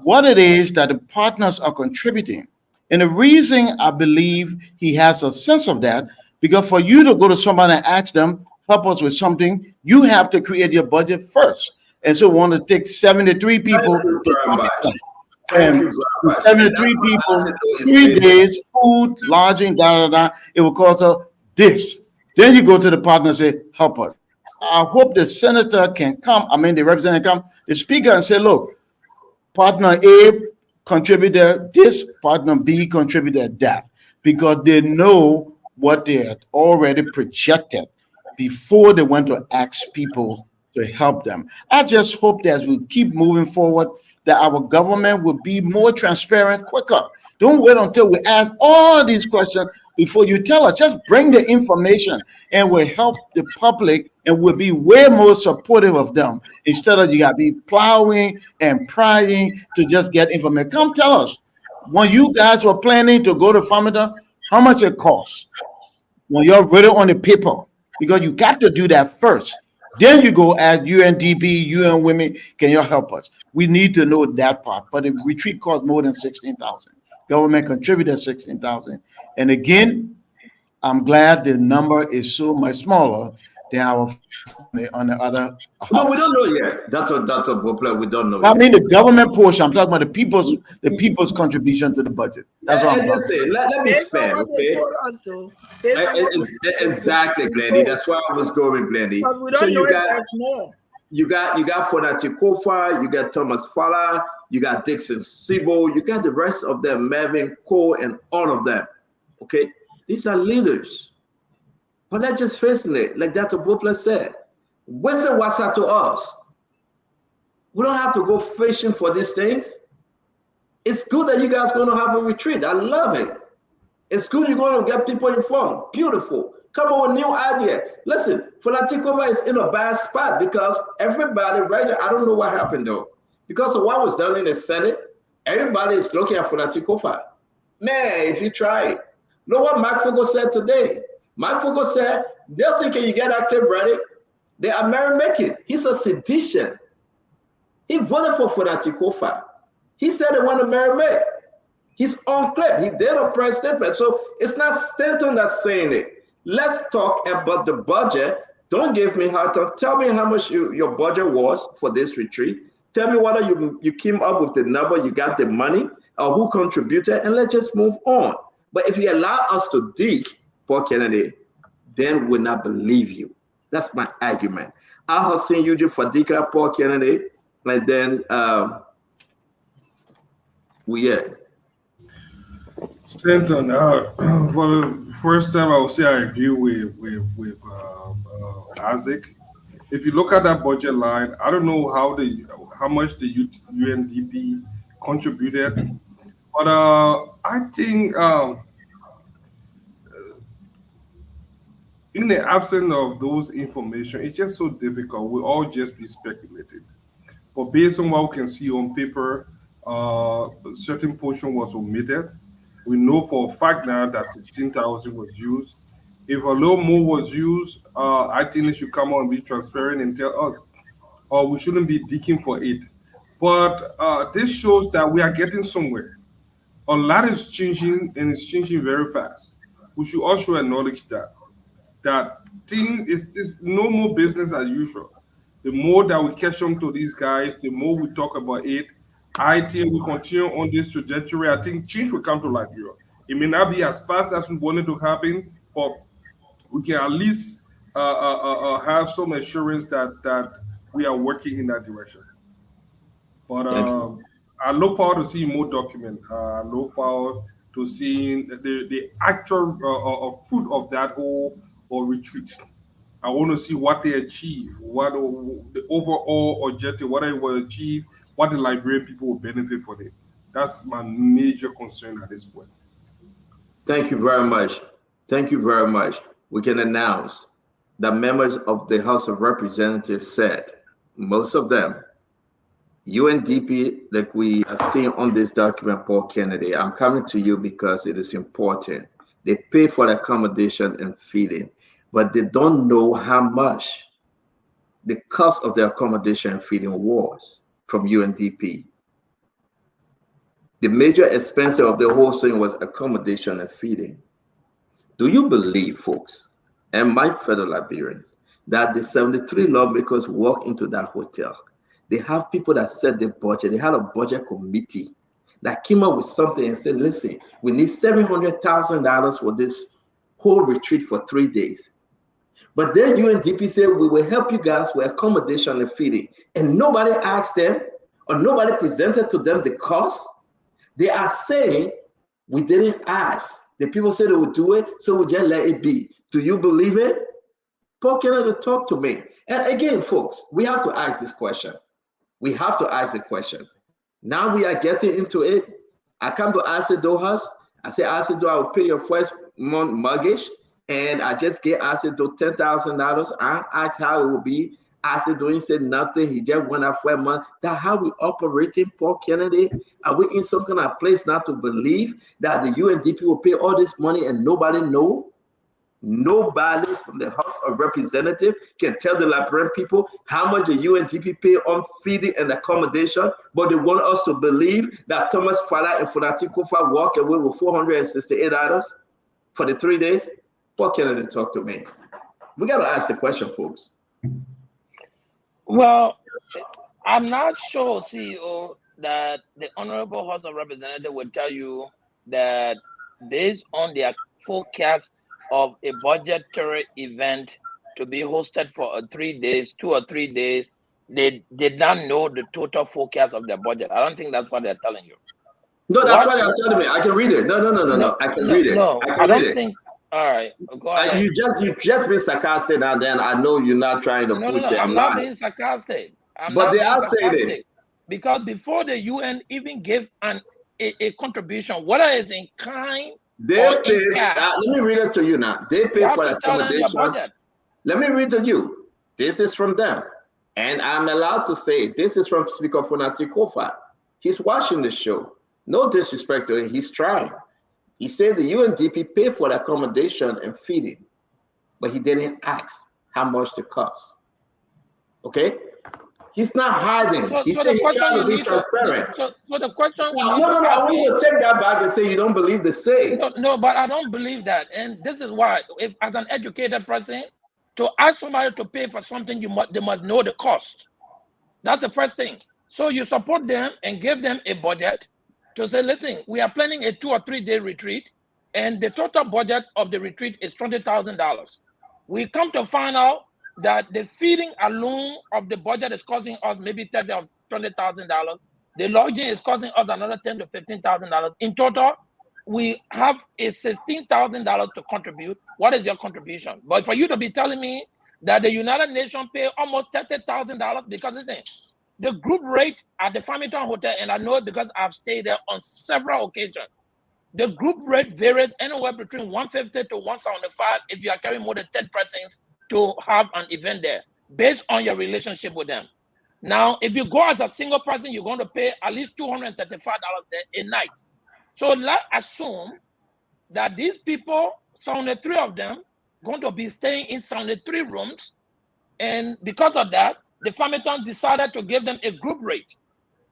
what it is that the partners are contributing. And the reason I believe he has a sense of that, because for you to go to somebody and ask them, help us with something, you have to create your budget first. And so we want to take 73 people. And 73 people, 3 days, food, lodging, it will cost us this. Then you go to the partner and say, help us. I hope the senator can come, the representative come, the speaker, and say, look, partner A contributed this, partner B contributed that, because they know what they had already projected before they went to ask people to help them. I just hope that as we keep moving forward, that our government will be more transparent quicker. Don't wait until we ask all these questions before you tell us. Just bring the information and we'll help the public and we'll be way more supportive of them instead of you got to be plowing and prying to just get information. Come tell us, when you guys were planning to go to Farmington, how much it costs? When you're ready on the paper, because you got to do that first. Then you go ask UNDP, UN Women, can you help us? We need to know that part. But the retreat costs more than 16,000. Government contributed 16,000. And again, I'm glad the number is so much smaller than our on the other. No, we don't know yet. That's what we don't know. I mean the government portion. I'm talking about the people's contribution to the budget. That's what I'm talking about. Let me be fair, okay? Exactly, Glendy. That's why I was going, Glendy. Because we don't know if there's more. You got Fonati Kofa, you got Thomas Fala, you got Dixon Sibo, you got the rest of them, Mervyn Cole, and all of them. Okay, these are leaders. But let's just face it, like Dr. Bopler said, what's the WhatsApp to us? We don't have to go fishing for these things. It's good that you guys are going to have a retreat. I love it. It's good you're going to get people informed. Beautiful. Come up with new idea. Listen, Folatikova is in a bad spot because everybody right now, I don't know what happened though. Because of what was done in the Senate, everybody is looking at Folatikova. Man, if you try it. Know what Mike Fogo said today? Mike Fogo said, Nelson, can you get that clip ready? They are merry-making. He's a sedition. He voted for Folatikova. He said they want to merry-make. He's on clip. He did a press statement. So it's not Stanton that's saying it. Let's talk about the budget. Don't give me hard time. Tell me how much your budget was for this retreat. Tell me whether you came up with the number, you got the money, or who contributed, and let's just move on. But if you allow us to dig, Paul Kennedy, then we'll not believe you. That's my argument. I have seen you do Fadika, Paul Kennedy, and then Stanton, for the first time, I would say I agree with Isaac. If you look at that budget line, I don't know how much the UNDP contributed, but I think in the absence of those information, it's just so difficult. We'll all just be speculating. but based on what we can see on paper, a certain portion was omitted. We know for a fact now that 16,000 was used. If a little more was used, I think they should come out and be transparent and tell us, or we shouldn't be digging for it. But this shows that we are getting somewhere. A lot is changing, and it's changing very fast. We should also acknowledge that thing is this no more business as usual. The more that we catch on to these guys, the more we talk about it. I think we continue on this trajectory. I think change will come to Liberia. It may not be as fast as we want it to happen, but we can at least have some assurance that we are working in that direction. But I look forward to seeing more documents. I look forward to seeing the actual fruit of that whole retreat. I want to see what they achieve, what the overall objective, what they will achieve, what the Liberian people will benefit from it. That's my major concern at this point. Thank you very much. Thank you very much. We can announce that members of the House of Representatives said, most of them, UNDP, like we are seeing on this document, Paul Kennedy, I'm coming to you because it is important. They pay for the accommodation and feeding, but they don't know how much the cost of the accommodation and feeding was from UNDP. The major expense of the whole thing was accommodation and feeding. Do you believe, folks, and my fellow Liberians, that the 73 lawmakers walk into that hotel? They have people that set the budget. They had a budget committee that came up with something and said, listen, we need $700,000 for this whole retreat for 3 days. But then UNDP said, we will help you guys with accommodation and feeding. And nobody asked them or nobody presented to them the cost. They are saying, we didn't ask. The people said they would do it, so we just let it be. Do you believe it? Paul Kennedy, talk to me. And again, folks, we have to ask this question. We have to ask the question. Now we are getting into it. I come to Acedo House. I say, Acedo, I will pay your first month mortgage. And I just gave Acedo $10,000. I asked how it would be. Acedo, he said nothing. He just went out for a month. That's how we operating, Paul Kennedy. Are we in some kind of place now to believe that the UNDP will pay all this money and nobody know? Nobody from the House of Representatives can tell the Liberian people how much the UNDP pay on feeding and accommodation, but they want us to believe that Thomas Fala and Funati Kufa walk away with $468 for the 3 days. Paul Kennedy, talk to me. We got to ask the question, folks. Well, I'm not sure, CEO, that the Honorable House of Representatives will tell you that based on their forecast of a budgetary event to be hosted for 3 days, 2 or 3 days, they did not know the total forecast of their budget. I don't think that's what they're telling you. No, that's what they're telling me. I can read it. No. I can read it. No, I don't think. All right, go ahead. You just been sarcastic, and then I know you're not trying to push it. I'm not being sarcastic. But they are saying it. Because before the UN even gave a contribution, whether it's in kind or in cash. Let me read it to you now. They pay for accommodation. Let me read to you. This is from them. And I'm allowed to say this is from Speaker Funati Kofa. He's watching the show. No disrespect to him. He's trying. He said the UNDP paid for the accommodation and feeding, but he didn't ask how much it cost. Okay? He's not hiding. He said he's trying to be transparent. So the question. No. I want you to take that back and say you don't believe the sage. No, but I don't believe that. And this is why, if as an educated person, to ask somebody to pay for something, they must know the cost. That's the first thing. So you support them and give them a budget to say, listen, we are planning a 2 or 3 day retreat, and the total budget of the retreat is $20,000. We come to find out that the feeding alone of the budget is costing us maybe $30,000 or $20,000. The lodging is costing us another $10,000 to $15,000. In total, we have a $16,000 to contribute. What is your contribution? But for you to be telling me that the United Nations pay almost $30,000, because listen, the group rate at the Farmington Hotel, and I know it because I've stayed there on several occasions, the group rate varies anywhere between $150 to $175 if you are carrying more than 10 persons to have an event there, based on your relationship with them. Now, if you go as a single person, you're going to pay at least $235 a night. So let's assume that these people, 73 of them, going to be staying in 73 rooms. And because of that, the Farmington decided to give them a group rate.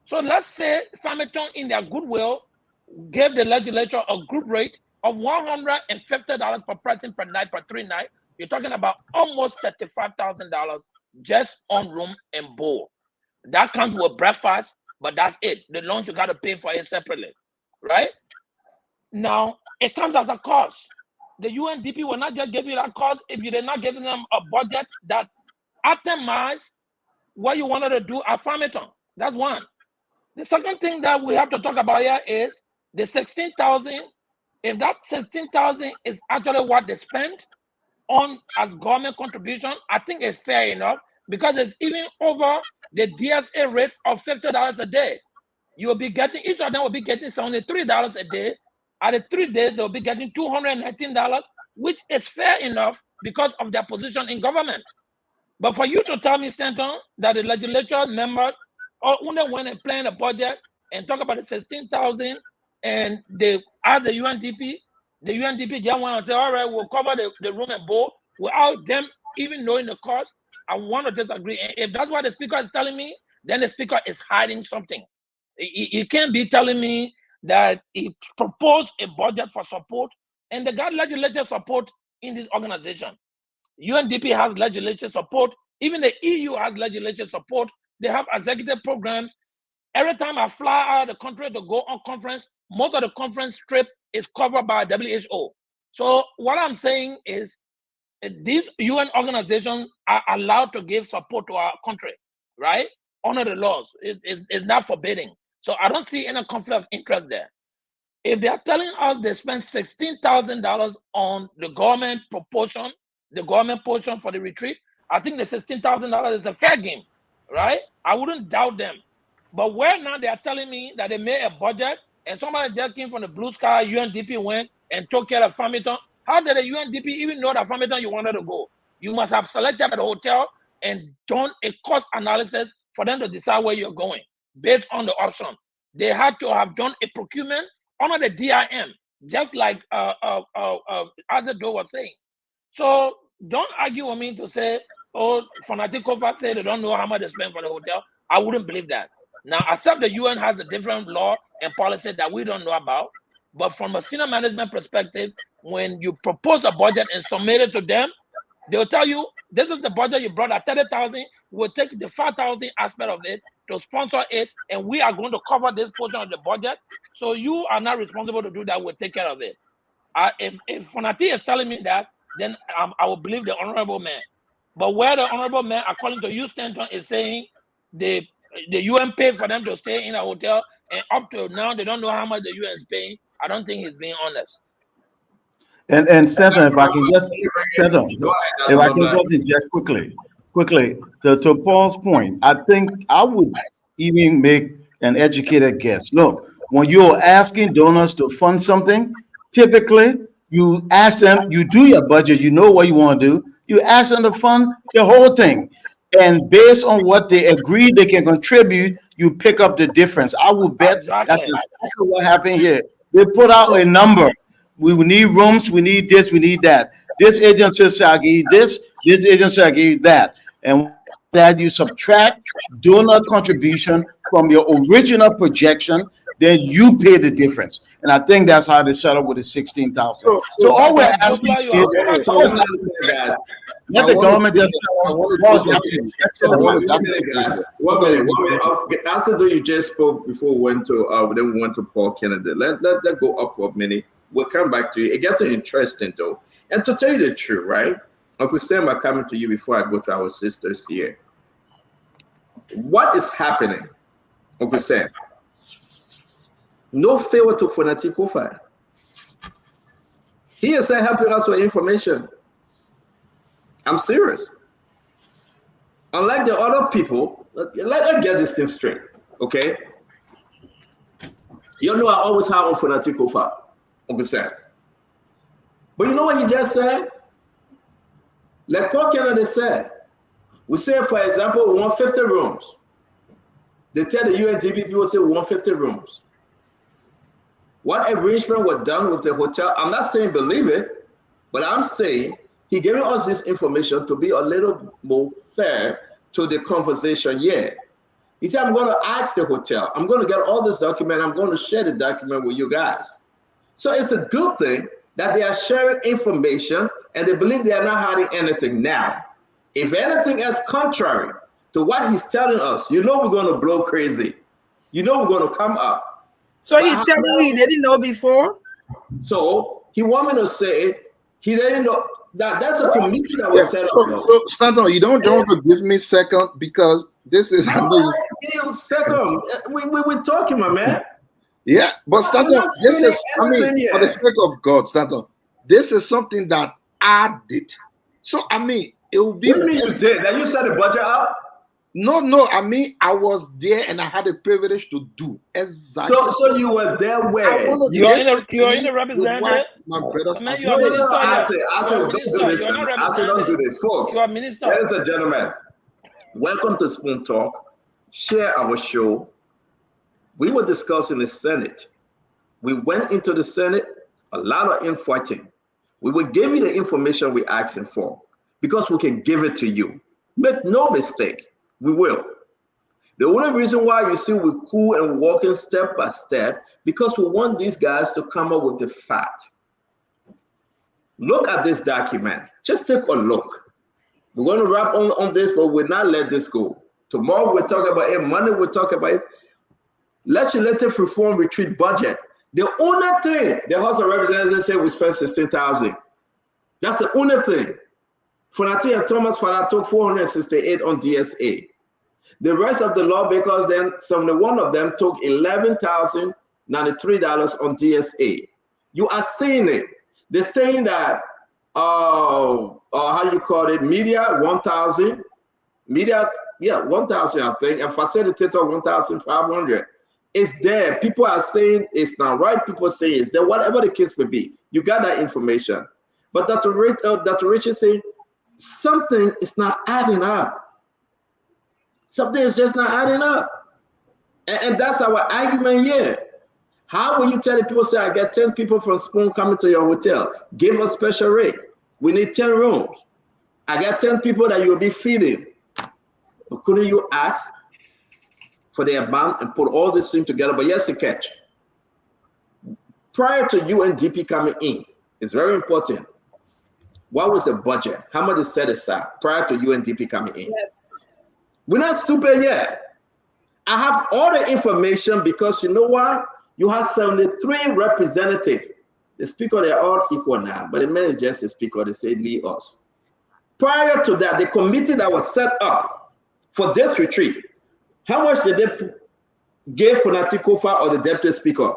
So let's say Farmington, in their goodwill, gave the legislature a group rate of $150 per person per night, per 3 nights. You're talking about almost $35,000 just on room and board. That comes with breakfast, but that's it. The lunch, you got to pay for it separately, right? Now, it comes as a cost. The UNDP will not just give you that cost if you did not give them a budget that optimizes what you wanted to do at Farmington. That's one. The second thing that we have to talk about here is the $16,000. If that $16,000 is actually what they spent on as government contribution, I think it's fair enough because it's even over the DSA rate of $50 a day. You will be getting, each of them will be getting $73 a day. At the 3 days, they'll be getting $219, which is fair enough because of their position in government. But for you to tell me, Stanton, that the legislature members only went and planned a budget and talk about the $16,000 and they add the UNDP just went and say, all right, we'll cover the room and board without them even knowing the cost, I want to disagree. And if that's what the speaker is telling me, then the speaker is hiding something. He can't be telling me that he proposed a budget for support and they got legislature support in this organization. UNDP has legislature support. Even the EU has legislature support. They have executive programs. Every time I fly out of the country to go on conference, most of the conference trip is covered by WHO. So what I'm saying is these UN organizations are allowed to give support to our country, right? Honor the laws. It's not forbidding. So I don't see any conflict of interest there. If they are telling us they spent $16,000 on the government proportion, the government portion for the retreat, I think the $16,000 is a fair game, right? I wouldn't doubt them. But where now they are telling me that they made a budget and somebody just came from the blue sky, UNDP went and took care of Farmington. How did the UNDP even know that Farmington you wanted to go? You must have selected the hotel and done a cost analysis for them to decide where you're going based on the option. They had to have done a procurement under the DIM, just like Azado was saying. So don't argue with me to say, oh, Fanatic Kofa said they don't know how much they spend for the hotel. I wouldn't believe that. Now, accept the UN has a different law and policy that we don't know about, but from a senior management perspective, when you propose a budget and submit it to them, they'll tell you, this is the budget you brought at $30,000. We'll take the $5,000 aspect of it to sponsor it, and we are going to cover this portion of the budget. So you are not responsible to do that. We'll take care of it. If Fonati is telling me that, then I will believe the honorable man. But where the honorable man, according to you, Stanton, is saying the UN paid for them to stay in a hotel, and up to now they don't know how much the UN is paying, I don't think he's being honest. And Stanton, if I can just interject quickly to Paul's point, I think I would even make an educated guess. Look, when you're asking donors to fund something, typically you ask them, you do your budget, you know what you want to do, you ask them to fund the whole thing. And based on what they agree they can contribute, you pick up the difference. I would bet that's exactly what happened here. They put out a number. We need rooms, we need this, we need that. This agency said I give you this agency I give you that. And that you subtract donor contribution from your original projection, then you pay the difference. And I think that's how they settle with the 16,000. So all we're asking is let the government just One minute. Answer though you just spoke before we went to then we went to Paul Kennedy. Let go up for a minute. We'll come back to you. It gets interesting though. And to tell you the truth, right? Uncle Sam, I'm coming to you before I go to our sisters here. What is happening, Uncle Sam? No favor to Fonati Kofa. He is helping us with information. I'm serious. Unlike the other people, let's get this thing straight, okay? You know I always have on Fonati Kofa, Uncle Sam. But you know what you just said? Like Paul Kennedy said, we say, for example, we want 50 rooms. They tell the UNDP people say 150 rooms. What arrangement was done with the hotel? I'm not saying believe it, but I'm saying he giving us this information to be a little more fair to the conversation. Yeah. He said, I'm going to ask the hotel. I'm going to get all this document. I'm going to share the document with you guys. So it's a good thing that they are sharing information and they believe they are not hiding anything now. If anything is contrary to what he's telling us, you know we're going to blow crazy. You know we're going to come up. So he's telling you he didn't know before? So he want me to say he didn't know. That's a committee that was set up. So Stanton, you don't want to give me second because this is. Second, we're talking, my man. Yeah, but Stanton, this is. I mean, for the sake of God, Stanton, this is something that I did. So I mean, it will be. What do you mean you did? That you set the budget up? No. I mean, I was there and I had the privilege to do exactly. So you were there where? You're in the representative. My brothers. I said, don't do this. I said, don't do this, folks. You are minister. Ladies and gentlemen, welcome to Spoon Talk. Share our show. We were discussing the Senate. We went into the Senate, a lot of infighting. We will give you the information we're asking for because we can give it to you. Make no mistake. We will. The only reason why you see we're cool and walking step by step because we want these guys to come up with the fact. Look at this document. Just take a look. We're going to wrap on this, but we'll not let this go. Tomorrow we'll talk about it. Monday we'll talk about it. Legislative reform retreat budget. The only thing the House of Representatives said we spent $16,000. That's the only thing. Fonati and Thomas Fada took $468 on DSA. The rest of the lawmakers, then 71 of them took $11,093 on DSA. You are seeing it. They're saying that, how you call it, media 1,000, media 1,000 I think, and facilitator 1,500. It's there. People are saying it's not right. People say it's there. Whatever the case may be, you got that information. But Dr. Rich is saying, something is not adding up. Something is just not adding up. And that's our argument here. How will you tell the people, say, I get 10 people from Spoon coming to your hotel? Give us special rate. We need 10 rooms. I got 10 people that you'll be feeding. But couldn't you ask for the amount and put all this thing together? But here's the catch. Prior to UNDP coming in, it's very important. What was the budget? How much is set aside prior to UNDP coming in? Yes. We're not stupid yet. I have all the information because you know why? You have 73 representatives. The speaker, they're all equal now, but the man is just a speaker. They say, lead us. Prior to that, the committee that was set up for this retreat, how much did they give Fonati Kofa or the deputy speaker?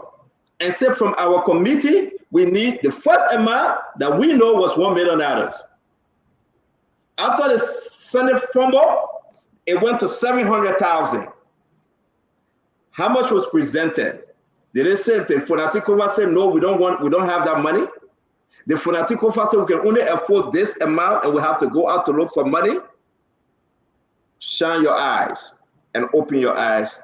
And say from our committee, we need the first amount that we know was $1 million. After the Senate fumble, it went to 700,000. How much was presented? Did they say the Fonati Kofa said no, we don't have that money? The Fonati Kofa said we can only afford this amount and we have to go out to look for money? Shine your eyes and open your eyes.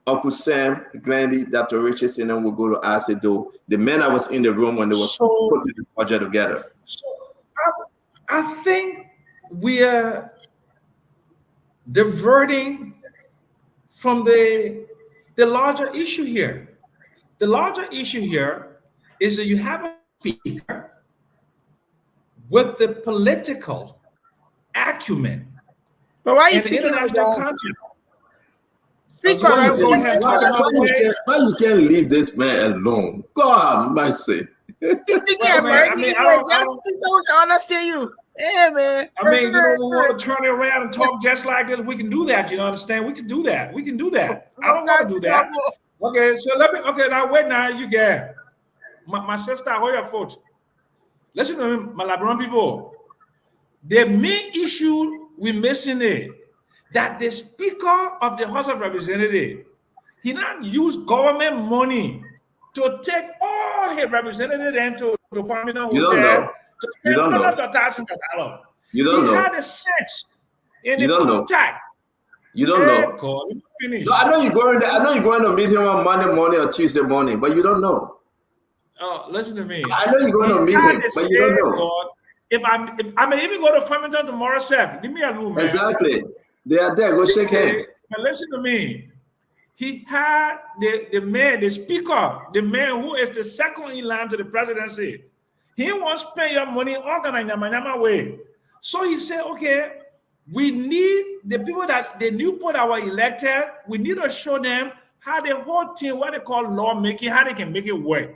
Uncle Sam, Glendy, Dr. Richardson, and we'll go to Asido. The men that was in the room when they were putting the project together. So I think we are diverting from the larger issue here. The larger issue here is that you have a speaker with the political acumen. But why are you speaking like that? Speak why you can't leave this man alone? God mercy. He's speaking American English. So we can understand you. Yeah, man. I mean, you know, we want to turn it around and talk just like this. We can do that. You understand? We can do that. We can do that. I don't want to do that. Okay, so now wait now. You can. My sister, hold your foot. Listen to me, my Labron people. The main issue we're missing is that the Speaker of the House of Representatives, he not use government money to take all his representatives into the Farming Hotel to spend hundreds of thousands of dollars. He had a sense in the contact. You don't know. finish. No, I know you're going there. I know you're going to meet him on Monday morning or Tuesday morning, but you don't know. Oh, listen to me. I know you're going to meet him, but you don't know. God, if I may even go to Farmington tomorrow, Seth. Leave me alone, man. Exactly. They are there. Go shake hands. But listen to me. He had the man, the speaker, the man who is the second in line to the presidency. He wants to spend your money organized in a way. So he said, okay, we need the people that the new people that were elected, we need to show them how the whole thing, what they call lawmaking, how they can make it work.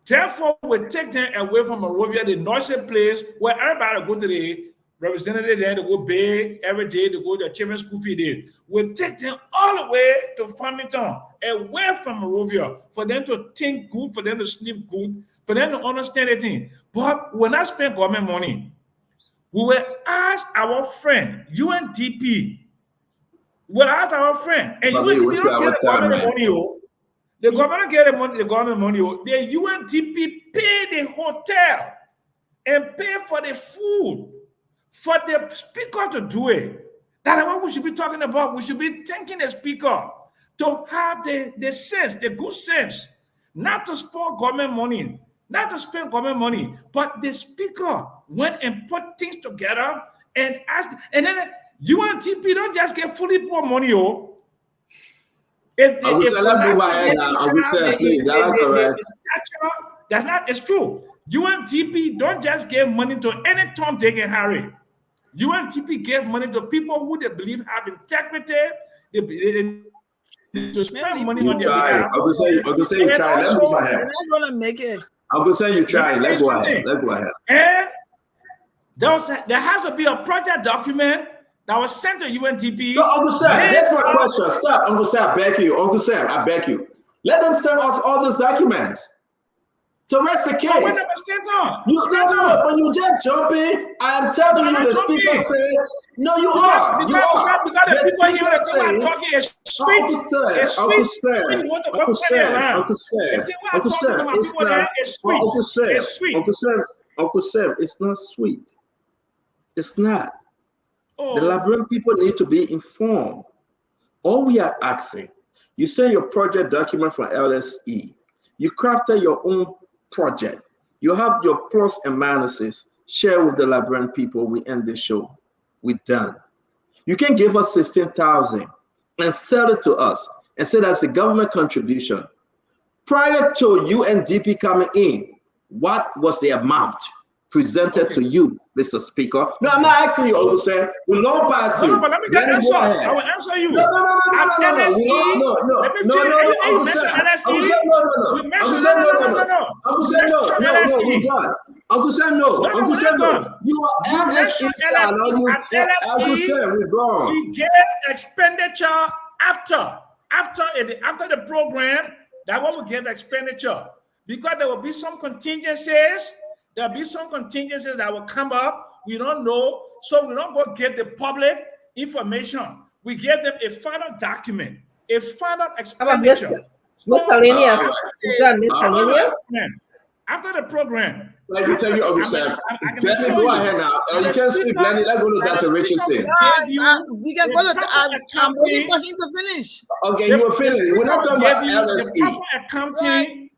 Therefore, we take them away from Monrovia, the noisy place where everybody go to the representative there, they go big every day, they go to the children's school fee day. We take them all the way to Farmington, away from Monrovia, for them to think good, for them to sleep good, for them to understand the thing. But when I spend government money, we will ask our friend, UNDP, we'll ask our friend, and UNDP don't get the government money. The government get the government money. The UNDP pay the hotel and pay for the food for the speaker to do it. That's what we should be talking about. We should be thanking the speaker to have the sense, the good sense, not to spend government money, not to spend government money, but the speaker went and put things together and asked, and then UNDP don't just get fully poor money, That's not, it's true. UNDP don't just give money to any Tom, Dick, and Harry. UNDP gave money to people who they believe have integrity. They to spend money on their behalf. I'm going to say you try. Let's go ahead. They're not going to make it. I'm going to say you try. Let's go ahead. Let's go ahead. And there has to be a project document that was sent to UNDP. No, Uncle Sam, that's my question. Stop, Uncle Sam, I beg you. Uncle Sam, I beg you. Let them send us all those documents to rest the case. When you just jumping, I'm telling you, the speaker said, no, you are. You are. Because the people here that are talking is sweet. Uncle Sam, it's not sweet. It's not. The Liberian people need to be informed. All we are asking, you send your project document from LSE, you crafted your own project, you have your plus and minuses, share with the Liberian people, we end the show. We're done. You can give us 16,000 and sell it to us and say that's a government contribution. Prior to UNDP coming in, what was the amount presented to you, Mr. Speaker? No, I'm not asking you, Uncle Sam. We'll long pass you. No, but let me get answer. I will answer you. No. Uncle Sam, no. You are LSE style. Uncle Sam, we're gone. We get expenditure after the program. That what we get expenditure, because there will be some contingencies. There'll be some contingencies that will come up. We don't know. So we don't go get the public information. We give them a final document, a final expenditure. Miscellaneous. Is that miscellaneous? After the program. Let me tell you, Uncle Sam. Let me go ahead now. You can't speak, Lenny. Let's go to Dr. Richardson. You can go to, I'm waiting for him to finish. Okay, you will finish. We're not talking about LSE. Accounting.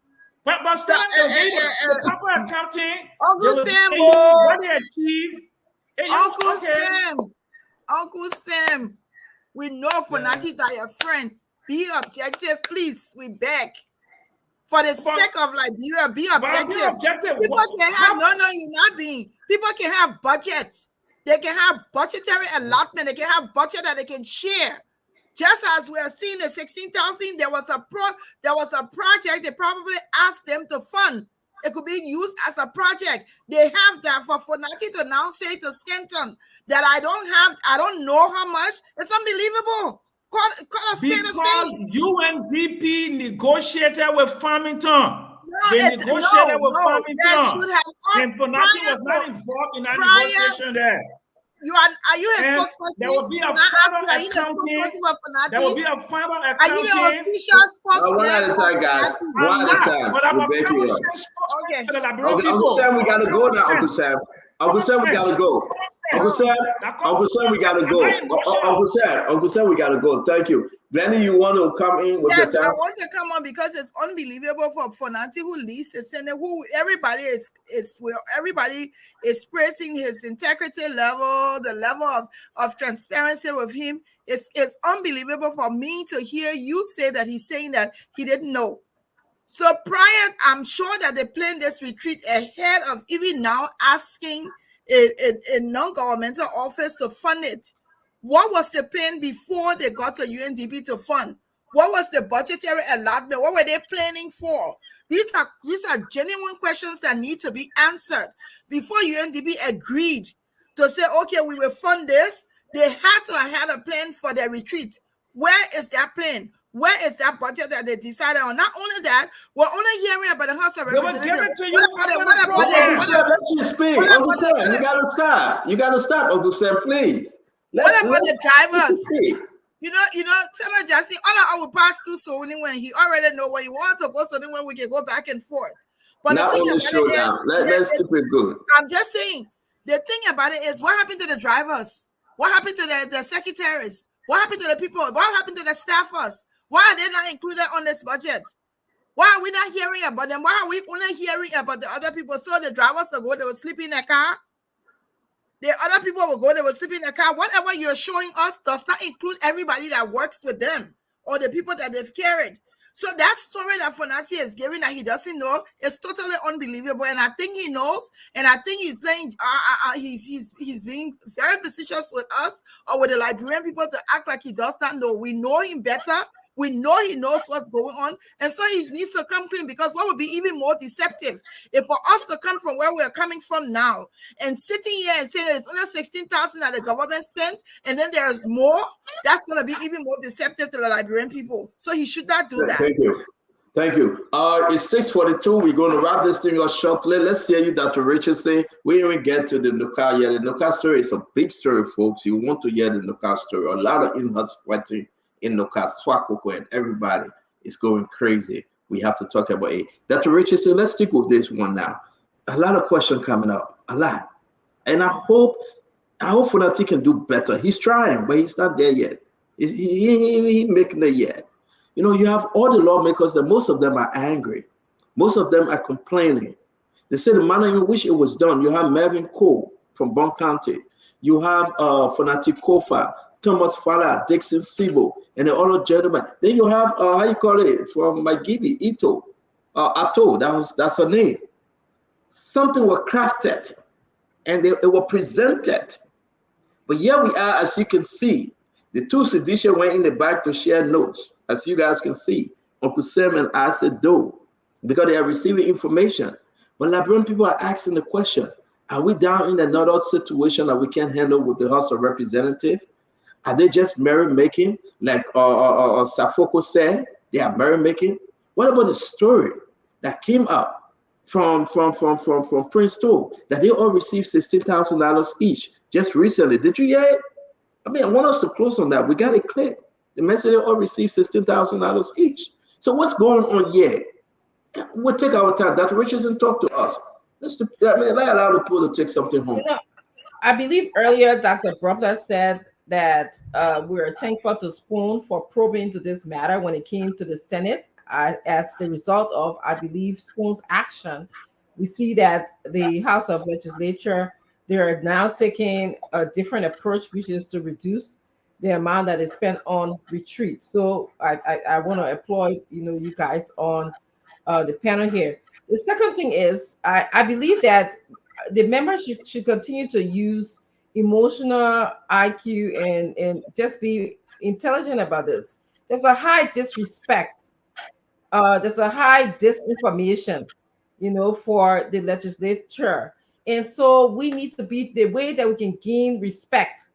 But stop the proper accounting. Uncle Sam, what they achieve. Uncle Sam, we know Fonati that your friend. Be objective, please. We beg. For the sake of Liberia, be objective. People can have you're not being. People can have budget. They can have budgetary allotment. They can have budget that they can share. Just as we are seeing the 16,000, there was a project they probably asked them to fund. It could be used as a project. They have that for Fonati to now say to Stanton that I don't know how much. It's unbelievable. Because UNDP negotiated with Farmington. They negotiated with Farmington. And Fonati was not involved in that negotiation there. Are you a spokesperson? There will be a final accounting. There will be a final accounting. Are you the official spokesman? One at a time, guys. One at a time. But I'm a common sense spokesman for the Liberian people. Uncle Sam, we got to go now, Uncle Sam. Uncle Sam, we gotta go. Uncle Sam, we gotta go. Uncle Sam, we gotta go. Thank you. Glenny, you want to come in with Yes, the I time? want to come on because it's unbelievable for Fonanti, who leads the Senate, who everybody is praising his integrity level, the level of transparency with him. It's unbelievable for me to hear you say that he's saying that he didn't know. So prior, I'm sure that they planned this retreat ahead of even now asking a non-governmental office to fund it. What was the plan before they got to UNDP to fund? What was the budgetary allotment? What were they planning for? These are genuine questions that need to be answered. Before UNDP agreed to say, okay, we will fund this, they had to have had a plan for their retreat. Where is that plan? Where is that budget that they decided on? Not only that, we're only hearing about the House of Representatives. Let you speak. Uncle Sam, you gotta stop. You gotta stop, Uncle Sam, please. What about the drivers? You know, Senator Jassy, all I will pass through so when he already know where he wants to go, so then when we can go back and forth. But not the thing on the about show it is, now. Let's keep it good. I'm just saying, the thing about it is, what happened to the drivers? What happened to the secretaries? What happened to the people? What happened to the staffers? Why are they not included on this budget? Why are we not hearing about them? Why are we only hearing about the other people? So the drivers will go, they will sleep in their car. The other people will go, they will sleep in their car. Whatever you're showing us does not include everybody that works with them or the people that they've carried. So that story that Fonanti is giving that he doesn't know is totally unbelievable. And I think he knows, and I think he's playing, he's being very facetious with us or with the Liberian people to act like he does not know. We know him better. We know he knows what's going on. And so he needs to come clean, because what would be even more deceptive if for us to come from where we're coming from now and sitting here and saying it's only 16,000 that the government spent and then there's more, that's going to be even more deceptive to the Liberian people. So he should not do that. Thank you. Thank you. It's 6:42. We're going to wrap this thing up shortly. Let's hear you, Dr. Richardson. We didn't even get to the Nuka yet. The Nuka story is a big story, folks. You want to hear the Nuka story. A lot of in-house fighting in Nuka, Swakoko, and everybody is going crazy. We have to talk about it. Dr. Richardson, let's stick with this one now. A lot of questions coming up, a lot. And I hope Fonanti can do better. He's trying, but he's not there yet. He making it yet. You know, you have all the lawmakers that most of them are angry. Most of them are complaining. They say the manner in which it was done. You have Mervyn Cole from Bon County. You have Fonanti Kofa, Thomas Fala, Dixon Sibo, and the other gentleman. Then you have how you call it from Magibi Ito, Ato. That's her name. Something was crafted, and it was presented. But here we are, as you can see, the two seditious went in the back to share notes, as you guys can see. Uncle Sam and I said do, because they are receiving information. But Liberian people are asking the question: are we down in another situation that we can't handle with the House of Representatives? Are they just merry-making, like Safoko said? They are merry-making. What about the story that came up from Prince Tool, that they all received $16,000 each just recently? Did you hear it? I mean, I want us to close on that. We got it clear. The message they all received $16,000 each. So what's going on here? We'll take our time. Dr. Richardson, talk to us. Let allow the people to take something home. You know, I believe earlier Dr. Brumler said that we're thankful to Spoon for probing into this matter when it came to the Senate. As the result of, I believe, Spoon's action, we see that the House of Legislature, they're now taking a different approach, which is to reduce the amount that is spent on retreat. So I want to applaud you guys on the panel here. The second thing is I believe that the members should continue to use emotional IQ and just be intelligent about this. There's a high disrespect. There's a high disinformation, for the legislature. And so we need to be the way that we can gain respect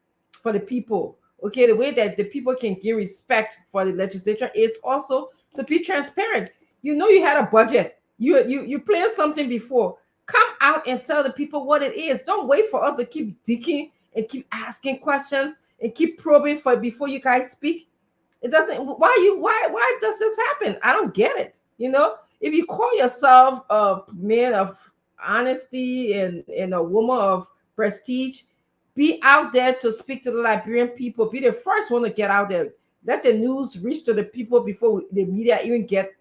for the people. Okay, the way that the people can gain respect for the legislature is also to be transparent. You had a budget. You planned something before. Come out and tell the people what it is. Don't wait for us to keep digging and keep asking questions and keep probing before you guys speak. It doesn't. Why does this happen? I don't get it. If you call yourself a man of honesty and a woman of prestige, be out there to speak to the Liberian people. Be the first one to get out there. Let the news reach to the people before the media even get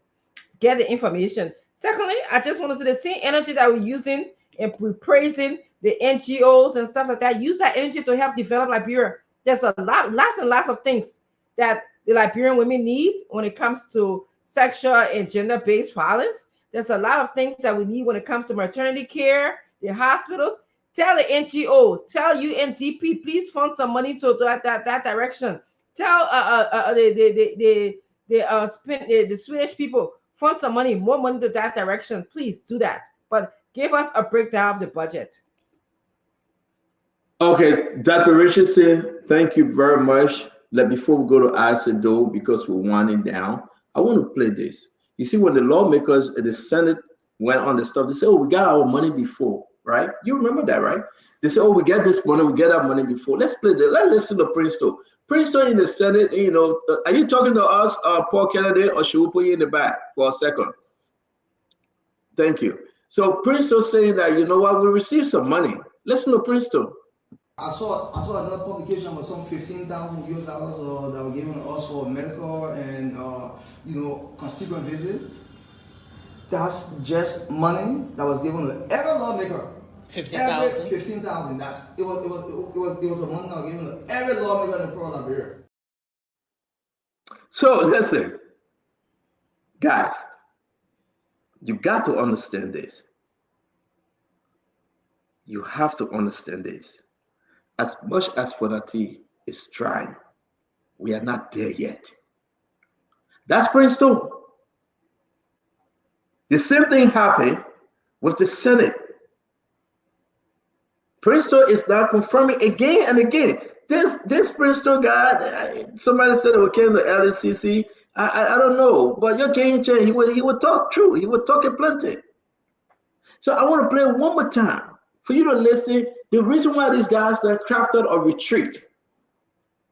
the information. Secondly, I just want to say the same energy that we're using and we're praising the NGOs and stuff like that. Use that energy to help develop Liberia. There's lots and lots of things that the Liberian women need when it comes to sexual and gender-based violence. There's a lot of things that we need when it comes to maternity care, the hospitals. Tell the NGO, tell UNDP, please fund some money to that direction. Tell the Swedish people, fund some money, more money to that direction. Please do that. But give us a breakdown of the budget. Okay, Dr. Richardson, thank you very much. Before we go to Isidore, because we're winding down, I want to play this. You see, when the lawmakers at the Senate went on the stuff, they said, oh, we got our money before, right? You remember that, right? They said, oh, we get this money, we get our money before. Let's play that. Let's listen to Princeton. Princeton in the Senate, you know, are you talking to us, Paul Kennedy, or should we put you in the back for a second? Thank you. So Princeton saying that, you know what, we received some money. Listen to Princeton. I saw another publication with some $15,000 US that were given us for medical and constituent visit. That's just money that was given to every lawmaker. 15,000. 15,000. It was a money that was given to every lawmaker in the Pro Liberia. So listen, guys, you got to understand this. You have to understand this. As much as Fonati is trying, we are not there yet. That's Princeton. The same thing happened with the Senate. Princeton is now confirming again and again. This Princeton guy, somebody said it came to LSCC. I don't know, but your game chair, he would talk true. He would talk plenty. So I want to play one more time for you to listen. The reason why these guys that crafted a retreat,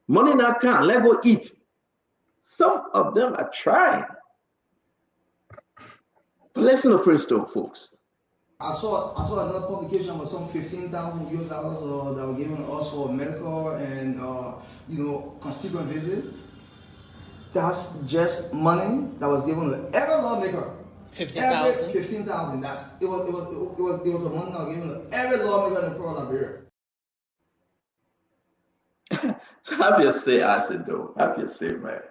money not count, let go eat. Some of them are trying. But listen to Princeton, folks. I saw another publication with some $15,000 US that were given us for medical and constituent visit. That's just money that was given to every lawmaker. 15,000. 15,000. It was a money that was given to every lawmaker in the Pro Liberia. So have you say, I said, though. Have you say, man.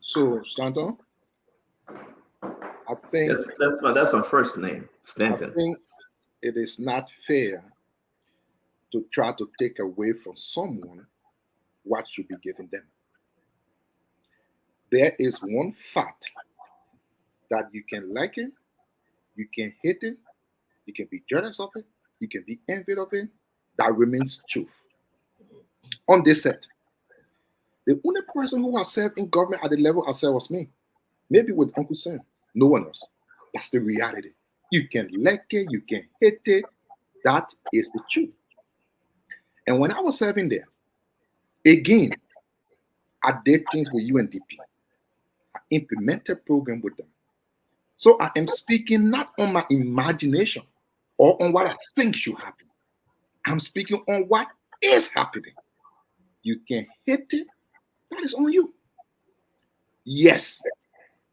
So, Stanton, I think that's my first name, Stanton. I think it is not fair to try to take away from someone what should be given them. There is one fact that you can like it, you can hate it, you can be jealous of it, you can be envious of it. That remains truth. On this set, the only person who has served in government at the level I served was me. Maybe with Uncle Sam. No one else. That's the reality. You can like it, you can hate it. That is the truth. And when I was serving there, again, I did things with UNDP. I implemented program with them. So I am speaking not on my imagination or on what I think should happen. I'm speaking on what is happening. You can hate it. That is on you. Yes,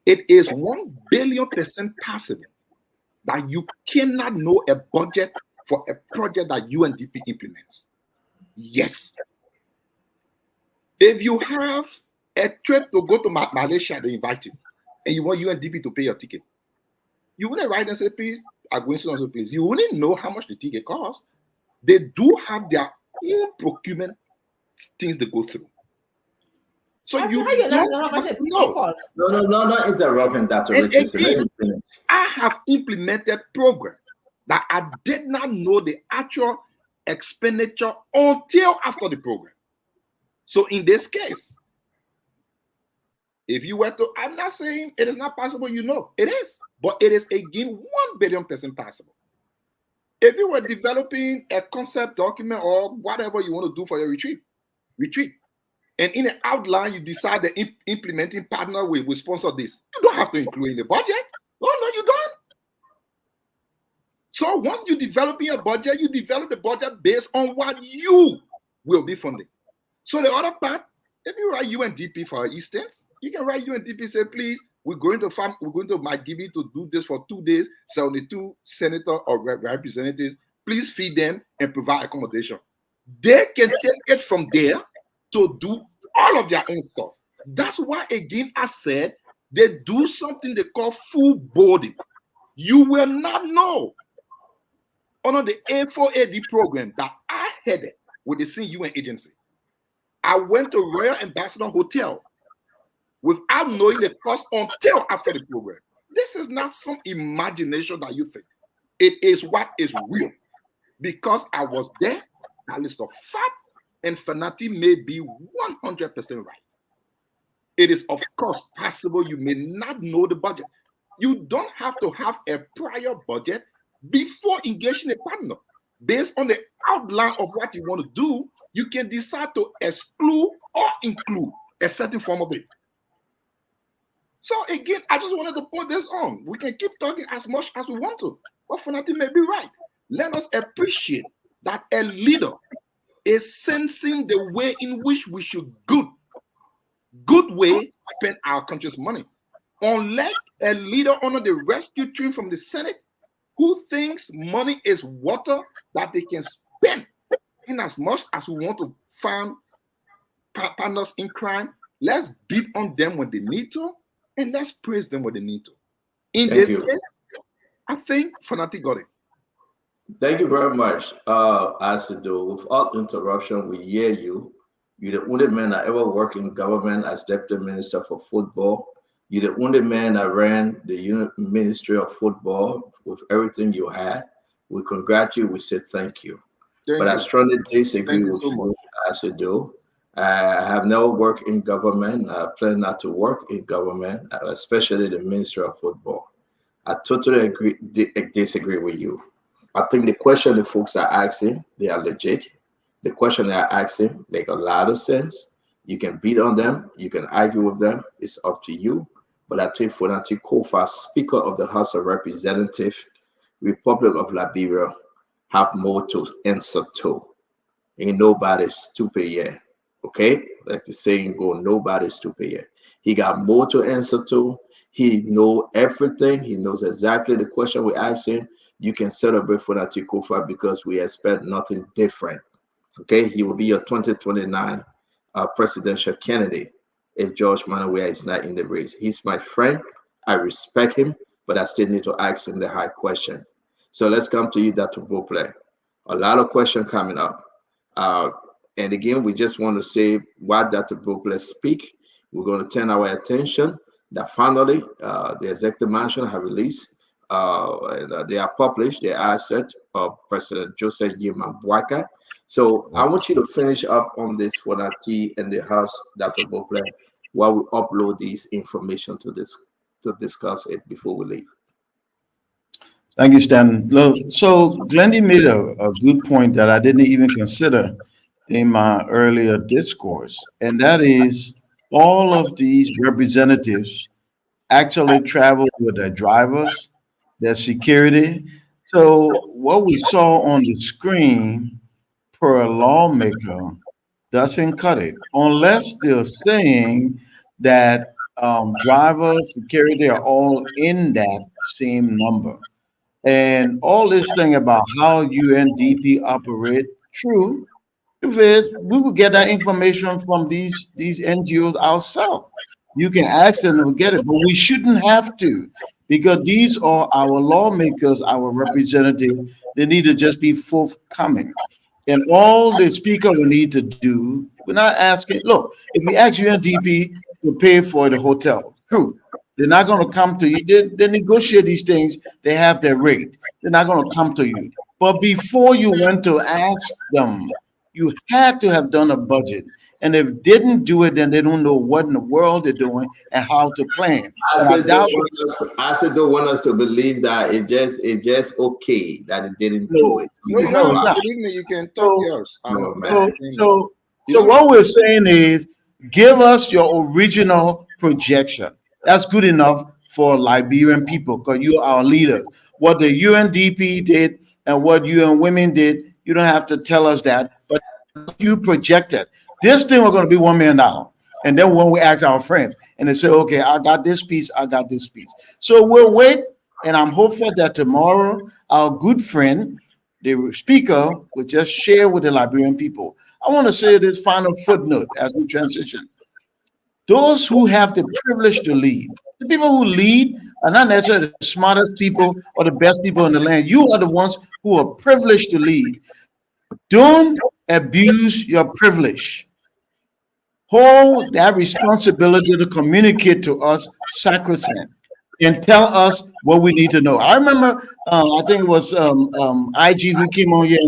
it is 1 billion% possible that you cannot know a budget for a project that UNDP implements. Yes. If you have a trip to go to Malaysia, they invite you, and you want UNDP to pay your ticket, you wouldn't write and say, please, I'm going to please. You wouldn't know how much the ticket costs. They do have their own procurement things they go through. So you don't know how much No, not interrupting Dr. Richardson. I have implemented program that I did not know the actual expenditure until after the program. So in this case, if you were to, I'm not saying it is not possible, you know, it is, but it is again 1 billion% possible. If you were developing a concept document or whatever you want to do for your retreat, and in an outline, you decide the implementing partner will sponsor this. You don't have to include in the budget. So once you develop your budget, you develop the budget based on what you will be funding. So the other part, if you write UNDP for instance, you can write UNDP, say, please, we're going to McGibby to do this for 2 days, 72 senators or representatives. Please feed them and provide accommodation. They can take it from there to do all of their own stuff. That's why, again, I said they do something they call full boarding. You will not know under the A4AD program that I headed with the same UN agency. I went to Royal Ambassador Hotel without knowing the cost until after the program. This is not some imagination that you think. It is what is real. Because I was there, that list of fact and Fanati may be 100% right. It is, of course, possible you may not know the budget. You don't have to have a prior budget before engaging a partner. Based on the outline of what you want to do, you can decide to exclude or include a certain form of it. So again, I just wanted to put this on. We can keep talking as much as we want to, but Fanati may be right. Let us appreciate that a leader is sensing the way in which we should good way spend our country's money. Unlike a leader under the rescue team from the Senate who thinks money is water that they can spend in as much as we want to find partners in crime, let's beat on them when they need to, and let's praise them when they need to. In this case, I think Fanati got it. Thank you very much. Asido, without interruption, we hear you. You're the only man that ever worked in government as deputy minister for football. You're the only man that ran the Ministry of Football with everything you had. We congratulate you. We say thank you. But I strongly disagree with you, Asido. I have never worked in government. I plan not to work in government, especially the Ministry of Football. I totally disagree with you. I think the question the folks are asking, they are legit. The question they are asking make a lot of sense. You can beat on them. You can argue with them. It's up to you. But I think Fanati Kofa, Speaker of the House of Representatives, Republic of Liberia, have more to answer to. Ain't nobody stupid yet. Okay? Like the saying go, nobody's stupid yet. He got more to answer to. He know everything. He knows exactly the question we asked him. You can celebrate Fanati Kofa because we expect nothing different. Okay? He will be your 2029 presidential candidate if George Manawea is not in the race. He's my friend. I respect him, but I still need to ask him the high question. So let's come to you, Dr. Bopley. A lot of questions coming up. And again, we just want to say while Dr. Bopley speak, we're going to turn our attention that finally the executive mansion have released and they are published the asset of President Joseph Yema Boakai. So I want you to finish up on this for Fanati and the House, Dr. Bopley, while we upload this information to discuss it before we leave. Thank you, Stan. So Glendy made a good point that I didn't even consider in my earlier discourse, and that is all of these representatives actually travel with their drivers, their security. So what we saw on the screen per lawmaker doesn't cut it unless they're saying that drivers, security are all in that same number. And all this thing about how UNDP operate, true. Truth is, we will get that information from these NGOs ourselves. You can ask them to get it, but we shouldn't have to, because these are our lawmakers, our representatives. They need to just be forthcoming. And all the speaker will need to do, we're not asking, look, if we ask UNDP to pay for the hotel, true. They're not going to come to you. They negotiate these things. They have their rate. They're not going to come to you. But before you went to ask them, you had to have done a budget. And if they didn't do it, then they don't know what in the world they're doing and how to plan. I said don't want us to believe that it just okay that it didn't do it. No, it's not. Believe me, you can talk yours. So what we're saying is, give us your original projection. That's good enough for Liberian people because you are our leaders. what the UNDP did and what UN Women did. You don't have to tell us that, but you projected this thing was going to be $1 million. And then when we ask our friends and they say, okay, I got this piece, I got this piece. So we'll wait, and I'm hopeful that tomorrow our good friend, the speaker, will just share with the Liberian people. I want to say this final footnote as we transition. Those who have the privilege to lead, the people who lead are not necessarily the smartest people or the best people in the land. You are the ones who are privileged to lead. Don't abuse your privilege. Hold that responsibility to communicate to us sacrosanct and tell us what we need to know. I remember, I think it was IG who came on here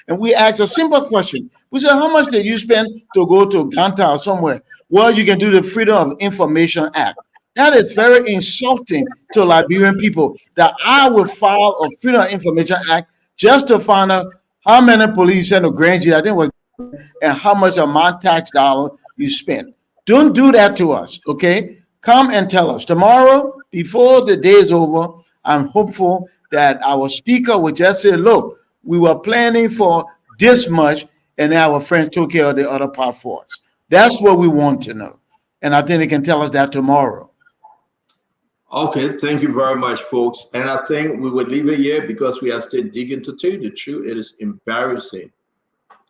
and we asked a simple question. We said, how much did you spend to go to Ganta or somewhere? Well, you can do the Freedom of Information Act. That is very insulting to Liberian people that I will file a Freedom of Information Act just to find out how many police sent to Grand Jury, I think it was, and how much of my tax dollar you spend. Don't do that to us, okay? Come and tell us. Tomorrow, before the day is over, I'm hopeful that our speaker will just say, look, we were planning for this much, and our friends took care of the other part for us. That's what we want to know. And I think they can tell us that tomorrow. Okay, thank you very much, folks. And I think we would leave it here because we are still digging. To tell you the truth, it is embarrassing,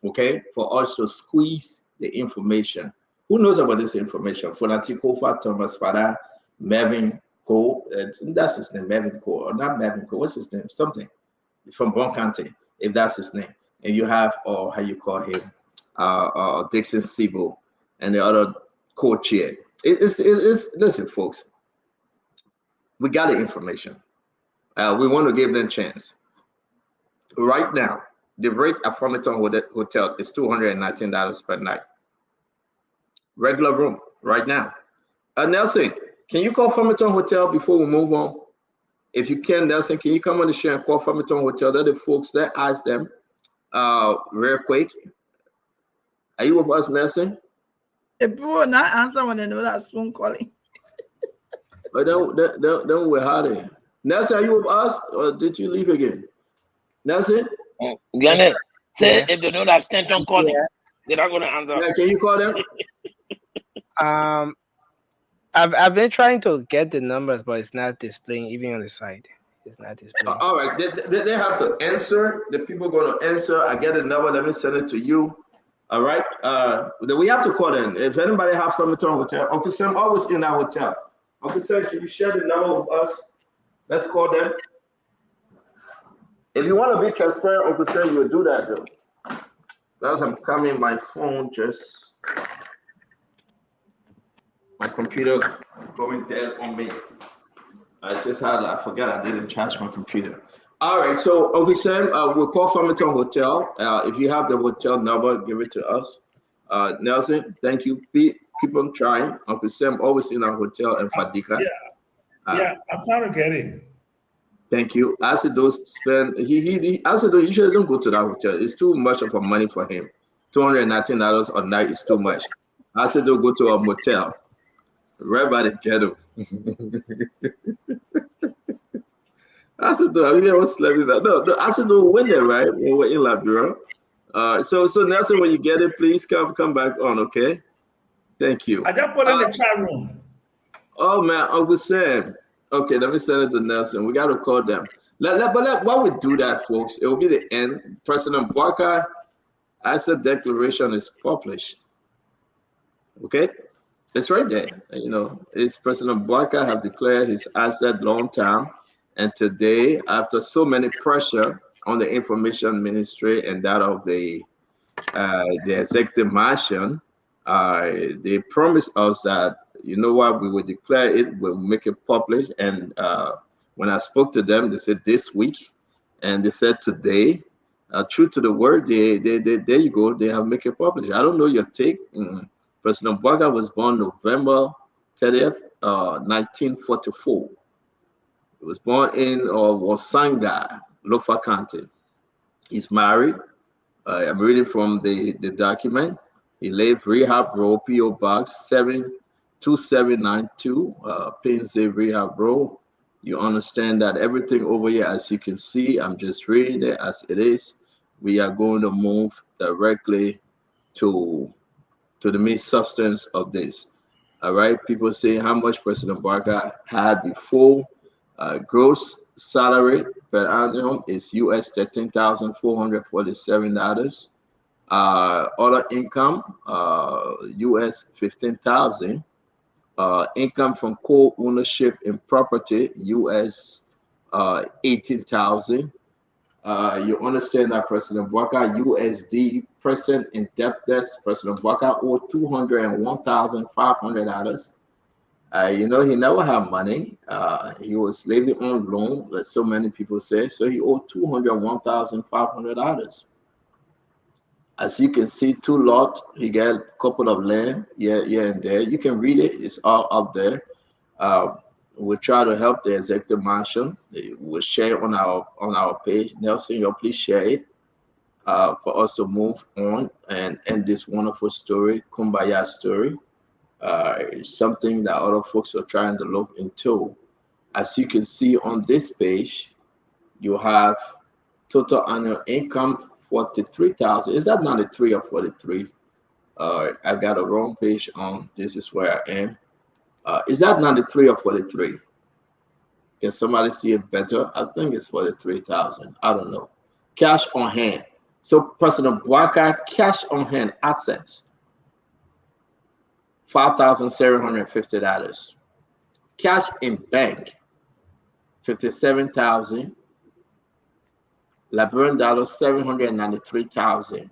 okay, for us to squeeze the information. Who knows about this information? Fonati Kofa, Thomas Fada, Mervyn Cole, that's his name, Mervyn Cole, or not Mervyn Cole, what's his name? Something from Bon County, if that's his name. And you have, or how you call him, Dixon Sibo, and the other co-chair. Listen, folks, we got the information. We want to give them a chance. Right now, the rate at Farmington Hotel is $219 per night. Regular room, right now. Nelson, can you call Farmington Hotel before we move on? If you can, Nelson, can you come on the show and call Farmington Hotel? They're the folks that ask them real quick. Are you with us, Nelson? If people will not answer when they know that spoon calling. But don't we're hiding. Nelson, are you with us, or did you leave again? Nelson? Gannett, say if they know that Stanton calling, they're not going to answer. Yeah, can you call them? I've been trying to get the numbers, but it's not displaying even on the side. It's not displaying. All right, they have to answer. The people are going to answer. I get a number. Let me send it to you. All right. We have to call them. If anybody have Farmington Hotel, Uncle Sam always in that hotel. Uncle Sam, can you share the number with us? Let's call them. If you want to be transparent, Uncle Sam, you'll do that though. As I'm coming, my phone just, my computer going dead on me. I forgot I didn't charge my computer. All right, so Uncle Sam, we'll call Farmington Hotel. If you have the hotel number, give it to us. Nelson, thank you. Keep on trying. Uncle Sam always in our hotel in Fadika. Yeah, I'm trying to get in. Thank you. Asido spend Asido usually don't go to that hotel. It's too much of a money for him. $219 a night is too much. Asido go to a motel right by the ghetto. Asido, I mean, I was slamming that. No, Asido went there, right? When we're in Liberia. So Nelson, when you get it, please come back on, okay? Thank you. I just put in the chat room. Oh man, Uncle Sam. Okay, let me send it to Nelson. We got to call them. While we do that, folks, it will be the end. President Bouakai asset declaration is published. Okay, it's right there. You know, it's President Bouakai have declared his asset long time, and today, after so many pressure on the information ministry and that of the executive mansion, they promised us that, you know what, we will declare it, we'll make it public. And when I spoke to them, they said this week, and they said today, true to the word, they there you go, they have make it public. I don't know your take. President Bouakai was born November 30th, 1944. He was born in Wasanga, Lofa County. He's married. I'm reading from the document. He lived Rehab Road, P.O. Box 72792, Painesville Rehab Road, You understand that everything over here, as you can see, I'm just reading it as it is. We are going to move directly to the main substance of this. All right, people say how much President Barker had before. Gross salary per annum is US $13,447. Other income, US 15,000. Income from co-ownership in property, US 18,000. You understand that President Barker USD present indebtedness, President Barker owed $201,500. You know, he never had money. He was living on loan, like so many people say. So he owed $201,500. As you can see, 2 lots. He got a couple of land here and there. You can read it. It's all up there. We'll try to help the executive mansion. We'll share it on our page. Nelson, you please share it for us to move on and end this wonderful story, Kumbaya story. Something that other folks are trying to look into. As you can see on this page, you have total annual income 43,000. Is that 93 or 43? I got a wrong page on. This is where I am. Is that 93 or 43? Can somebody see it better? I think it's 43,000. I don't know. Cash on hand. So President Barker, cash on hand assets, $5,750. Cash in bank, $57,000. Liberian dollars, $793,000.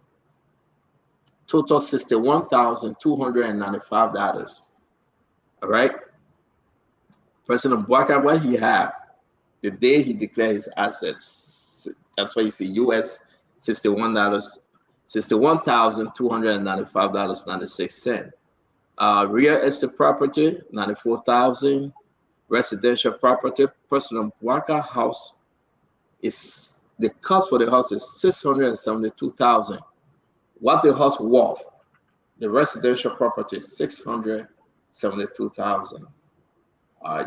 Total $61,295. All right. President Barker, what he have the day he declared his assets, that's why you see US $61,295.96. Real estate property, $94,000. Residential property, President Barker house is the cost for the house is $672,000. What the house worth, the residential property is $672,000.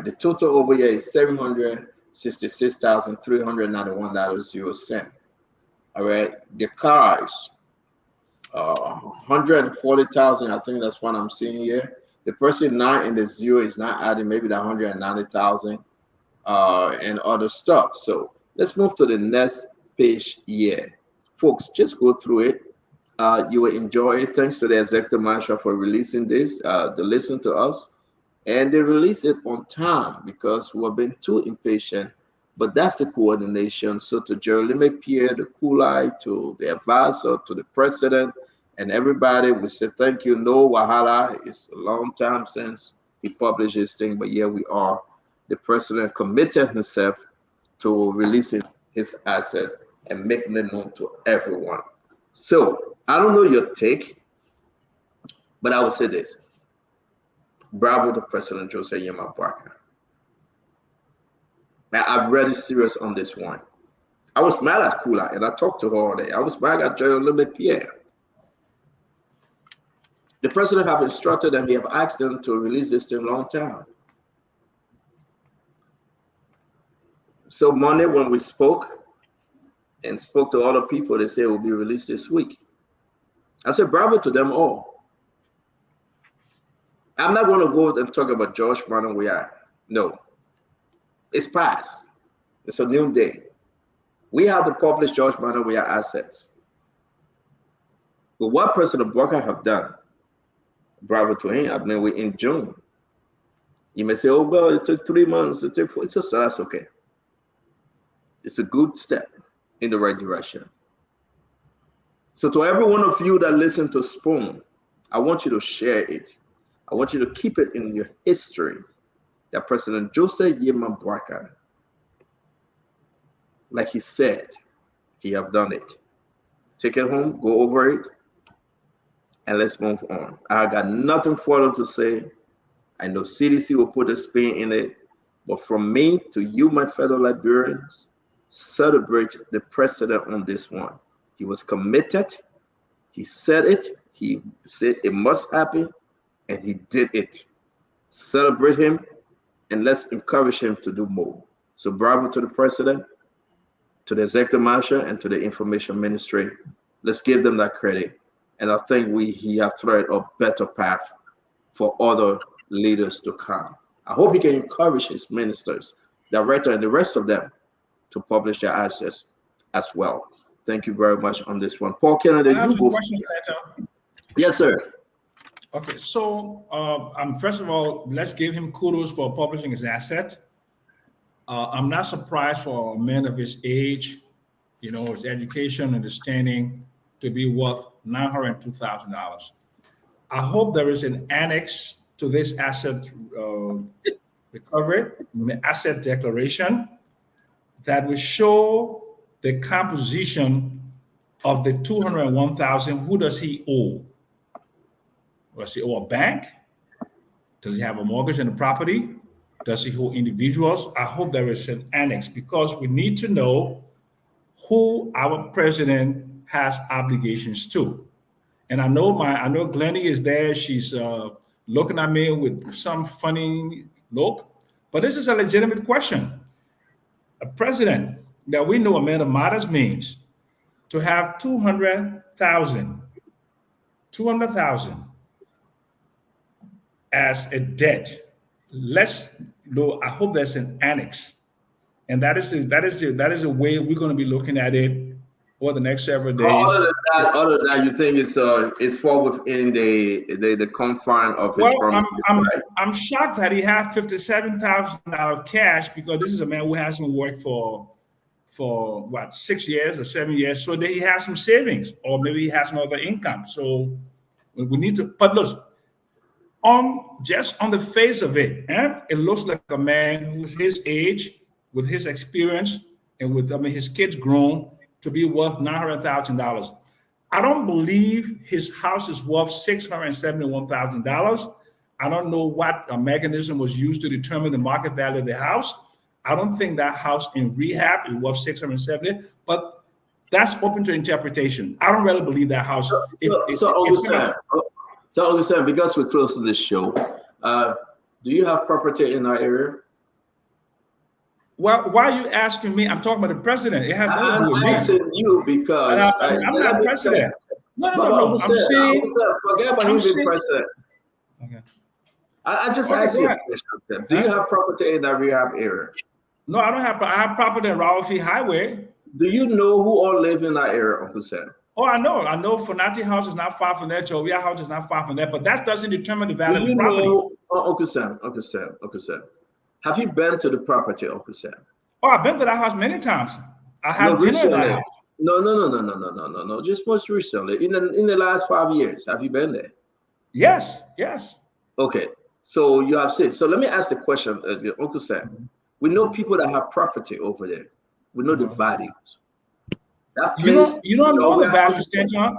The total over here is $766,391. All right, the cars, 140,000. I think that's what I'm seeing here. The person 9 in the 0 is not adding maybe the 190,000 and other stuff. So let's move to the next page here, folks. Just go through it. You will enjoy it. Thanks to the executive marshal for releasing this. To listen to us. And they release it on time because we've been too impatient, but that's the coordination. So to Jeremy Pierre, the Kulai, to the advisor, to the president, and everybody, we say thank you. No wahala. It's a long time since he published his thing, but here we are. The president committed himself to releasing his asset and making it known to everyone. So I don't know your take, but I will say this. Bravo to President Joseph Yema Barker. Now, I'm really serious on this one. I was mad at Kula, and I talked to her all day. I was mad at Jeremy Pierre. The president have instructed them, he have asked them to release this thing long time. So Monday, when we spoke and spoke to other people, they say it will be released this week. I said, bravo to them all. I'm not going to go and talk about George Manuel Weah. No, it's past. It's a new day. We have to publish George Manuel Weah assets. But what President Barker have done, bravo to him. I mean, we're in June. You may say, oh, well, it took 3 months. It took 4. It's just, that's okay. It's a good step in the right direction. So to every one of you that listen to Spoon, I want you to share it. I want you to keep it in your history that President Joseph Yema Barker, like he said, he have done it. Take it home, go over it, and let's move on. I got nothing further to say. I know CDC will put a spin in it, but from me to you, my fellow Liberians, celebrate the president on this one. He was committed. He said it. He said it must happen. And he did it. Celebrate him, and let's encourage him to do more. So bravo to the president, to the executive marshal, and to the information ministry. Let's give them that credit. And I think he has tried a better path for other leaders to come. I hope he can encourage his ministers, director, and the rest of them to publish their assets as well. Thank you very much on this one. Paul Kennedy, you go. Yes, sir. Okay, so first of all, let's give him kudos for publishing his asset. I'm not surprised for a man of his age, his education, understanding, to be worth $902,000. I hope there is an annex to this asset recovery, asset declaration, that will show the composition of the $201,000. Who does he owe? Does he owe a bank? Does he have a mortgage on the property? Does he owe individuals? I hope there is an annex, because we need to know who our president has obligations to. And I know Glennie is there. She's looking at me with some funny look, but this is a legitimate question. A president that we know, a man of modest means, to have 200,000 as a debt. I hope there's an annex, and that is a way we're going to be looking at it over the next several days. Other than that, you think it's fall within the confine of his promise? I'm shocked that he has $57,000 cash, because this is a man who hasn't worked for what, 6 years or 7 years, so that he has some savings, or maybe he has some other income. So we need to. But look, just on the face of it, it looks like a man who's his age, with his experience, and with his kids grown, to be worth $900,000. I don't believe his house is worth $671,000. I don't know what mechanism was used to determine the market value of the house. I don't think that house in rehab is worth $670, but that's open to interpretation. I don't really believe that house. So Augustine, because we're close to this show, do you have property in our area? Well, why are you asking me? I'm talking about the president. It has nothing to do with me. I'm asking you because I'm not president. No. I'm saying, forget about you being president. Okay. I just asked you a question. Do you have property in that rehab area? No, I don't have. I have property in Raleigh Highway. Do you know who all live in that area, Uncle Sam? Oh, I know. Fonati House is not far from there. Jovia House is not far from there. But that doesn't determine the value of the property. Uncle Sam. Have you been to the property, Uncle Sam? Oh, I've been to that house many times. I have dinner at that house. No. Just most recently, in the last 5 years, have you been there? Yes. Okay. So you have seen. So let me ask the question, Uncle Sam. We know people that have property over there. We know the values. That place, you don't know the values, Stanton.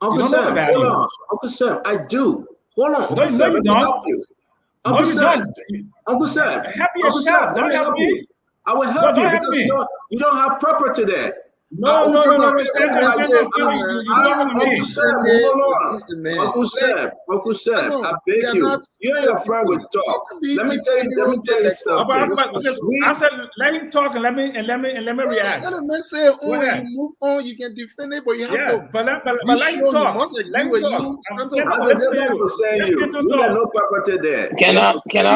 Uncle Sam, hold on. Uncle Sam, I do. Hold on. No, you don't. Uncle Sam, help yourself. Don't help me. I will help you because you don't have property there. No. Uncle Sam, I beg you. You and your friend will talk. Let me tell you something. I said, let him talk and let me react. Let him say, you move on, you can defend it, but you have to. But let him talk. Let him talk. You got no property there. Can I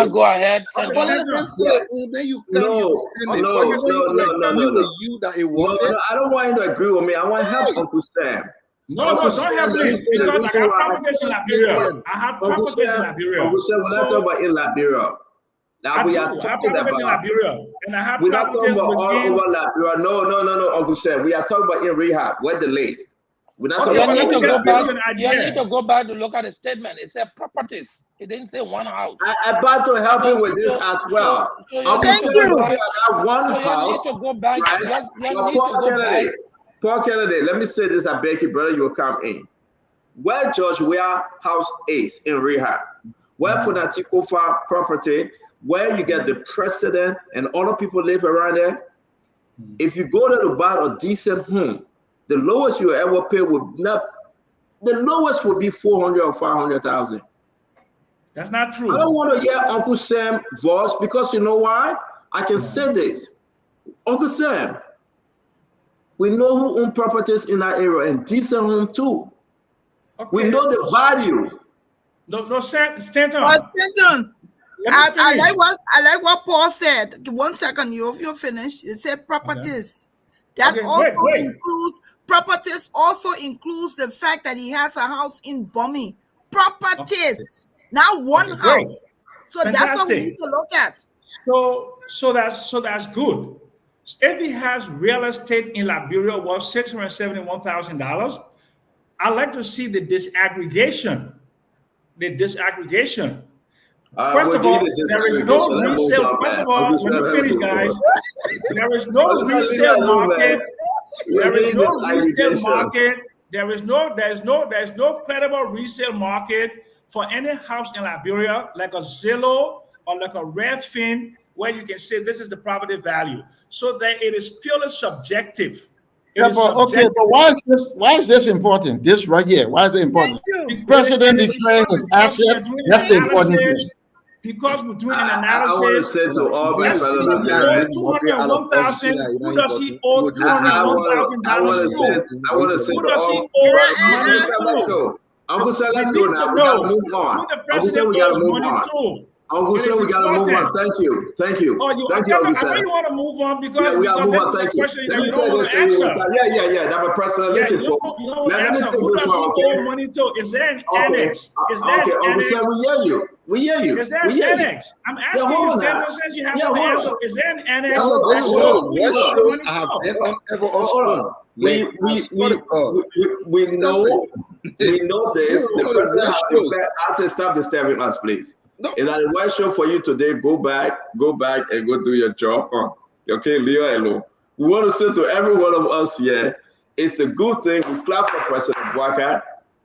go ahead? No. I don't want you to agree with me. I want to help Uncle Sam. No, don't help me. Because I have properties in Liberia. Uncle Sam, we're not talking about in Liberia. Now we are talking about Liberia. And I have we're not talking about all over Liberia. No, Uncle Sam. We are talking about in rehab. Where the lake. We're not talking about you need to go back to look at the statement. It said properties. It didn't say one house. I'm about to help you with this as well. Thank you. One house. You need to go back. Paul Kennedy, let me say this. I beg you, brother, you will come in. Where George Weah house is in rehab, where Fonati Kofa property, where you get the president and other people live around there. If you go there to buy a decent home, the lowest you ever pay would be 400 or 500,000. That's not true. I don't want to hear Uncle Sam voice because you know why? I can say this. Uncle Sam, we know who own properties in that area and decent home too. Okay. We know the value. No, Stanton. Stanton, Let me I like what Paul said. 1 second, you finish. It said properties. That Okay, also wait. includes properties. Also includes the fact that he has a house in Bummy. Properties, not one Okay, great. house. So that's what we Fantastic. need to look at. So that's good. If he has real estate in Liberia worth $671,000, I'd like to see the disaggregation. First of all, there is no resale. First of all, let me finish, guys. There is no resale market. There is no resale market. There's no credible resale market for any house in Liberia, like a Zillow or like a Redfin, where you can say this is the property value. So that it is purely subjective. Yeah, but why is this important? This right here, why is it important? The president declaring his asset, that's the important thing. Because we're doing an analysis. I want to say to all my fellow $201,000. Who does he owe $201,000 to? I want to say who to does all. he owe money Let's to? go. Uncle Sam, let's go now. We gotta move on. Uncle Sam, we gotta move on. Uncle Sam, we gotta move on. Thank you. Thank you. Oh, Thank you, Uncle Sam. I know you want to move on because, we gotta move on. this Thank is a you. question Let that me you say don't want this. to answer. Yeah. That's a personal. Listen, folks. You don't want to Let me answer. take Who this does he one, owe okay? money to? Is there an Okay. annex? Is there Okay, an Uncle annex? Sam, we hear you. We hear you. Is there We an hear you. annex? I'm asking hold you, on Stanton, now. since you have Yeah, no hold answer. on. Is there an annex? Yeah, hold on. that shows who you owe the money I have to? ever Hold on. We know this. The president has declared. I said, stop disturbing us, please. No. Is that a white show for you today? Go back and go do your job. Okay, leave her alone. We want to say to every one of us here, it's a good thing. We clap for President Boubacar.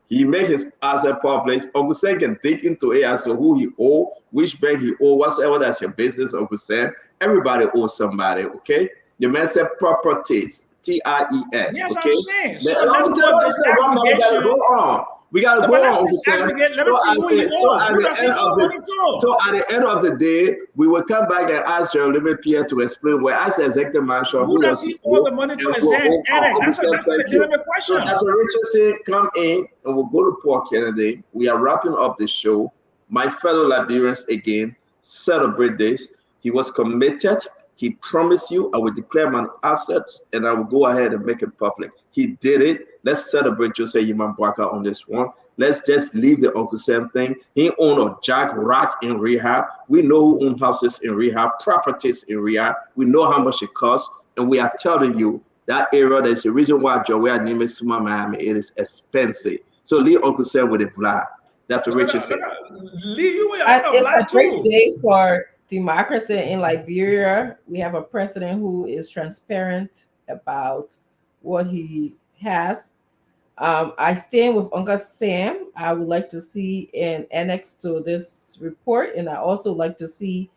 He made his asset public. Uncle Sam can dig into it as to who he owe, which bank he owe, whatever that's your business, Uncle Sam. Everybody owes somebody, okay? The man said properties, TRES, Yes, okay? I'm saying. So Let me tell you, we gotta go on. We gotta go on, Uncle Sam. Let me see who he owes. So at Who does he owe money to? the end of the day, we will come back and ask Jeremy Pierre to explain where as the executive marshal Who does he owe the money to? Is there an annex? That's a legitimate question. So Dr. Richardson, come in and we'll go to Paul Kennedy. We are wrapping up the show. My fellow Liberians again, celebrate this. He was committed. He promised you, I will declare my assets and I will go ahead and make it public. He did it. Let's celebrate Joseph Yeman Boakar on this one. Let's just leave the Uncle Sam thing. He owned a jack rat in rehab. We know who owns houses in rehab, properties in rehab. We know how much it costs. And we are telling you that area, there's a reason why Joey and Suma Miami, it is expensive. So leave Uncle Sam with a Vlad. That's what Richard said. Leave you with It's a great day for democracy in Liberia. We have a president who is transparent about what he has. I stand with Uncle Sam. I would like to see an annex to this report, and I also like to see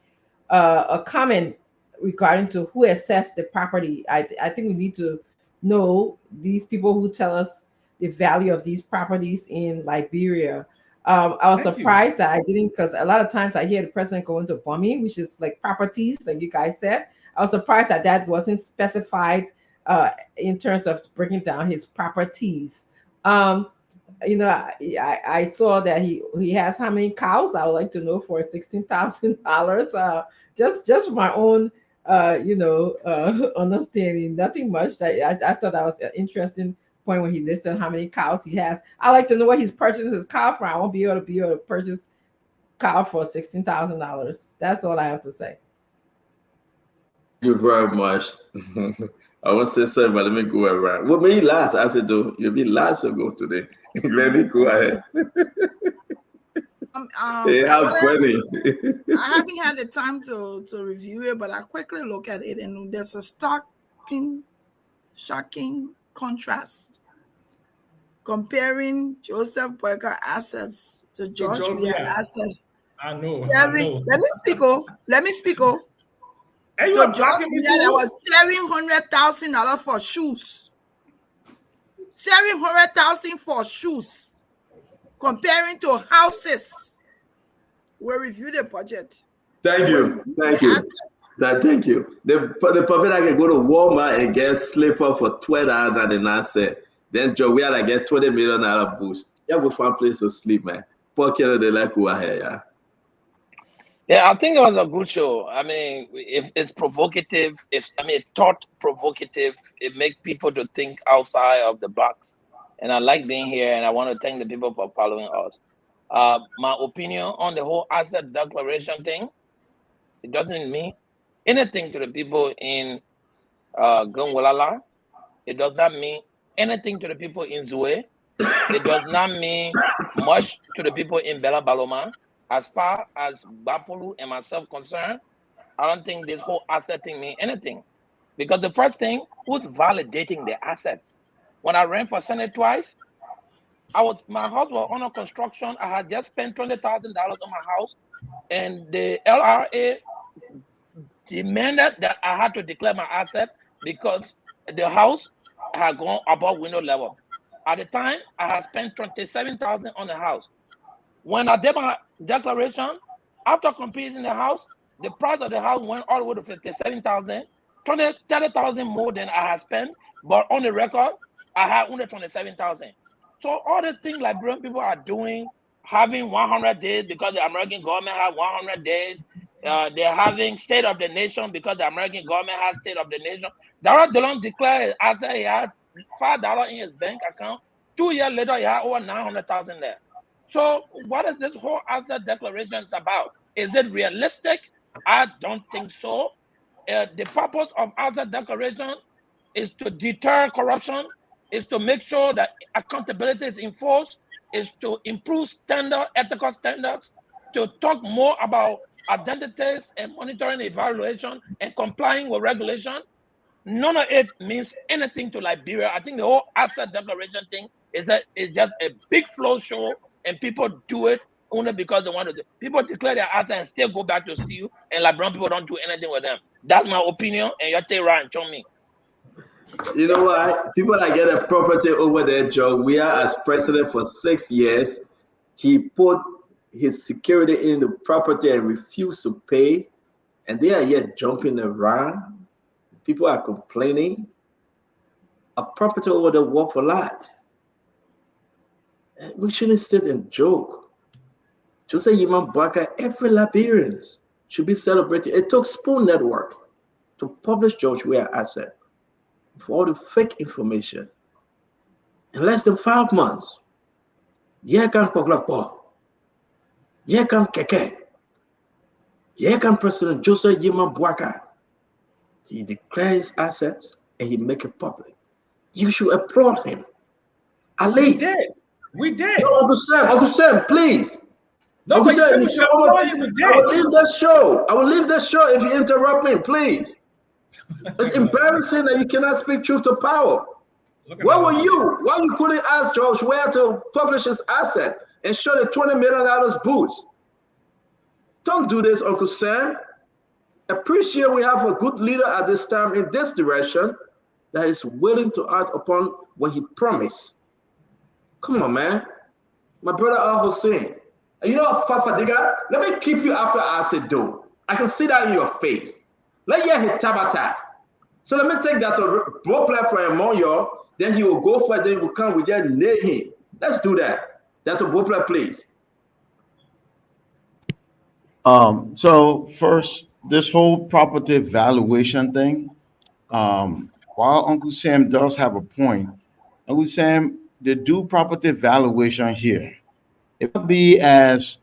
a comment regarding to who assessed the property. I think we need to know these people who tell us the value of these properties in Liberia. I was surprised that I didn't, because a lot of times I hear the president going to Bummy, which is like properties, like you guys said. I was surprised that that wasn't specified in terms of breaking down his properties. You know, I saw that he has how many cows? I would like to know for $16,000. Just my own understanding. Nothing much. I thought that was an interesting point when he listed how many cows he has. I like to know where he's purchased his cow from. I won't be able to purchase cow for $16,000. That's all I have to say. Thank you very much. I won't say something, but let me go around. What made you last? I said, you'll be last to go today. Let me go ahead. Hey, how funny. I haven't had the time to review it, but I quickly look at it, and there's a shocking contrast comparing Joseph Boakar assets to George Weah assets. I know. Let me speak. And you So are George blocking Weah people. that was $700,000 for shoes. $700,000 for shoes. Comparing to houses. We review the budget. Thank you. Thank you. The public that can go to Walmart and get slipper for $12.99. Then Joe, we had to get $20 million boost. Yeah, go find a place to sleep, man. Poor kid, they like who I here, yeah. Yeah, I think it was a good show. I mean, it's provocative. It's thought provocative. It makes people to think outside of the box. And I like being here, and I want to thank the people for following us. My opinion on the whole asset declaration thing, it doesn't mean anything to the people in Gungwalala. It does not mean anything to the people in Zue. It does not mean much to the people in Bella Baloma. As far as Bapolu and myself concerned, I don't think this whole asset thing means anything. Because the first thing, who's validating the assets? When I ran for Senate twice, my house was under construction. I had just spent $20,000 on my house, and the LRA demanded that I had to declare my asset because the house had gone above window level. At the time, I had spent $27,000 on the house. When I did my declaration, after completing the house, the price of the house went all the way to $57,000, $30,000 more than I had spent. But on the record, I had only $27,000. So all the things Liberian people are doing, having 100 days because the American government has 100 days. They're having State of the Nation because the American government has State of the Nation. Darrell Dillon declared after he had $5 in his bank account. 2 years later, he had over $900,000 there. So what is this whole asset declaration about? Is it realistic? I don't think so. The purpose of asset declaration is to deter corruption, is to make sure that accountability is enforced, is to improve ethical standards, to talk more about identities and monitoring, evaluation, and complying with regulation. None of it means anything to Liberia. I think the whole asset declaration thing is just a big flow show, and people do it only because they want to do. People declare their assets and still go back to steal, and Liberian people don't do anything with them. That's my opinion, and you take Ryan, show me. You know what? People that get a property over there, Joe, we are as president for 6 years. He put his security in the property and refused to pay, and they are yet jumping around. People are complaining. A property over there worth a lot. We shouldn't sit and joke. Just say Yiman Baka, every Liberian should be celebrated. It took Spoon Network to publish George Weah asset for all the fake information. In less than 5 months, Yekan Poglakpo, Yekan Keke, Yekan President Joseph Yiman Bwaka, he declares assets and he make it public. You should applaud him. At least. We did. No, Uncle Sam, please. No, Uncle but Sam, you said we did. I will leave that show. I will leave that show if you interrupt me, please. It's embarrassing that you cannot speak truth to power. Where were you? Why you couldn't ask George Weah to publish his asset and show the $20 million boost? Don't do this, Uncle Sam. Appreciate we have a good leader at this time in this direction that is willing to act upon what he promised. Come on, man. My brother Al Hussein. And you know what, Fafadiga? Let me keep you after I said do. I can see that in your face. Let you hit Tabata. So let me take that to ball play for Monyo. Then he will go for it. Then he will come with that nail him. Let's do that. That's a ball play, please. So first, this whole property valuation thing, while Uncle Sam does have a point, Uncle Sam, they do property valuation here. It would be as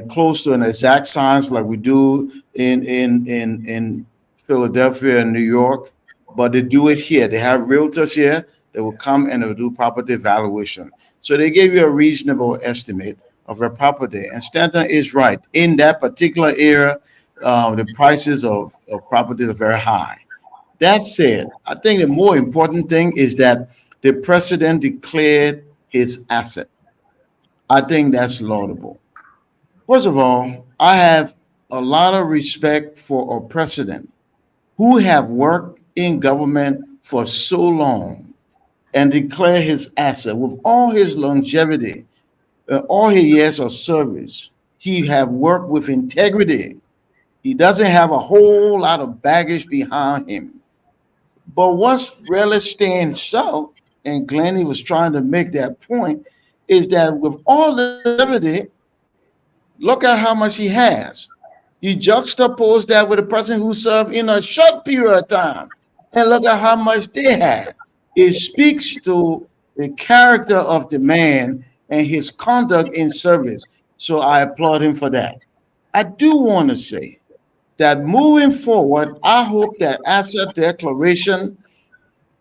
close to an exact science like we do in Philadelphia and New York, but they do it here. They have realtors here that will come and they'll do property valuation. So they give you a reasonable estimate of a property. And Stanton is right. In that particular area, the prices of properties are very high. That said, I think the more important thing is that the president declared his asset. I think that's laudable. First of all, I have a lot of respect for a president who have worked in government for so long and declare his asset with all his longevity, all his years of service. He have worked with integrity. He doesn't have a whole lot of baggage behind him. But what's really stands out, and Glennie was trying to make that point, is that with all the activity, look at how much he has. You juxtapose that with a person who served in a short period of time, and look at how much they had. It speaks to the character of the man and his conduct in service. So I applaud him for that. I do want to say that moving forward, I hope that asset declaration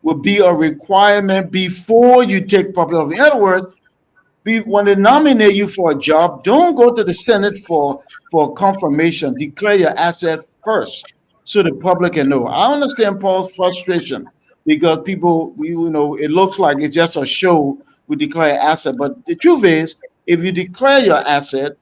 will be a requirement before you take public office. In other words, when they nominate you for a job, don't go to the Senate for confirmation. Declare your asset first so the public can know. I understand Paul's frustration because people, it looks like it's just a show. We declare asset, but the truth is, if you declare your asset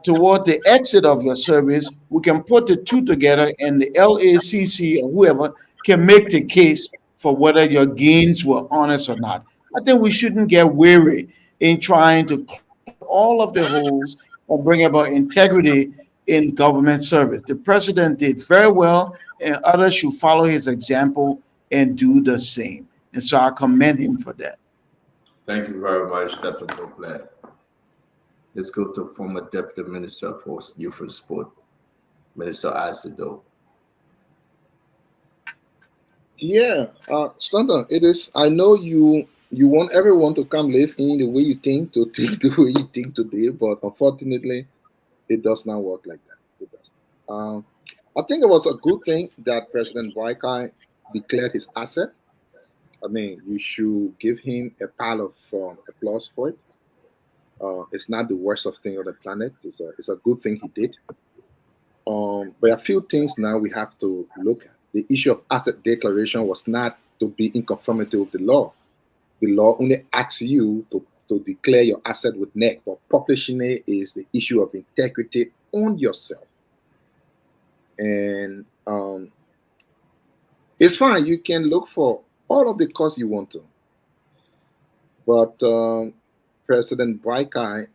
toward the exit of your service, we can put the two together, and the LACC or whoever can make the case for whether your gains were honest or not. I think we shouldn't get weary in trying to close all of the holes or bring about integrity in government service. The president did very well, and others should follow his example and do the same. And so I commend him for that. Thank you very much, Dr. Boplat. Let's go to former Deputy Minister for Youth and Sport, Minister Asido. Yeah, Stanton, it is. I know you want everyone to come live in the way you think, to think the way you think today, but unfortunately, it does not work like that. It doesn't. I think it was a good thing that President Boakai declared his asset. I mean, you should give him a pile of applause for it. It's not the worst of thing on the planet. It's a good thing he did. But a few things now we have to look at. The issue of asset declaration was not to be in conformity with the law. The law only asks you to declare your asset with NEC, but publishing it is the issue of integrity on yourself. And it's fine. You can look for all of the costs you want to. But President Boakai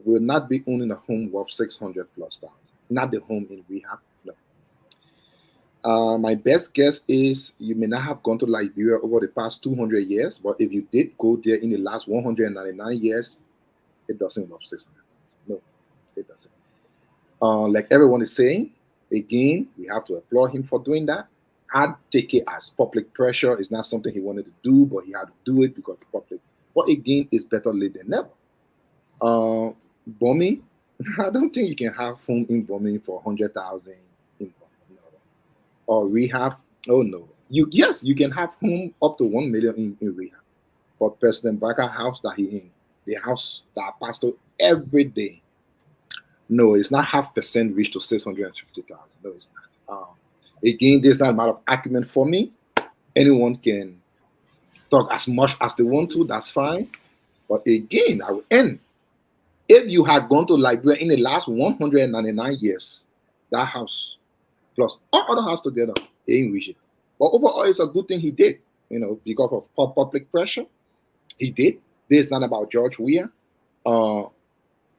will not be owning a home worth $600,000+. Not the home in rehab, no. My best guess is you may not have gone to Liberia over the past 200 years, but if you did go there in the last 199 years, it doesn't worth $600,000. No, it doesn't. Like everyone is saying, again, we have to applaud him for doing that. I'd take it as public pressure. It's not something he wanted to do, but he had to do it because the public. But again, it's better late than never. Bombing, I don't think you can have home in bombing for 100,000 in no. Or rehab. Oh no. Yes, you can have home up to 1 million in rehab. But President Boakai house that he in, the house that I pass through every day. No, it's not 0.5% reach to 650,000. No, it's not. Again, there's not a matter of argument for me. Anyone can talk as much as they want to, that's fine. But again, I will end. If you had gone to Liberia in the last 199 years, that house plus all other houses together, they ain't reach it. But overall, it's a good thing he did, because of public pressure. He did. This is not about George Weah.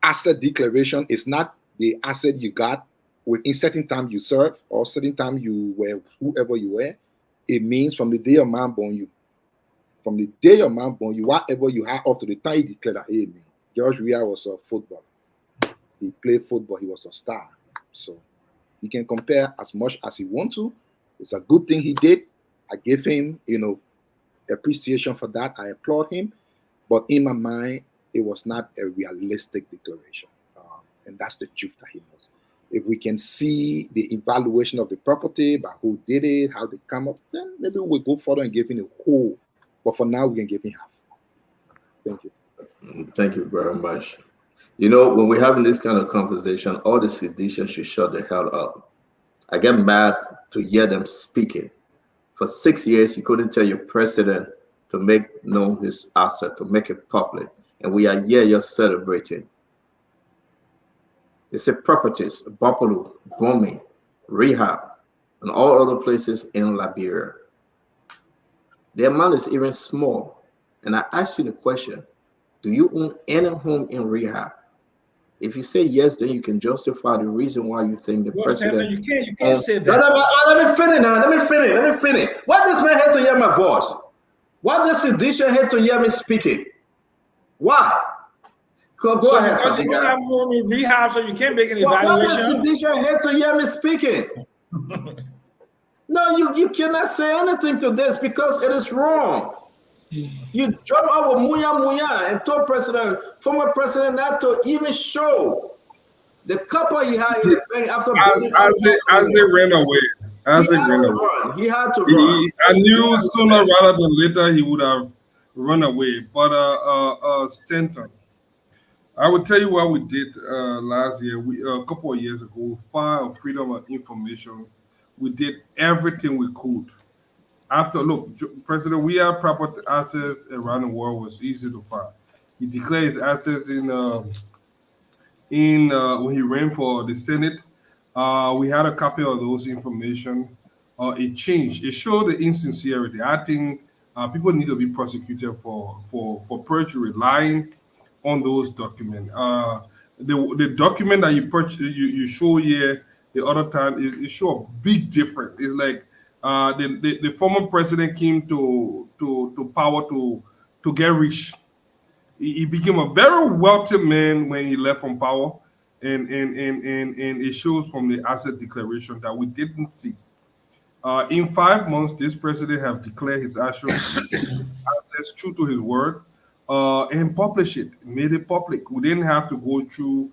Asset declaration is not the asset you got within certain time you serve or certain time you were whoever you were. It means from the day your man born you. From the day your man born you, whatever you had up to the time you declared that, hey, man, George Weah was a footballer. He played football. He was a star. So you can compare as much as you want to. It's a good thing he did. I give him, appreciation for that. I applaud him. But in my mind, it was not a realistic declaration. And that's the truth that he knows. If we can see the evaluation of the property, by who did it, how they come up, then maybe we'll go further and give him a whole. But for now, we can give him half. Thank you. Thank you very much. When we're having this kind of conversation, all the seditious should shut the hell up. I get mad to hear them speaking. For 6 years, you couldn't tell your president to make known his asset, to make it public. And we are here, you're celebrating. They say properties, Buffalo, bombing, rehab, and all other places in Liberia. The amount is even small. And I ask you the question, do you own any home in rehab? If you say yes, then you can justify the reason why you think the Well, president. Stanton, you can't say that. Let me finish now. Let me finish. Why does man have to hear my voice? Why does Sedisha have to hear me speaking? Why? Go ahead. Because you have more rehab, so you can't make an evaluation. Why does Sedisha have to hear me speaking? No, you cannot say anything to this because it is wrong. You drop our muya and told former president not to even show the couple he had in the bank after as they ran away. He had to run. I knew sooner rather than later he would have run away. But Stanton, I will tell you what we did last year. A couple of years ago, we filed freedom of information. We did everything we could. President, we have property assets around the world was easy to find. He declared his assets in when he ran for the Senate. We had a copy of those information. It changed. It showed the insincerity. I think people need to be prosecuted for perjury, lying on those documents. The document that you show here the other time, it show a big difference. It's like the former president came to power to get rich. He became a very wealthy man when he left from power, and it shows from the asset declaration that we didn't see. In 5 months, this president have declared his assets true to his word, and publish it, made it public. We didn't have to go through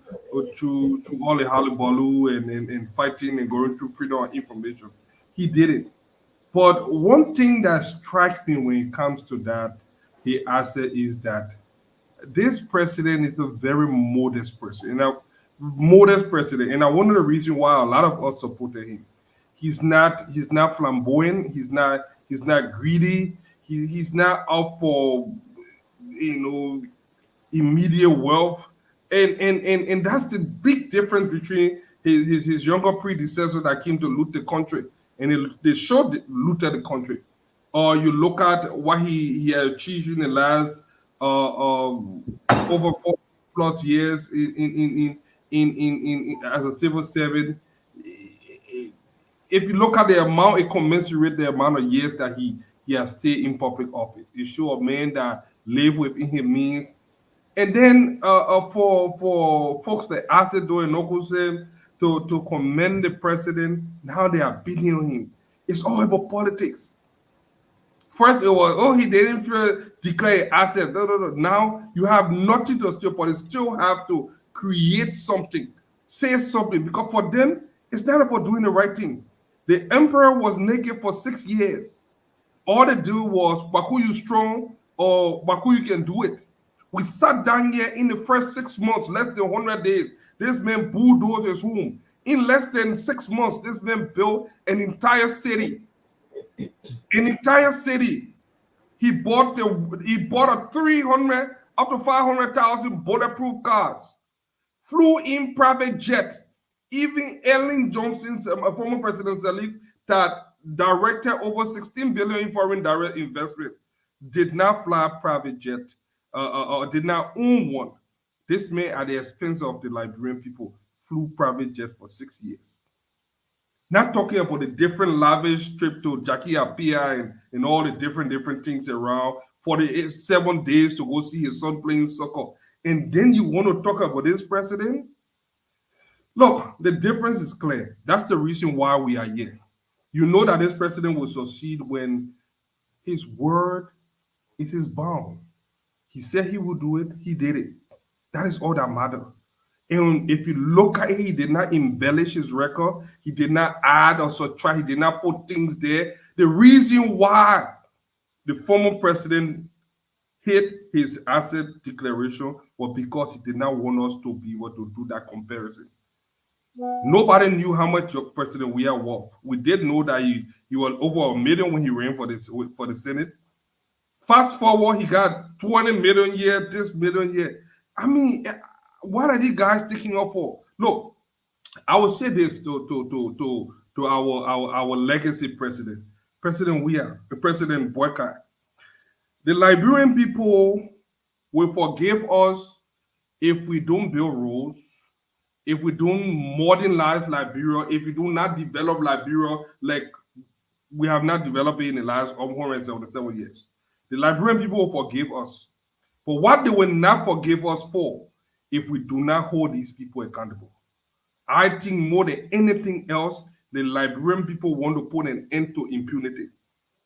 all the hullabaloo and fighting and going through freedom of information. He did it. But one thing that strikes me when it comes to that, the asset, is that this president is a very modest person. And one of the reasons why a lot of us supported him. He's not flamboyant. He's not greedy. He's not out for immediate wealth. And that's the big difference between his younger predecessor that came to loot the country. And they showed looted the country. Or you look at what he achieved in the last over 4+ years in as a civil servant. If you look at the amount, it commensurate the amount of years that he has stayed in public office. It shows a man that live within his means. And then for folks that Asset doing Nokusen to commend the president, now they are beating on him. It's all about politics. First it was, he didn't declare assets. No. Now you have nothing to steal, but you still have to create something, say something, because for them, it's not about doing the right thing. The emperor was naked for 6 years. All they do was, Baku, you strong, or Baku, you can do it. We sat down here in the first 6 months, less than 100 days. This man bulldozed his home. In less than 6 months, this man built an entire city. An entire city. He bought a 300 up to 500,000 bulletproof cars. Flew in private jet. Even Ellen Johnson, former President Salif, that directed over 16 billion in foreign direct investment, did not fly a private jet, did not own one. This man, at the expense of the Liberian people, flew private jet for 6 years. Not talking about the different lavish trip to Jackie Apia and all the different things around, 47 days to go see his son playing soccer. And then you want to talk about this president? Look, the difference is clear. That's the reason why we are here. You know that this president will succeed when his word is his bond. He said he would do it. He did it. That is all that matters. And if you look at it, he did not embellish his record. He did not add or subtract. He did not put things there. The reason why the former president hit his asset declaration was because he did not want us to be able to do that comparison. Nobody knew how much your president we are worth. We did know that he was over $1 million when he ran for the Senate. Fast forward, he got 20 million here, this million here. I mean, what are these guys taking up for? Look, I will say this to our legacy president, President Weah, the President Boycott. The Liberian people will forgive us if we don't build roads, if we don't modernize Liberia, if we do not develop Liberia like we have not developed it in the last 177 years, the Liberian people will forgive us. But what they will not forgive us for if we do not hold these people accountable. I think more than anything else, the Liberian people want to put an end to impunity.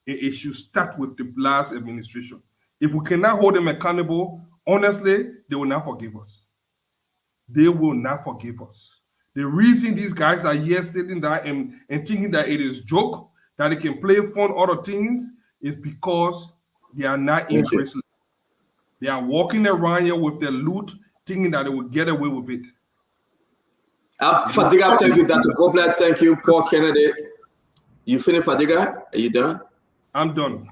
It should start with the last administration. If we cannot hold them accountable, honestly, they will not forgive us. They will not forgive us. The reason these guys are here sitting there and thinking that it is joke, that they can play fun other things, is because they are not embracing. They are walking around here with their loot, thinking that they will get away with it. Fadiga, thank you, Dr. Goblet. Thank you, Paul Kennedy. You finished, Fadiga? Are you done? I'm done.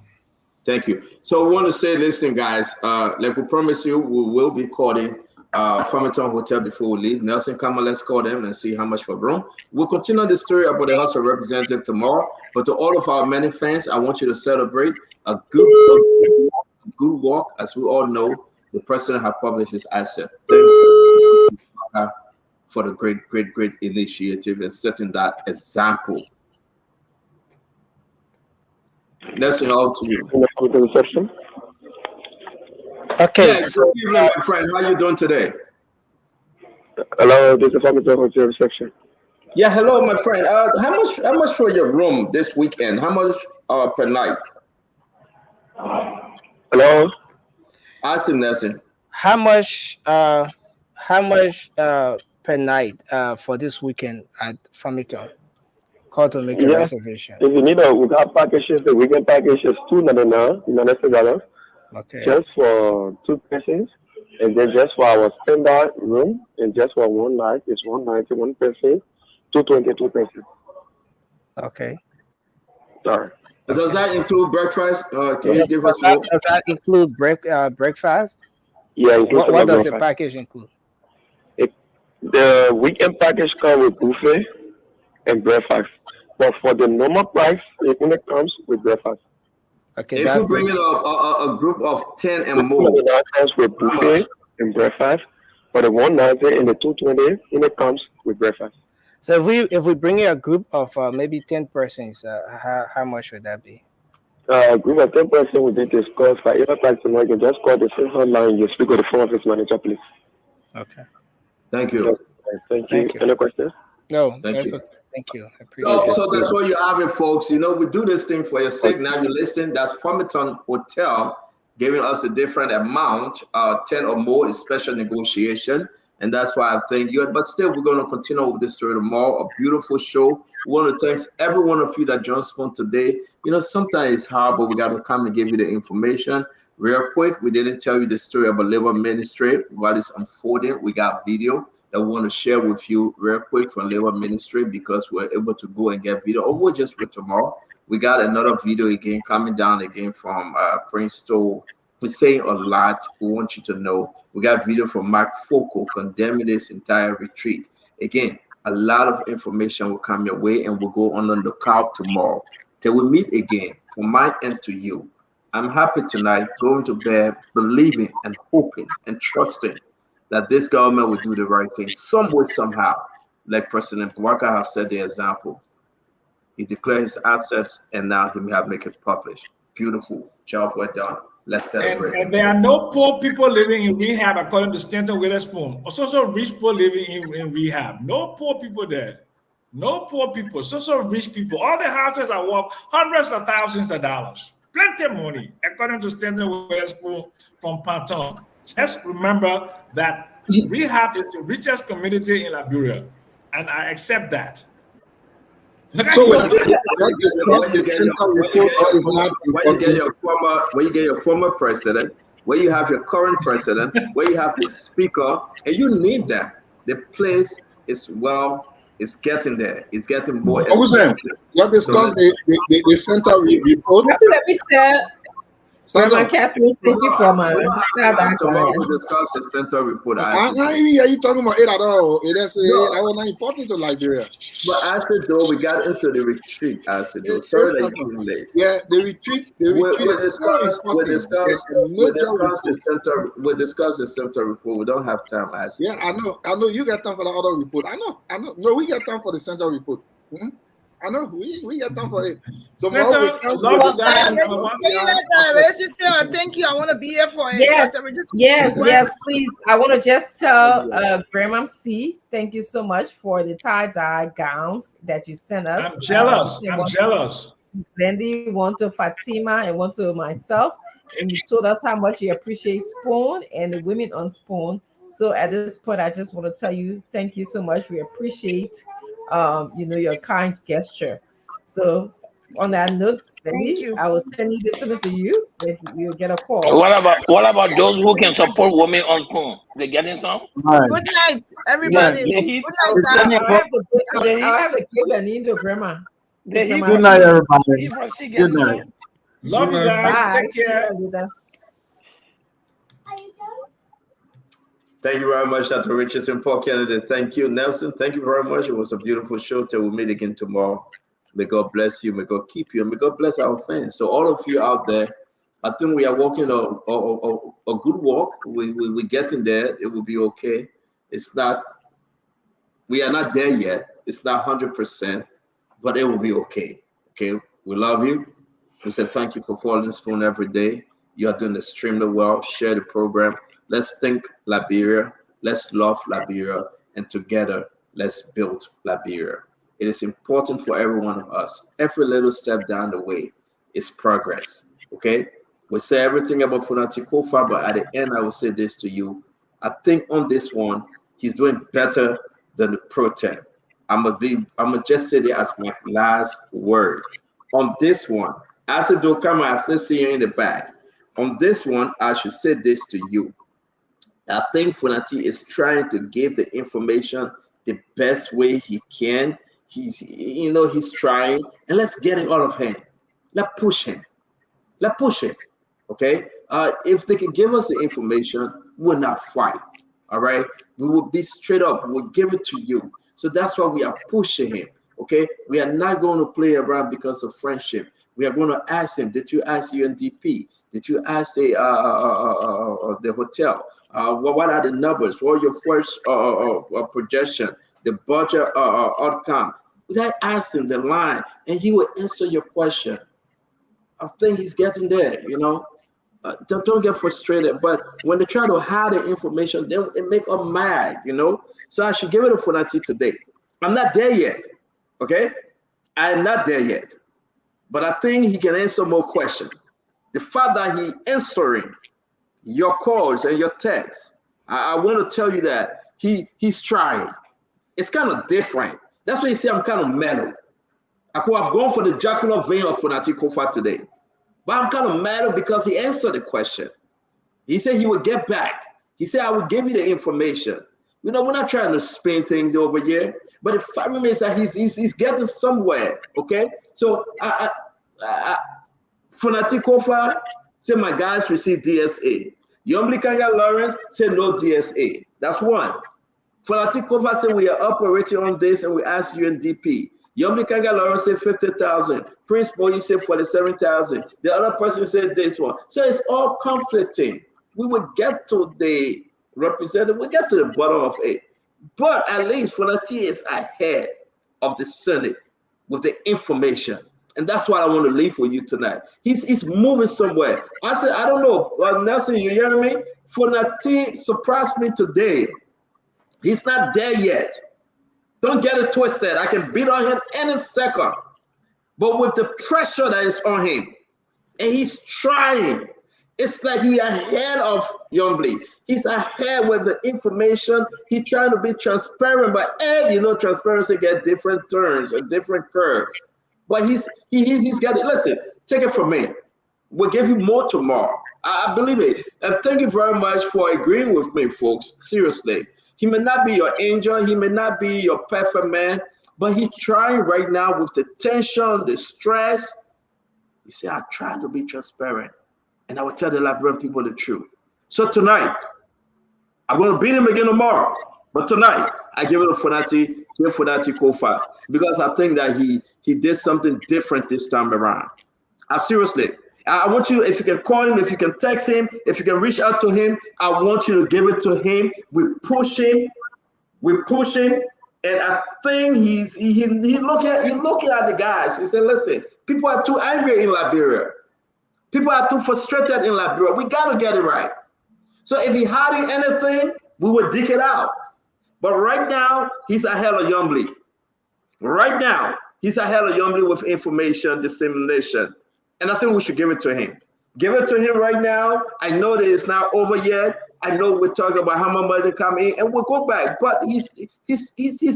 Thank you. So I want to say, listen, guys, like we promised you, we will be calling Farmington Hotel before we leave. Nelson, come on, let's call them and see how much for room. We'll continue the story about the House of Representatives tomorrow. But to all of our many fans, I want you to celebrate a good walk. As we all know, the president has published his asset. Thank you for the great initiative and setting that example. Nelson, all to you. Okay. Yeah, good evening, my friend. How you doing today? Hello, this is Farmington Hotel reception. Yeah, hello, my friend. How much for your room this weekend? How much per night? Hello. Ask Nelson. How much per night for this weekend at Farmington? Call to make a reservation. If you need without packages, the weekend package is $299 Okay. just for 2 persons, and then just for our standard room, and just for one night is $190 1 person, $222 person. Okay. Sorry. Does that include breakfast? Can you Yes, give us does more? that include breakfast? Yeah. What does the package include? The weekend package comes with buffet and breakfast, but for the normal price, it only comes with breakfast. Okay. If you bring in a group of 10 and more, that comes with buffet and breakfast. For the 190 and the 220, it comes with breakfast. So if we bring in a group of maybe 10 persons, how much would that be? A group of 10 persons will be discussed by either person. You can just call the same hotline. You speak with the phone office manager, please. Okay. Thank you. Thank you. Any questions? No. Thank you. Okay. Thank you. I appreciate it. So that's what you have it, folks. You know, we do this thing for your sake. Now you're listening. That's Farmington Hotel giving us a different amount, 10 or more is special negotiation. And that's why I thank you. But still, we're going to continue with this story tomorrow. A beautiful show. We want to thank every one of you that joined us today. You know, sometimes it's hard, but we got to come and give you the information. Real quick, we didn't tell you the story about Labor Ministry, what is unfolding. We got video that we want to share with you real quick from Labor Ministry because we're able to go and get video. Or we'll just wait tomorrow. We got another video again coming down again from Prince Stowe. We're saying a lot. We want you to know. We got video from Mark Foucault condemning this entire retreat. Again, a lot of information will come your way and we'll go on the lookout tomorrow. Till we meet again, from my end to you, I'm happy tonight, going to bed, believing and hoping and trusting that this government will do the right thing some way, somehow. Like President Walker have set the example. He declared his assets and now he may have make it published. Beautiful job, well done. Let's celebrate. And there are no poor people living in rehab, according to Stanton Witherspoon. Also rich people living in rehab. No poor people there. No poor people. So rich people. All the houses are worth hundreds of thousands of dollars. Plenty of money, according to Stanton Witherspoon from Panton. Just remember that rehab is the richest community in Liberia, and I accept that. So when you get your former president, where you have your current president, where you have the speaker, and you need that. The place is it's getting there. It's getting more expensive. What discussed the center report? Grandma Catherine, thank you for my Tomorrow we'll discuss the center report. I even hear you talking about it at all. It is that was not important to Liberia. But I said though, we got into the retreat. I said though, sorry that you came late. Yeah, the retreat. We'll discuss the center report. We don't have time. Yeah, I know. You got time for the other report. I know. No, we got time for the center report. Mm-hmm. I know we got time for it. Thank you. I want to be here for it. Yes, please. I want to just tell Grandma C, thank you so much for the tie-dye gowns that you sent us. I'm jealous. Wendy, one to Fatima, and one to myself. And you told us how much you appreciate Spoon and the women on Spoon. So at this point, I just want to tell you, thank you so much. We appreciate your kind gesture. So on that note, Wendy, I will send you this to you. You'll get a call. What about those who can support women on Spoon? They getting some? Good night, everybody. Yeah. Good night. I have to give an into Grandma. Good night, everybody. Good night. Love you guys. Bye. Take care. Thank you very much, Dr. Richardson, Paul Kennedy. Thank you, Nelson. Thank you very much. It was a beautiful show. Till we meet again tomorrow. May God bless you. May God keep you. And may God bless our fans. So all of you out there, I think we are walking a good walk. We're getting there. It will be okay. We are not there yet. It's not 100%, but it will be okay. Okay. We love you. We say thank you for following Spoon every day. You are doing extremely well. Share the program. Let's think Liberia. Let's love Liberia. And together, let's build Liberia. It is important for every one of us. Every little step down the way is progress. Okay? We say everything about Funati Kofa, but at the end, I will say this to you. I think on this one, he's doing better than the Pro-Tem. I'm gonna just say that as my last word. On this one, I said, Dokama, I still see you in the back. On this one, I should say this to you. I think Funati is trying to give the information the best way he can. He's trying, and let's get it out of him. Let's push him. Okay? If they can give us the information, we'll not fight. All right? We will be straight up. We'll give it to you. So that's why we are pushing him. Okay? We are not going to play around because of friendship. We are going to ask him, did you ask UNDP? Did you ask the hotel? What are the numbers? What are your first projection? The budget outcome? That ask him the line, and he will answer your question. I think he's getting there, Don't get frustrated. But when they try to hide the information, then it make them mad, So I should give it a Funati today. I'm not there yet, okay? I am not there yet. But I think he can answer more questions. The fact that he answering your calls and your texts, I want to tell you that he's trying. It's kind of different. That's why you see I'm kind of mellow. I could have gone for the jocular vein of Funati Kofa today. But I'm kind of mad because he answered the question. He said he would get back. He said, I will give you the information. We're not trying to spin things over here. But the fact remains that he's getting somewhere, okay? So Funati Kofa said my guys received DSA. Yombli Kanga Lawrence said no DSA. That's one. Funati Kofa said we are operating on this and we asked UNDP. Yombli Kanga Lawrence said 50,000. Prince Boy said 47,000. The other person said this one. So it's all conflicting. We will get to the representative. We get to the bottom of it. But at least Funati is ahead of the Senate with the information. And that's what I want to leave for you tonight. He's moving somewhere. I said, I don't know. Nelson, you hear me? Funati surprised me today. He's not there yet. Don't get it twisted. I can beat on him any second. But with the pressure that is on him, and he's trying, it's like he's ahead of Yombli. He's ahead with the information. He's trying to be transparent, but transparency gets different turns and different curves. But he's got it. Listen, take it from me. We'll give you more tomorrow. I believe it. And thank you very much for agreeing with me, folks. Seriously. He may not be your angel. He may not be your perfect man, but he's trying right now with the tension, the stress. You see, I try to be transparent. and I will tell the Liberian people the truth. So tonight, I'm going to beat him again tomorrow. But tonight, I give it to Fonati Kofa, because I think that he did something different this time around. Seriously, I want you, if you can call him, if you can text him, if you can reach out to him, I want you to give it to him. We push him, and I think he's looking at the guys. He said, listen, people are too angry in Liberia. People are too frustrated in Liberia. We got to get it right. So if he's hiding anything, we will dig it out. But right now, he's ahead of Yombly. Right now, he's ahead of Yombly with information dissemination. And I think we should give it to him. Give it to him right now. I know that it's not over yet. I know we're talking about how much money come in, and we'll go back. But he's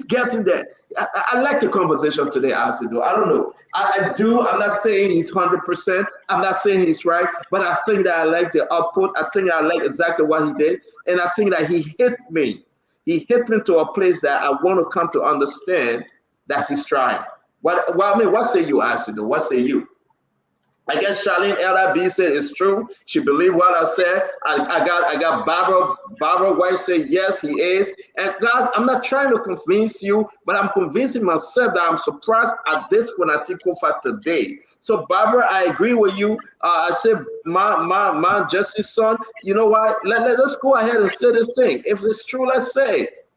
getting there. I like the conversation today, Asido. I don't know. I do. I'm not saying he's 100%. I'm not saying he's right. But I think that I like the output. I think that I like exactly what he did. And I think that he hit me. He hit me to a place that I want to come to understand that he's trying. What say you, Asido? What say you? I guess Charlene LIB said it's true. She believed what I said. I got Barbara White say yes, he is. And guys, I'm not trying to convince you, but I'm convincing myself that I'm surprised at this Fonati Kofa today. So Barbara, I agree with you. I said my Jesse's son. You know what? Let's go ahead and say this thing. If it's true, let's say it.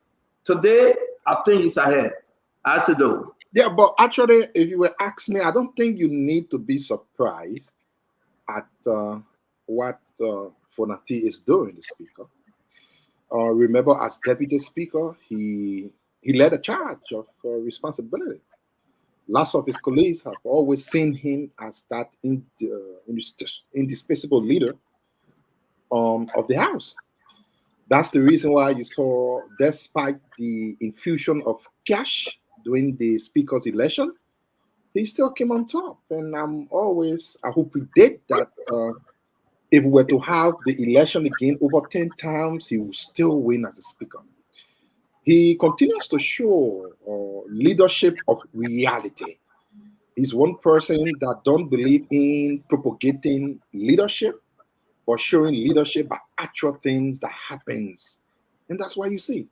Today, I think he's ahead. I said though. Yeah, but actually, if you were asked me, I don't think you need to be surprised at what Fonati is doing, the speaker. Remember, as deputy speaker, he led a charge of responsibility. Lots of his colleagues have always seen him as that indispensable leader of the House. That's the reason why you saw, despite the infusion of cash during the speaker's election, he still came on top. And I would predict that if we were to have the election again over 10 times, he will still win as a speaker. He continues to show leadership of reality. He's one person that don't believe in propagating leadership, but showing leadership by actual things that happens. And that's why you see.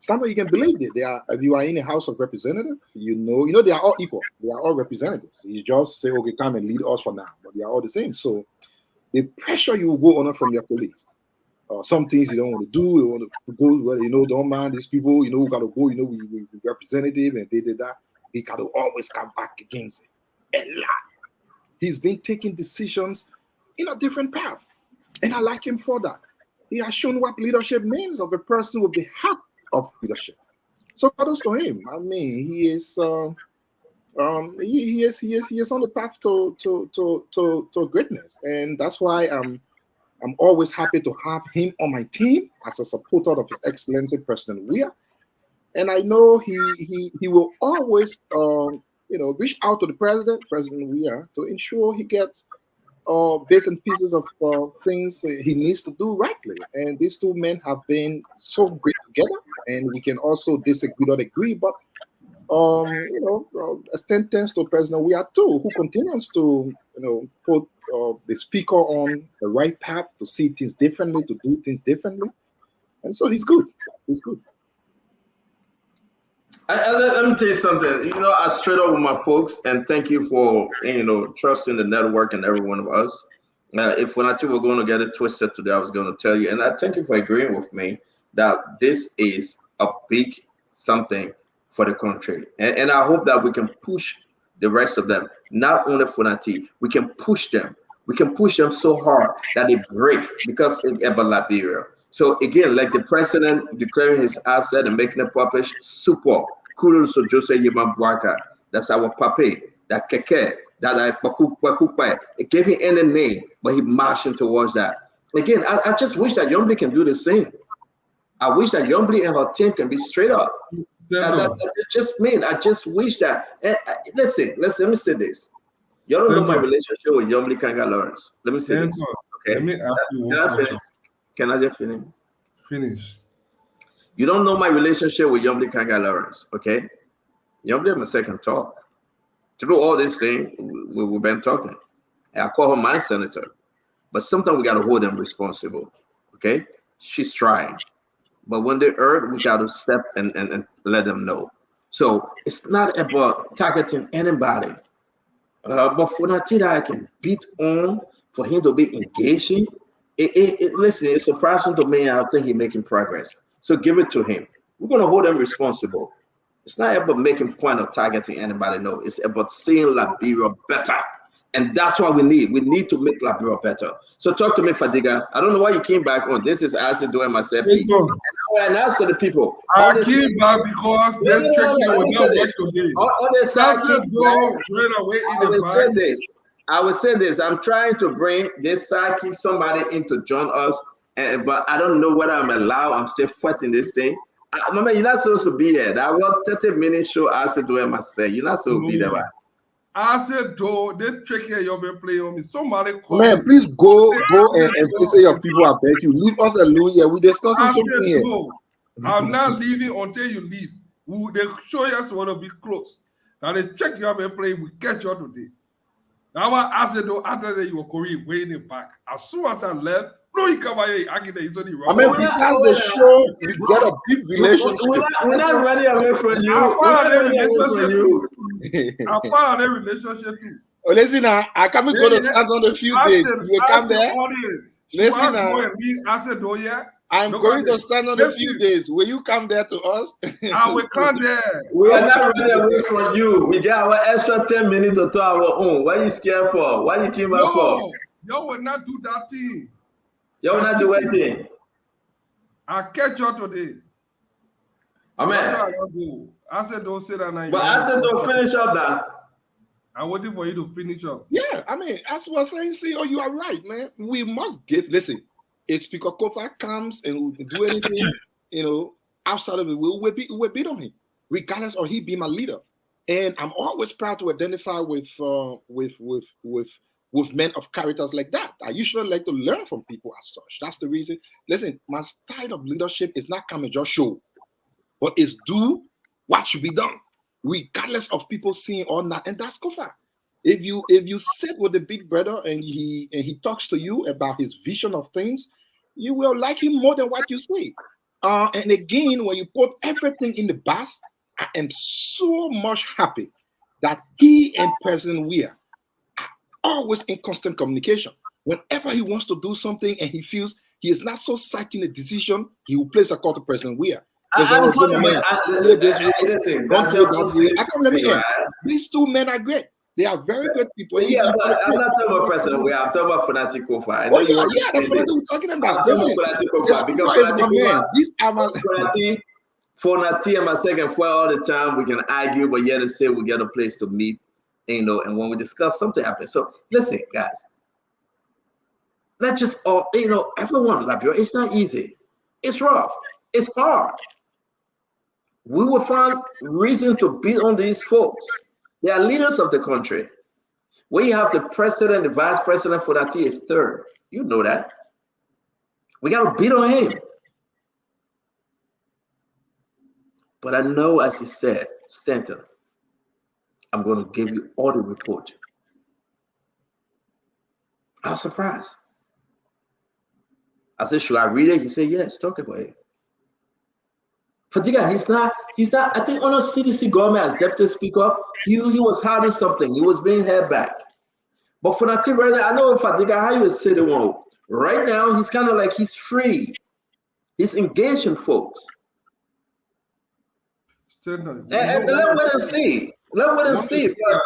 Sometimes you can believe it. If you are in a House of Representatives, you know they are all equal. They are all representatives. You just say, okay, come and lead us for now, but they are all the same. So the pressure you will go on from your colleagues. Some things you don't want to do, you want to go, well, don't mind these people, who got to go, we representative, and they did that. He got to always come back against it. A lot. He's been taking decisions in a different path. And I like him for that. He has shown what leadership means of a person with the heart of leadership. So kudos to him. I mean, he is on the path to greatness, and that's why I'm always happy to have him on my team as a supporter of His Excellency President Weah. And I know he will always reach out to the President Weah, to ensure he gets bits and pieces of things he needs to do rightly. And these two men have been so great together, and we can also disagree or agree, but extend thanks to President Weah too, who continues to put the speaker on the right path to see things differently, to do things differently. And so he's good. He's good. Let me tell you something. I straight up with my folks, and thank you for trusting the network and every one of us. If when I think we're going to get it twisted today, I was going to tell you, and I thank you for agreeing with me that this is a big something for the country, and I hope that we can push the rest of them. Not only Fonati, we can push them. We can push them so hard that they break, because it's about Liberia. So again, like the president declaring his asset and making it public, super. Kudos to Jose Yema Bwaka. That's our papi. That keke. That I pakupa. It gave him any name, but he marching towards that. Again, I just wish that Yombly can do the same. I wish that Yombly and her team can be straight up. That's just me. I just wish that. And listen, let me say this. You don't know my relationship with Yombly Kanga Lawrence. Let me say this. Okay. Let me ask you one question. Can I just finish? Finish. You don't know my relationship with Yombly Kanga Lawrence, okay? Yombly and I can talk. Through all this thing, we've been talking. And I call her my senator. but sometimes we got to hold them responsible. Okay, she's trying, but when they err, we got to step and let them know. So it's not about targeting anybody, but for Natita, I can beat on for him to be engaging. Listen, it's surprising to me. I think he's making progress. So give it to him. We're gonna hold him responsible. It's not about making point of targeting anybody. No, it's about seeing Liberia better. And that's what we need. We need to make Liberia better. So talk to me, Fadiga. I don't know why you came back on. This is Acid doing myself. And answer the people. I came back because this tricky will not work today. I will say this. I'm trying to bring this sidekick somebody in to join us, but I don't know whether I'm allowed. I'm still fighting this thing. Mama, you're not supposed to be here. That was 30-minute show. I said do it myself. You're not supposed to be there. I said, though, this trick here you've been playing on me. Somebody call man, me. please go and please say your people. I beg you, leave us alone here. We're discussing something here. No, I'm not leaving until you leave. They show us want to be close. Now they check you have been playing. We catch you today. Now I said, though, after that you were Korean waiting back. As soon as I left, no, he come here. I get it's only wrong. I mean, besides the show, we get a deep relationship. We're not running away from you. I found a relationship too. Oh, listen, I come and go to stand on a few days. You come there. Listen, I said, oh yeah. I'm going to stand on a few days. Will you come there to us? I will come there. We are not running away from you. We got our extra 10 minutes to talk our own. What are you scared for? Why you came out for? You will not do that thing. You will not do anything. I'll catch you today. Amen. I said, don't say that now. But I said, don't finish up that. I'm waiting for you to finish up. Yeah, I mean, that's what I'm saying. See, you are right, man. We must give. Listen, if Speaker Kofa comes and will do anything, outside of it, we'll beat on him, regardless of he be my leader. And I'm always proud to identify with men of characters like that. I usually like to learn from people as such. That's the reason. Listen, my style of leadership is not come and just show, but it's do what should be done, regardless of people seeing or not. And that's Kofa. If you sit with the big brother and he talks to you about his vision of things, you will like him more than what you say. And again, when you put everything in the bus, I am so much happy that he and President Weah are always in constant communication. Whenever he wants to do something and he feels he is not so citing a decision, he will place a call to President Weah. I'm talking about, these two men are great. They are very good people. Yeah, but I'm not talking about President Weah. I'm talking about Fanatic Kofa. That's what we're talking about. Fonati and myself can fight all the time. We can argue, but yet and say we get a place to meet, and when we discuss something happens. So listen, guys, let's just all, everyone, Liberia, it's not easy. It's rough. It's hard. We will find reason to beat on these folks. They are leaders of the country. When you have the president, the vice president, Fonati is third. You know that. We got to beat on him. But I know, as he said, Stanton, I'm going to give you all the report. I was surprised. I said, should I read it? He said, yes, talk about it. Fadiga, he's not, I think under CDC government as deputy speaker, he was hiding something. He was being held back. But for Nati right now, I know Fadiga, how you would say the one. Right now, he's kind of like he's free. He's engaging folks. And let wait and see. Let wait and see. But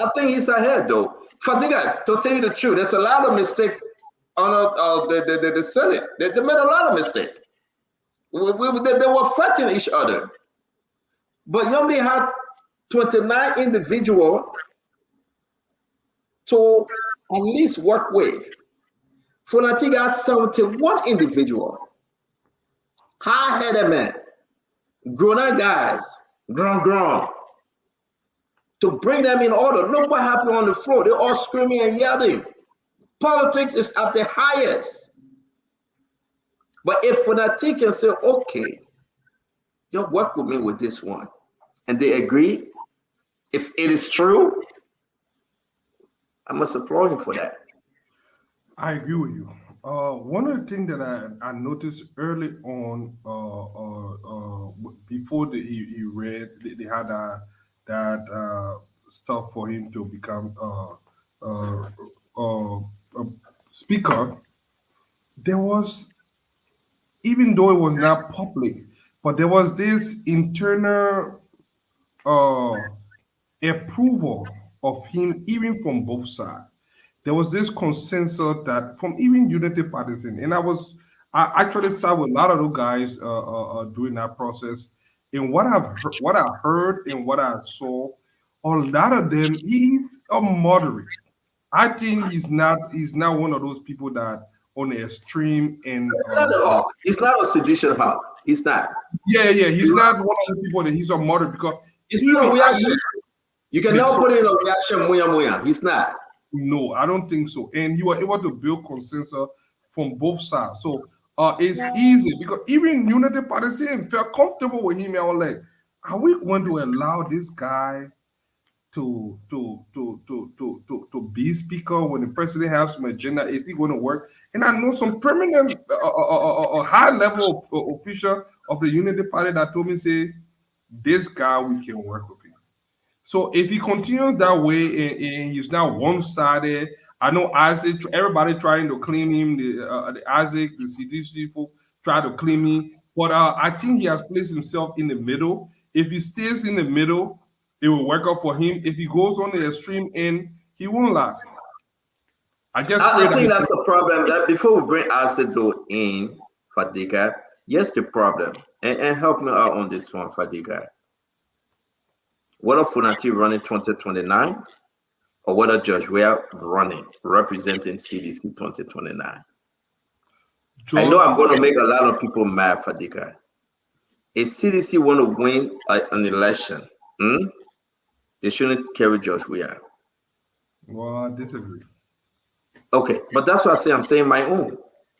I think he's ahead though. Fadiga, to tell you the truth, there's a lot of mistake on the Senate. They made a lot of mistake. They were fighting each other. But you only had 29 individuals to at least work with. Fonati got 71 individuals. High-headed men. Grown-up guys, grown, to bring them in order. Look what happened on the floor. They're all screaming and yelling. Politics is at the highest. But if Fonati can say, okay, you'll work with me with this one, and they agree, if it is true, I must applaud him for that. I agree with you. One of the things that I noticed early on, before he read, they had that stuff for him to become a speaker. There was, even though it was not public, but there was this internal approval of him, even from both sides. There was this consensus that from even Unity Partisan, and I actually sat with a lot of those guys during that process. And what I heard and what I saw, a lot of them, he's a moderate. I think he's not one of those people that on the extreme and He's not a sedition hawk. He's not. Yeah, he's not one of the people that he's a moderate because he's not a reaction. You cannot put in a reaction muya. He's not. No, I don't think so. And he was able to build consensus from both sides. So it's easy because even Unity Partisan felt comfortable with him. I was like, are we going to allow this guy to be speaker when the president has some agenda? Is he going to work? And I know some permanent, high level official of the Unity Party that told me, say, this guy, we can work with him. So if he continues that way and he's not one-sided, I know Isaac, everybody trying to claim him, the Isaac, the CDC people try to claim him, but I think he has placed himself in the middle. If he stays in the middle, it will work out for him. If he goes on the extreme end, he won't last. I think that's a problem. That before we bring Acedo in, Fadiga, here's the problem. And help me out on this one, Fadiga. Whether Funati running 2029 or whether George Weah running, representing CDC 2029. I know I'm going to make a lot of people mad, Fadiga. If CDC want to win an election, they shouldn't carry George Weah. Well, I disagree. Okay, but that's what I'm saying my own.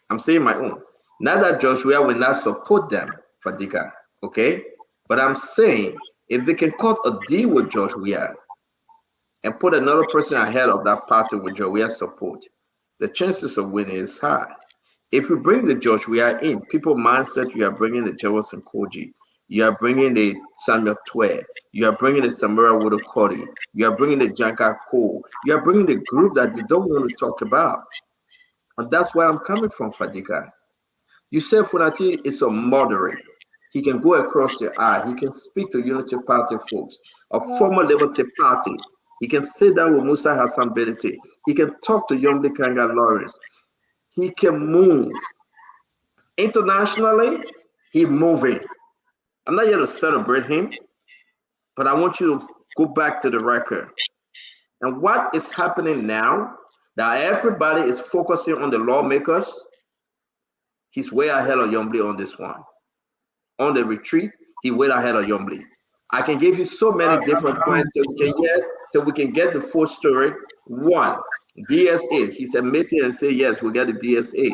I'm saying my own. Not that George Weah will not support them, Fadiga, okay? But I'm saying if they can cut a deal with George Weah and put another person ahead of that party with George Weah's support, the chances of winning is high. If you bring the George Weah in, people mindset you are bringing the Jefferson Koji, you are bringing the Samuel Twe, you are bringing the Samara Wodokori, you are bringing the Janka Cole, you are bringing the group that they don't want to talk about. And that's where I'm coming from, Fadiga. You said Funati is a moderate. He can go across the aisle. He can speak to Unity Party folks, a former Liberty Party. He can sit down with Musa Hassan Bedete. He can talk to Yomli Kanga Lawrence. He can move. Internationally, he's moving. I'm not here to celebrate him, but I want you to go back to the record. And what is happening now, that everybody is focusing on the lawmakers, he's way ahead of Yombli on this one. On the retreat, he way ahead of Yombli. I can give you so many different points till we can get the full story. One, DSA. He's admitting and say, yes, we got the DSA.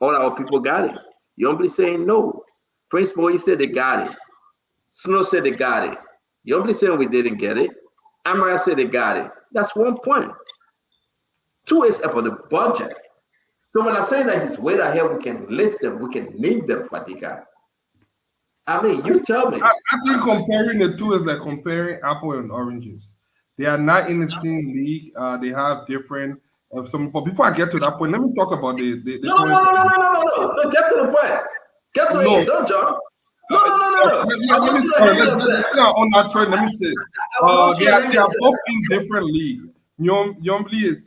All our people got it. Yombli saying no. Prince Boy said they got it. Snow said they got it. Yombli saying we didn't get it. Amara said they got it. That's 1 point. 2 is about the budget. So when I'm saying that he's way ahead, we can list them, we can name them, Fadiga. I mean, you tell me. I think comparing the two is like comparing apple and oranges. They are not in the same league. They have different. But before I get to that point, let me talk about the No, get to the point. Get to it. Don't jump. No. Let me say, on that trend, let me say, they are both in different leagues. Yombli is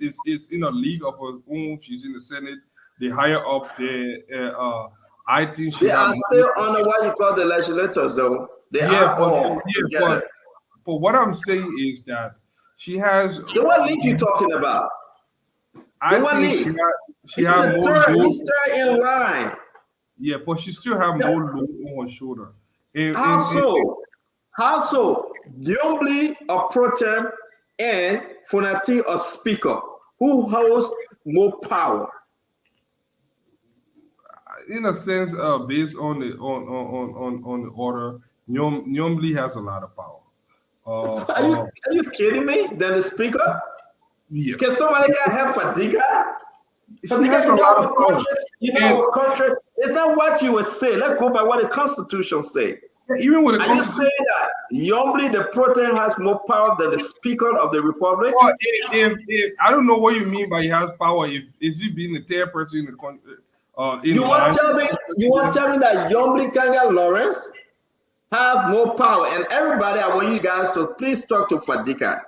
in a league of her own. She's in the Senate. They higher up there. I think they are still under what you call the legislators, though. They are all together. But what I'm saying is that she has. So what league you talking about? I think she has more. He's third in line. Yeah, but she still have more load on her shoulder. How so? Yombli a pro tem and Funati a speaker. Who holds more power? In a sense, based on the order, Yombli has a lot of power. Are you kidding me? Then the speaker? Yes. Can somebody get help Fadiga? But because our country, it's not what you would say. Let's go by what the Constitution say. Even with the Are you saying that Yombly, the protein, has more power than the Speaker of the Republic? Well, if I don't know what you mean by he has power. Is he being the third person in the country? You want to tell me that Yombly Kanga Lawrence have more power? And everybody, I want you guys to please talk to Fadika.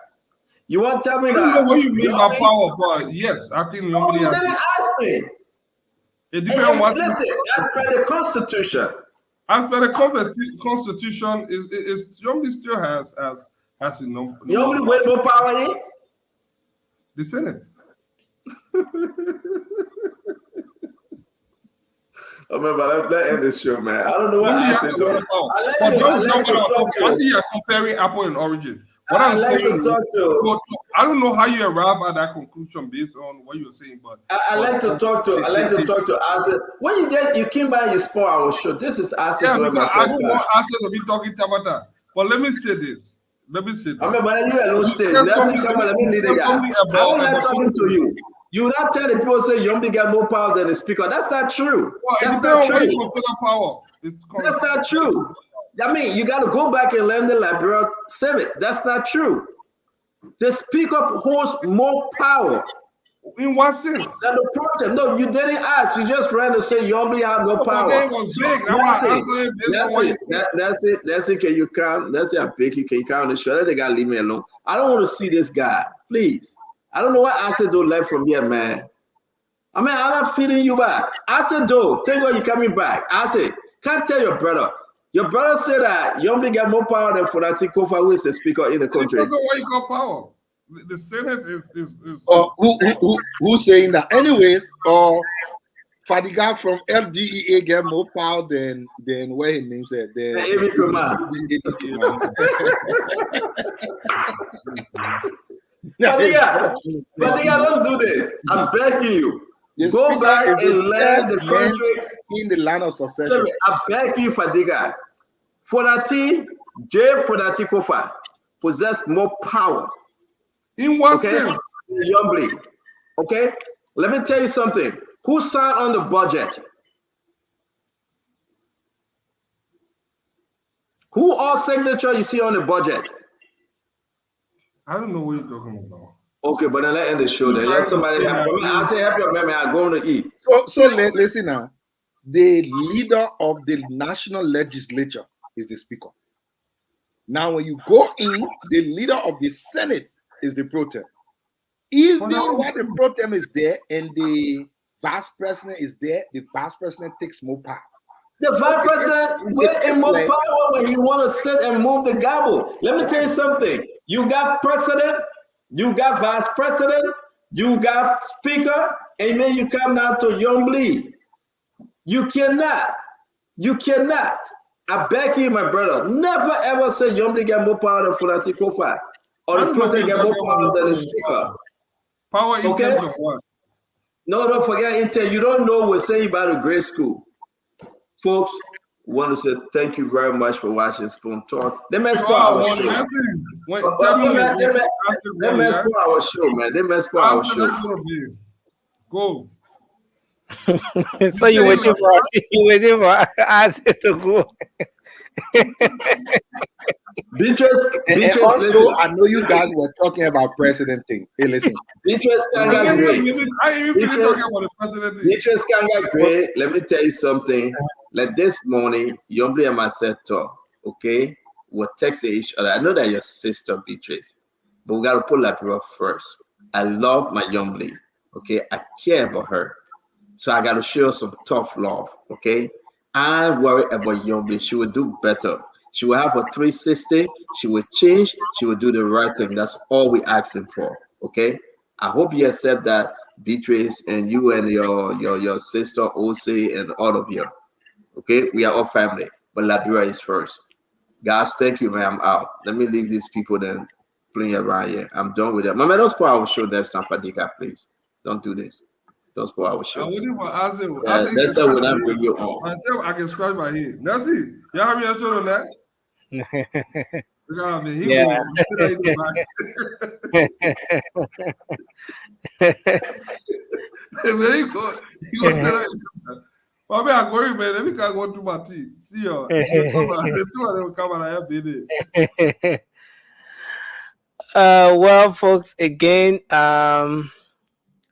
You want to tell me that? I don't know what you mean by power, but yes, I think Yombly you has. didn't ask me. It depends on what. Listen, as per the Constitution. As per the Constitution, is Yombly still has enough. Yombly with more power in the Senate. Oh man, but let's end this show, man. I don't know what I said. I think you're comparing apple and oranges. What I'm saying, I don't know how you arrive at that conclusion based on what you're saying, but I like to talk to Acid. When you came by, you spoil our show. This is Acid. Yeah, because I don't want Acid to be talking Tabata. But let me say this. I mean, but you alone stay. Let me lead the guy. I'm not talking to you. You not tell the people say Yombly got more power than the Speaker. That's not true. Well, that's not true. Power. That's not true. I mean, you got to go back and learn the Liberal Senate. That's not true. The Speaker holds more power. In what sense? Than the protem. No, you didn't ask. You just ran to say Yombly have no power. That's it. Can you count? That's it. I beg you. Can you count the show? Let the guy leave me alone. I don't want to see this guy. Please. I don't know what I said. Don't left from here, man. I mean, I'm not feeding you back. I said, though, thank God you're coming back. I said, can't tell your brother. Your brother said that Yombly got more power than Fonati Kofa, who is the Speaker in the country. That's why you got power. The Senate is who's saying that? Anyways, Fadiga from LDEA get more power than what his name said. Amy Kumar. Fadiga, don't do this. I'm begging you. Go back and learn the country in the land of succession. I beg you, Fadiga. Fonati Kofa possess more power. In what sense? Yombly. Okay? Let me tell you something. Who signed on the budget? Who all signature you see on the budget? I don't know what you're talking about. Okay, but then let's end the show. Then let somebody help. I say help your man. I'm going to eat. So listen now. The leader of the national legislature is the Speaker. Now, when you go in, the leader of the Senate is the protem. Even while the protem is there and the vice president is there, the vice president takes more power. The vice president will more power when you want to sit and move the gavel. Let me tell you something. You got president, you got vice president, you got speaker, and then you come down to Yombly. You cannot. I beg you, my brother, never ever say Yombly get more power than Fonati Kofa or the protem get more power than the speaker. Power in terms of what? No, don't forget Intel. You don't know we're saying about a grade school. Folks, want to say thank you very much for watching Spoon Talk. They mess for our show. They mess for our show, man. They mess for our show. Go. So you waiting for us to go. Beatrice, also, listen. I know you guys were talking about president thing. Hey, listen. Beatrice Kanga Gray. Let me tell you something. Like this morning, Yombly and myself talk, okay? We'll text each other. I know that your sister, Beatrice, but we got to put Lapira first. I love my Yombly, okay? I care about her. So I got to show some tough love, okay? I worry about Yombly. She will do better. She will have a 360. She will change. She will do the right thing. That's all we asking for, okay? I hope you accept that, Beatrice, and you and your sister, Ose, and all of you, okay? We are all family, but Liberia is first. Guys, thank you, man. I'm out. Let me leave these people then playing around here. I'm done with that. My man, don't spoil our show next time, Fadika, please. Don't do this. Don't spoil our show. That's how when I bring you on. I can scratch my head. That's it. Y'all have your show on that? Very good. You go say that. Bobby, I'm going, man. Let me go to my tea. See you. The two of them come and I have been there. Well, folks, again,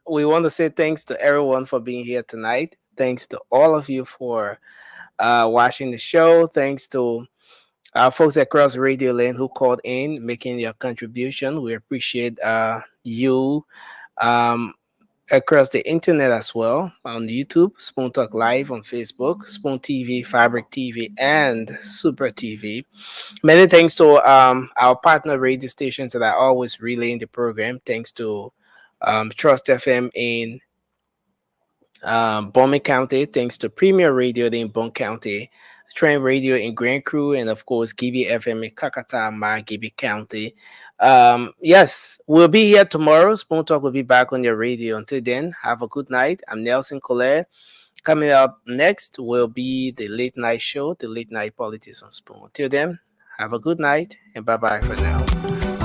we want to say thanks to everyone for being here tonight. Thanks to all of you for watching the show. Thanks to folks across Radio Land who called in, making your contribution. We appreciate you across the internet as well, on YouTube, Spoon Talk Live on Facebook, Spoon TV, Fabric TV, and Super TV. Many thanks to our partner radio stations that are always relaying the program. Thanks to Trust FM in Bowman County. Thanks to Premier Radio in Bone County, Trend Radio in Grand Crew, and of course Gibi FM in Kakata, Gibi County. Yes, we'll be here tomorrow. Spoon Talk will be back on your radio. Until then, have a good night. I'm Nelson Collier. Coming up next will be the late night show, the late night politics on Spoon. Until then, have a good night and bye-bye for now.